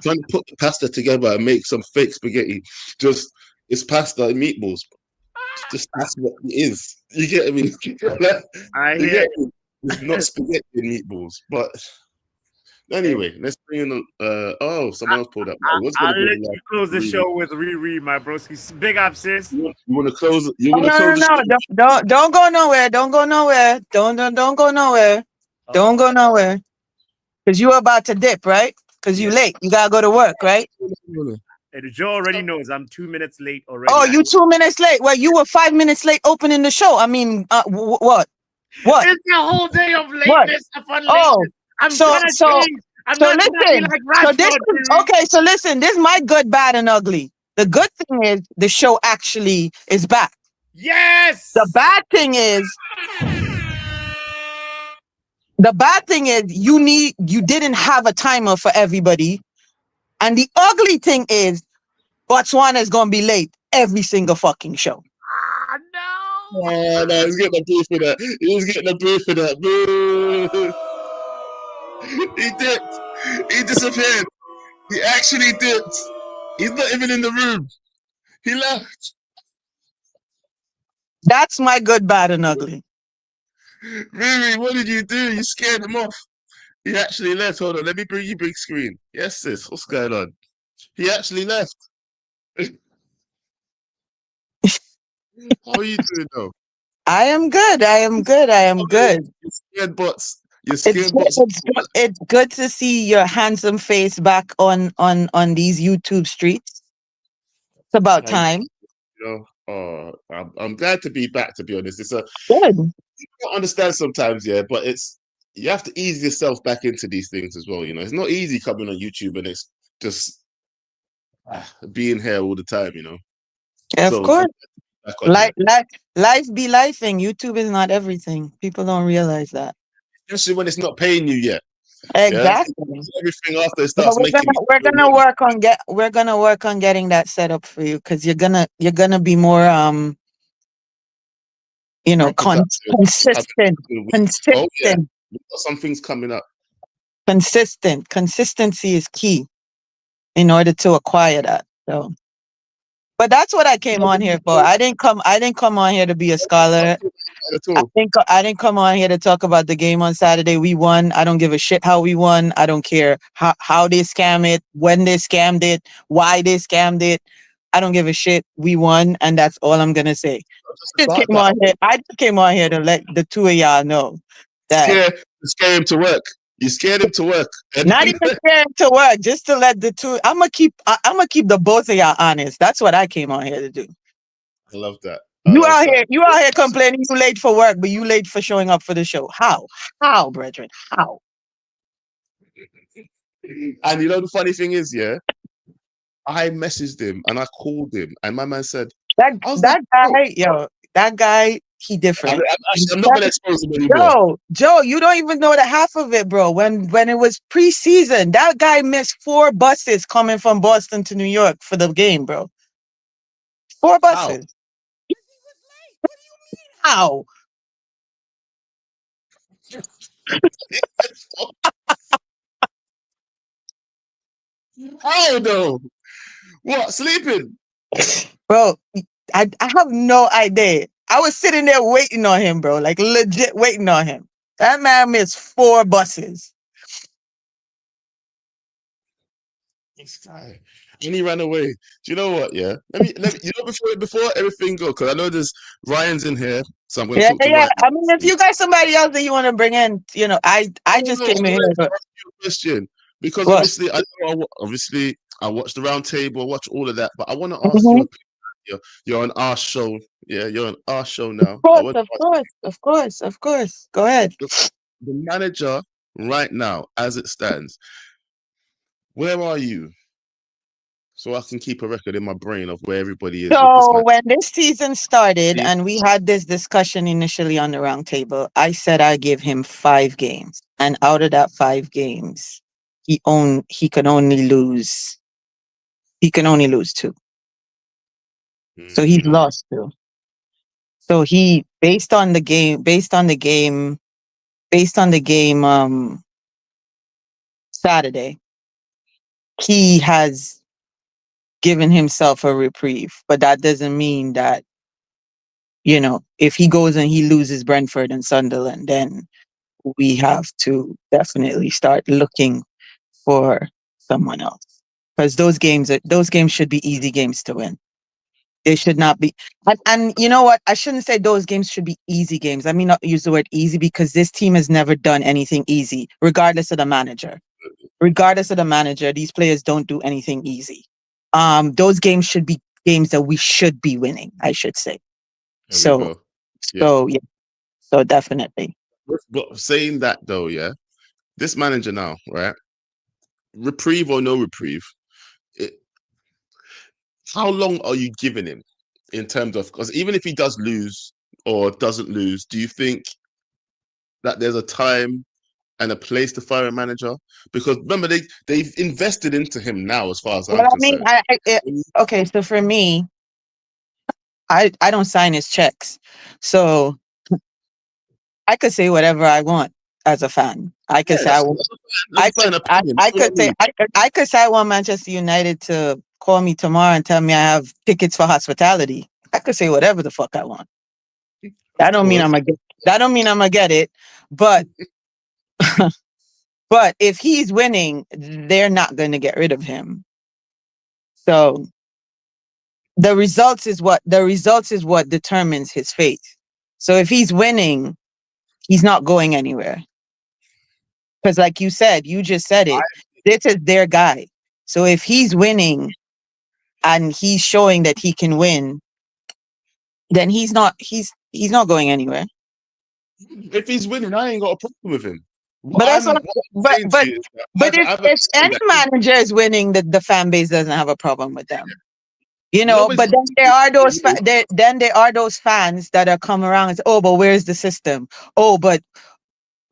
trying to put the pasta together and make some fake spaghetti. Just it's pasta and meatballs. Just that's what it is. You get me? I hear you. It's not spaghetti and meatballs, but. Anyway, let's bring in someone else pulled up. I'll let you close the show with Riri, my broski. Big up, sis. You want to close? You want to close? No, don't go nowhere. Don't go nowhere. Don't go nowhere. Don't go nowhere. Because you were about to dip, right? Because you late. You gotta go to work, right? And Joe already knows I'm 2 minutes late already. Oh, you 2 minutes late. Well, you were 5 minutes late opening the show. I mean, what? It's a whole day of lateness. I'm trying to change. I'm not trying to be like Rashford. So listen, this is my good, bad, and ugly. The good thing is the show actually is back. Yes. The bad thing is you didn't have a timer for everybody. And the ugly thing is Botswana is gonna be late every single fucking show. No. Oh, no, he's getting a booth for that. He was getting a booth for that. Boo. He dipped. He disappeared. He actually dipped. He's not even in the room. He left. That's my good, bad, and ugly. Riri, what did you do? You scared him off. He actually left. Hold on, let me bring you big screen. Yes, sis. What's going on? He actually left. How are you doing though? I am good. You're scared bots. It's good to see your handsome face back on these YouTube streets. It's about time. You know, I'm glad to be back. To be honest, it's good. You don't understand sometimes, but it's you have to ease yourself back into these things as well. You know, it's not easy coming on YouTube and it's just being here all the time. You know, Of so course. back on here, Life be lifing. YouTube is not everything. People don't realize that. especially when it's not paying you yet. Yeah, Exactly. everything after it But starts making me we're gonna work on getting that set up for you because you're gonna be more productive. consistent. Oh yeah, Consistent. we've got some things coming up. Consistent. Consistency is key in order to acquire that. So but that's what I came on here for. I didn't come on here to be a scholar. At all. I didn't come on here to talk about the game on Saturday. We won. I don't give a shit how we won. I don't care how they scam it, when they scammed it, why they scammed it. I don't give a shit. We won, and that's all I'm gonna say. I just came on here to let the two of y'all know that Scare him to work. You scared him to work. not even scared to work, just to let the two. I'm gonna keep the both of y'all honest. That's what I came on here to do. I love that. You out here complaining you late for work, but you late for showing up for the show. How, brethren? How? And you know the funny thing is, yeah, I messaged him and I called him, and my man said, that guy, he different. I'm not gonna expose him anymore. Joe, you don't even know the half of it, bro. When it was preseason, that guy missed 4 buses coming from Boston to New York for the game, bro. 4 buses. How? How though? What, sleeping? Bro, I have no idea. I was sitting there waiting on him, bro. Like legit waiting on him. That man missed 4 buses. This guy. And he ran away. Do you know what? Yeah. Let me you know before everything goes, because I know there's Ryan's in here, so I'm gonna talk to Ryan. I mean, if you got somebody else that you want to bring in, I just came in here. Ask you a question, because obviously I watched the round table, I watch all of that, but I want to ask you. You're on our show. Yeah, you're on our show now. Of course. Go ahead. The manager right now, as it stands, where are you? So I can keep a record in my brain of where everybody is. So when this season started and we had this discussion initially on the round table, I said I give him 5 games. And out of that 5 games, he can only lose 2. So he's lost 2. So he based on the game Saturday, he has given himself a reprieve. But that doesn't mean that, if he goes and he loses Brentford and Sunderland, then we have to definitely start looking for someone else. Because those games should be easy games to win. They should not be. And you know what? I shouldn't say those games should be easy games. I mean, not use the word easy, because this team has never done anything easy, regardless of the manager. Regardless of the manager, these players don't do anything easy. Those games should be games that we should be winning, I should say. So definitely. But saying that though, yeah, this manager now, right? Reprieve or no reprieve, how long are you giving him in terms of, because even if he does lose or doesn't lose, do you think that there's a time and a place to fire a manager? Because remember, they've invested into him now, as far as I'm concerned. Okay, so for me, I don't sign his checks, so I could say whatever I want as a fan. I could say I could say I want Manchester United to call me tomorrow and tell me I have tickets for hospitality. I could say whatever the fuck I want. That don't mean I'm gonna get it, but but if he's winning, they're not gonna get rid of him. So the results is what determines his fate. So if he's winning, he's not going anywhere. Because like you said, you just said it. This is their guy. So if he's winning and he's showing that he can win, then he's not going anywhere. If he's winning, I ain't got a problem with him. But that's what. What I'm saying to you is that But I have a if feeling any that manager is winning, the fan base doesn't have a problem with them. You know, nobody's but then there are those then there are those fans that are come around and say, "Oh, but where's the system? Oh, but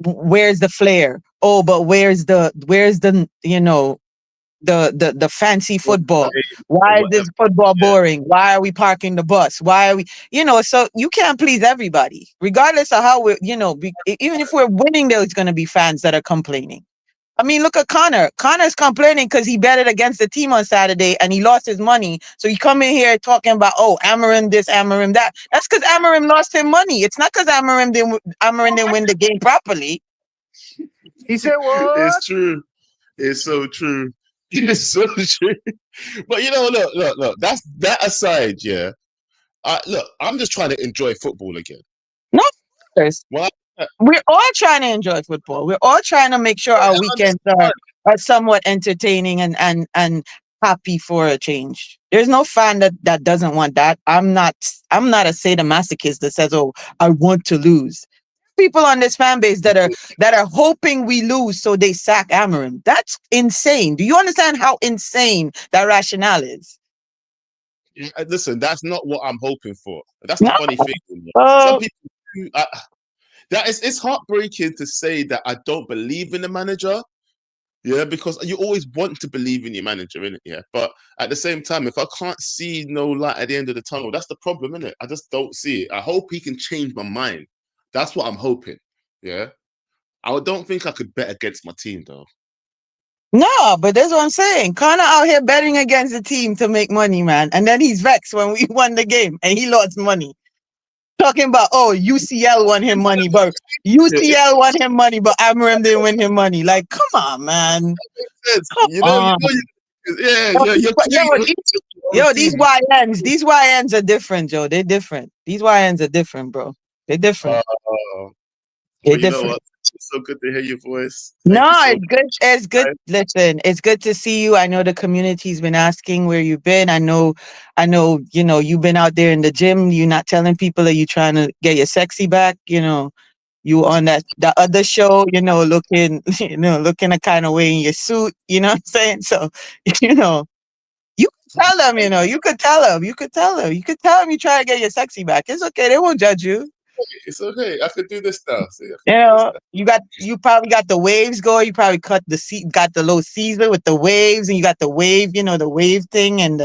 where's the flair? Oh, but where's the the fancy football? Why is this football boring? Why are we parking the bus? Why are we so you can't please everybody, regardless of how we're even if we're winning, there's going to be fans that are complaining. I mean, look at Connor. Connor's complaining because he betted against the team on Saturday and he lost his money. So he come in here talking about, oh, Amarim this, Amarim that. That's because Amarim lost him money. It's not because Amarim didn't win the game properly. He said what? It's true. It's so true. It's so true. But look. That's that aside. Yeah. Look, I'm just trying to enjoy football again. No, of course. Why? We're all trying to enjoy football. We're all trying to make sure our weekends are somewhat entertaining and happy for a change. There's no fan that doesn't want that. I'm not a sadomasochist that says, "Oh, I want to lose." People on this fan base that are hoping we lose so they sack Amarim. That's insane. Do you understand how insane that rationale is? Listen, that's not what I'm hoping for. That's the funny thing. Some people do. It's heartbreaking to say that I don't believe in the manager. Yeah, because you always want to believe in your manager, innit? Yeah. But at the same time, if I can't see no light at the end of the tunnel, that's the problem, innit? I just don't see it. I hope he can change my mind. That's what I'm hoping. Yeah. I don't think I could bet against my team though. No, but that's what I'm saying. Connor out here betting against the team to make money, man. And then he's vexed when we won the game and he lost money. Talking about, oh, UCL won him money, but UCL won him money, but Amarim didn't win him money. Like, come on, man. Come on. These YNs are different, Joe. They're different. These YNs are different, bro. They're different. Well, you know what? It's so good to hear your voice. It's good. It's good. Listen, it's good to see you. I know the community's been asking where you've been. I know, you've been out there in the gym. You're not telling people that you're trying to get your sexy back. You on that other show, looking, looking a kind of way in your suit. You know what I'm saying? So, you could tell them, you could tell them. You could tell them. You could tell them you try to get your sexy back. It's okay. They won't judge you. It's okay. I could do this now. See, you probably got the waves going. You probably got the low Caesar with the waves, and you got the wave, the wave thing, and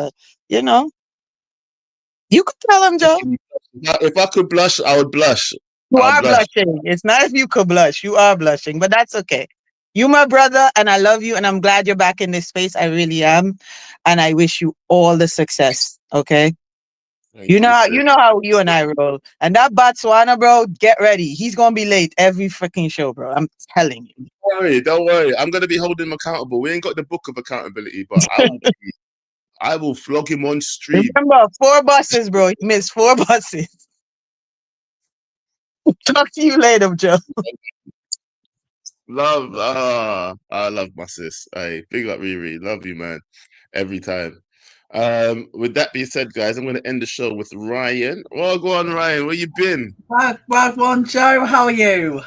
you could tell them, Joe. If I could blush, I would blush. You are blushing. It's not if you could blush. You are blushing, but that's okay. You my brother, and I love you, and I'm glad you're back in this space. I really am, and I wish you all the success. Okay. You know how you and I roll. And that Botswana, bro, get ready. He's gonna be late every freaking show, bro. I'm telling you. Don't worry. I'm gonna be holding him accountable. We ain't got the book of accountability, but I will flog him on stream. Remember, 4 buses, bro. He missed 4 buses. Talk to you later, Joe. I love my sis. Hey, big up Riri. Love you, man. Every time. With that being said, guys, I'm going to end the show with Ryan. Well, go on, Ryan. Where you been? One, Joe. How are you?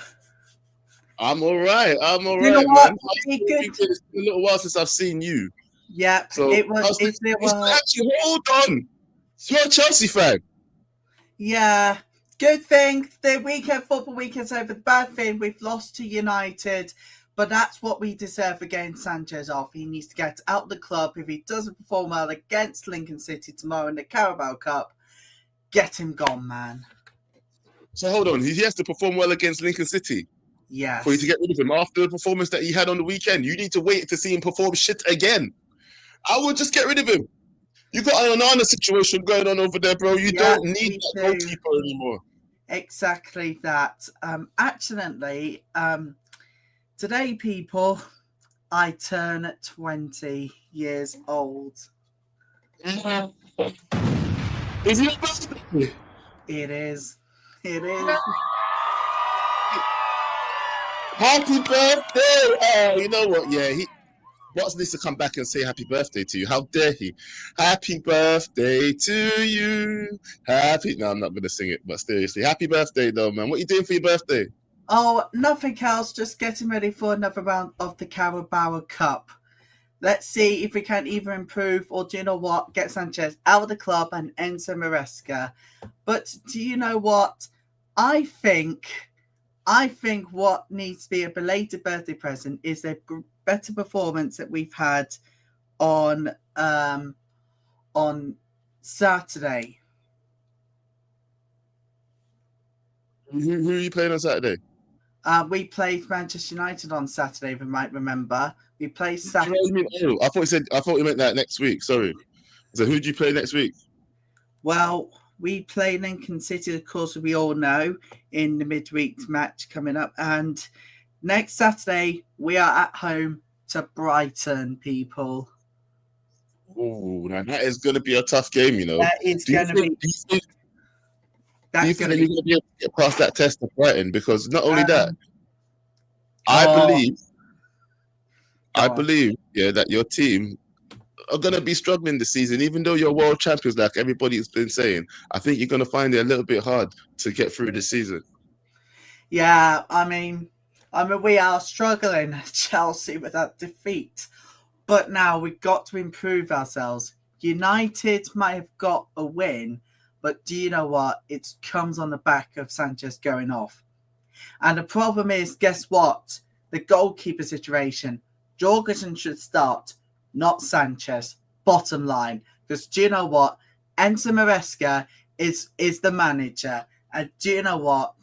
I'm all right. You know what? Man. It's been a little while since I've seen you. Yeah, so actually, hold on. You're a Chelsea fan. Yeah. Good thing the football weekend's over. The bad thing, we've lost to United. But that's what we deserve for getting Sanchez off. He needs to get out of the club. If he doesn't perform well against Lincoln City tomorrow in the Carabao Cup, get him gone, man. So hold on. He has to perform well against Lincoln City? Yes. For you to get rid of him after the performance that he had on the weekend. You need to wait to see him perform shit again. I would just get rid of him. You got an Onana situation going on over there, bro. You don't need that goalkeeper anymore. Exactly that. Actually, today, people, I turn 20 years old. Is it your birthday? It is. It is. Happy birthday! You know what? Yeah, Watts needs to come back and say happy birthday to you. How dare he? Happy birthday to you. No, I'm not going to sing it, but seriously. Happy birthday, though, man. What are you doing for your birthday? Oh, nothing else. Just getting ready for another round of the Carabao Cup. Let's see if we can either improve or, do you know what, get Sanchez out of the club and enter Maresca. But do you know what? I think what needs to be a belated birthday present is a better performance that we've had on Saturday. Who are you playing on Saturday? We played Manchester United on Saturday, if you might remember. We played Do you Saturday. know what I mean? Oh, I thought you meant that next week. Sorry. So who do you play next week? Well, we play Lincoln City, of course, we all know, in the midweek match coming up. And next Saturday, we are at home to Brighton, people. Oh, now that is going to be a tough game, you know. That is going to be. Do you think you're going to be able to get past that test of Brighton? Because not only that, I believe, yeah, that your team are going to be struggling this season, even though you're world champions, like everybody's been saying. I think you're going to find it a little bit hard to get through this season. Yeah, I mean, we are struggling, Chelsea, with that defeat. But now we've got to improve ourselves. United might have got a win, but do you know what? It comes on the back of Sanchez going off. And the problem is, guess what? The goalkeeper situation. Jorgensen should start, not Sanchez. Bottom line. Because do you know what? Enzo Maresca is the manager. And do you know what?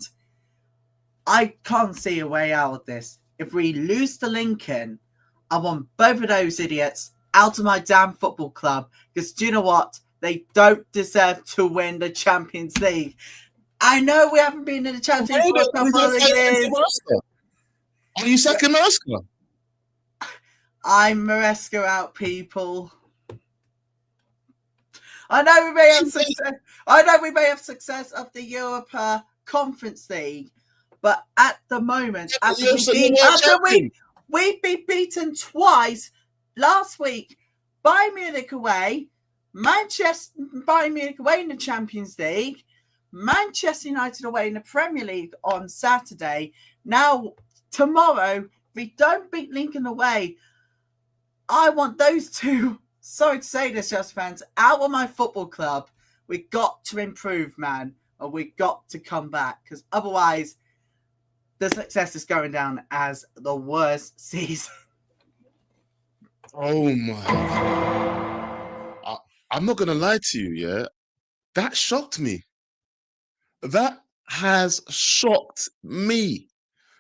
I can't see a way out of this. If we lose to Lincoln, I want both of those idiots out of my damn football club. Because do you know what? They don't deserve to win the Champions League. I know we haven't been in the Champions League for a couple of years. Are you sacking Maresca? I'm Maresca out, people. I know we may have success. I know we may have success of the Europa Conference League, but at the moment, we've been beaten twice last week. Bayern Munich away, Bayern Munich away in the Champions League, Manchester United away in the Premier League on Saturday. Now, tomorrow, if we don't beat Lincoln away, I want those two, sorry to say this, Chelsea fans, out of my football club. We've got to improve, man, or we've got to come back, because otherwise, the success is going down as the worst season. Oh my! I'm not gonna lie to you, yeah. That shocked me. That has shocked me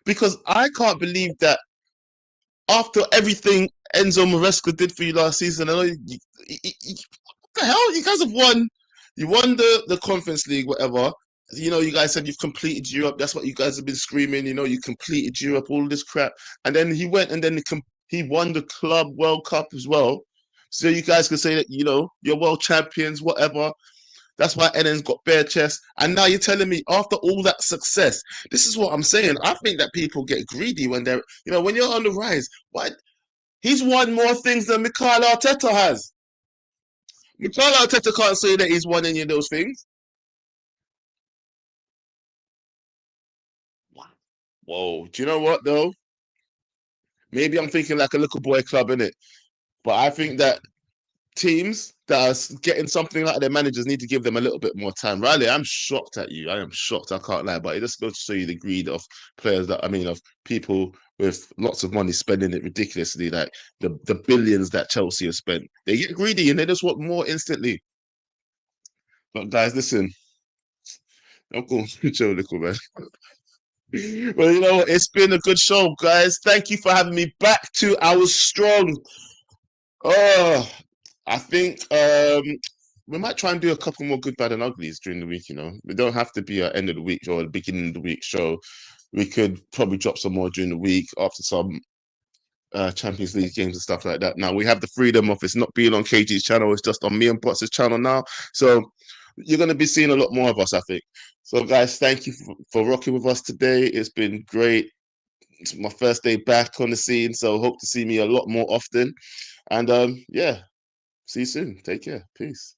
because I can't believe that after everything Enzo Maresca did for you last season, I know what the hell, you guys have won. You won the Conference League, whatever. You know, you guys said you've completed Europe. That's what you guys have been screaming. You know, you completed Europe, all this crap. And then he went and then he won the Club World Cup as well. So you guys can say that, you know, you're world champions, whatever. That's why Eden's got bare chest. And now you're telling me after all that success, this is what I'm saying. I think that people get greedy when they're, you know, when you're on the rise. Why? He's won more things than Mikel Arteta has. Mikel Arteta can't say that he's won any of those things. Whoa, do you know what though? Maybe I'm thinking like a little boy club, innit? But I think that teams that are getting something like their managers need to give them a little bit more time. Riley, I'm shocked at you. I am shocked. I can't lie, but it just goes to show you the greed of players of people with lots of money spending it ridiculously, like the billions that Chelsea have spent. They get greedy and they just want more instantly. But guys, listen, I'm going to chill, little man. Well, you know what? It's been a good show, guys. Thank you for having me back to our strong. Oh, I think we might try and do a couple more good, bad, and uglies during the week. You know, we don't have to be at end of the week or the beginning of the week show. We could probably drop some more during the week after some Champions League games and stuff like that. Now we have the freedom of it's not being on KG's channel; it's just on me and Bots' channel now. So you're going to be seeing a lot more of us, I think. So, guys, thank you for rocking with us today. It's been great. It's my first day back on the scene, so hope to see me a lot more often. And yeah, see you soon. Take care. Peace.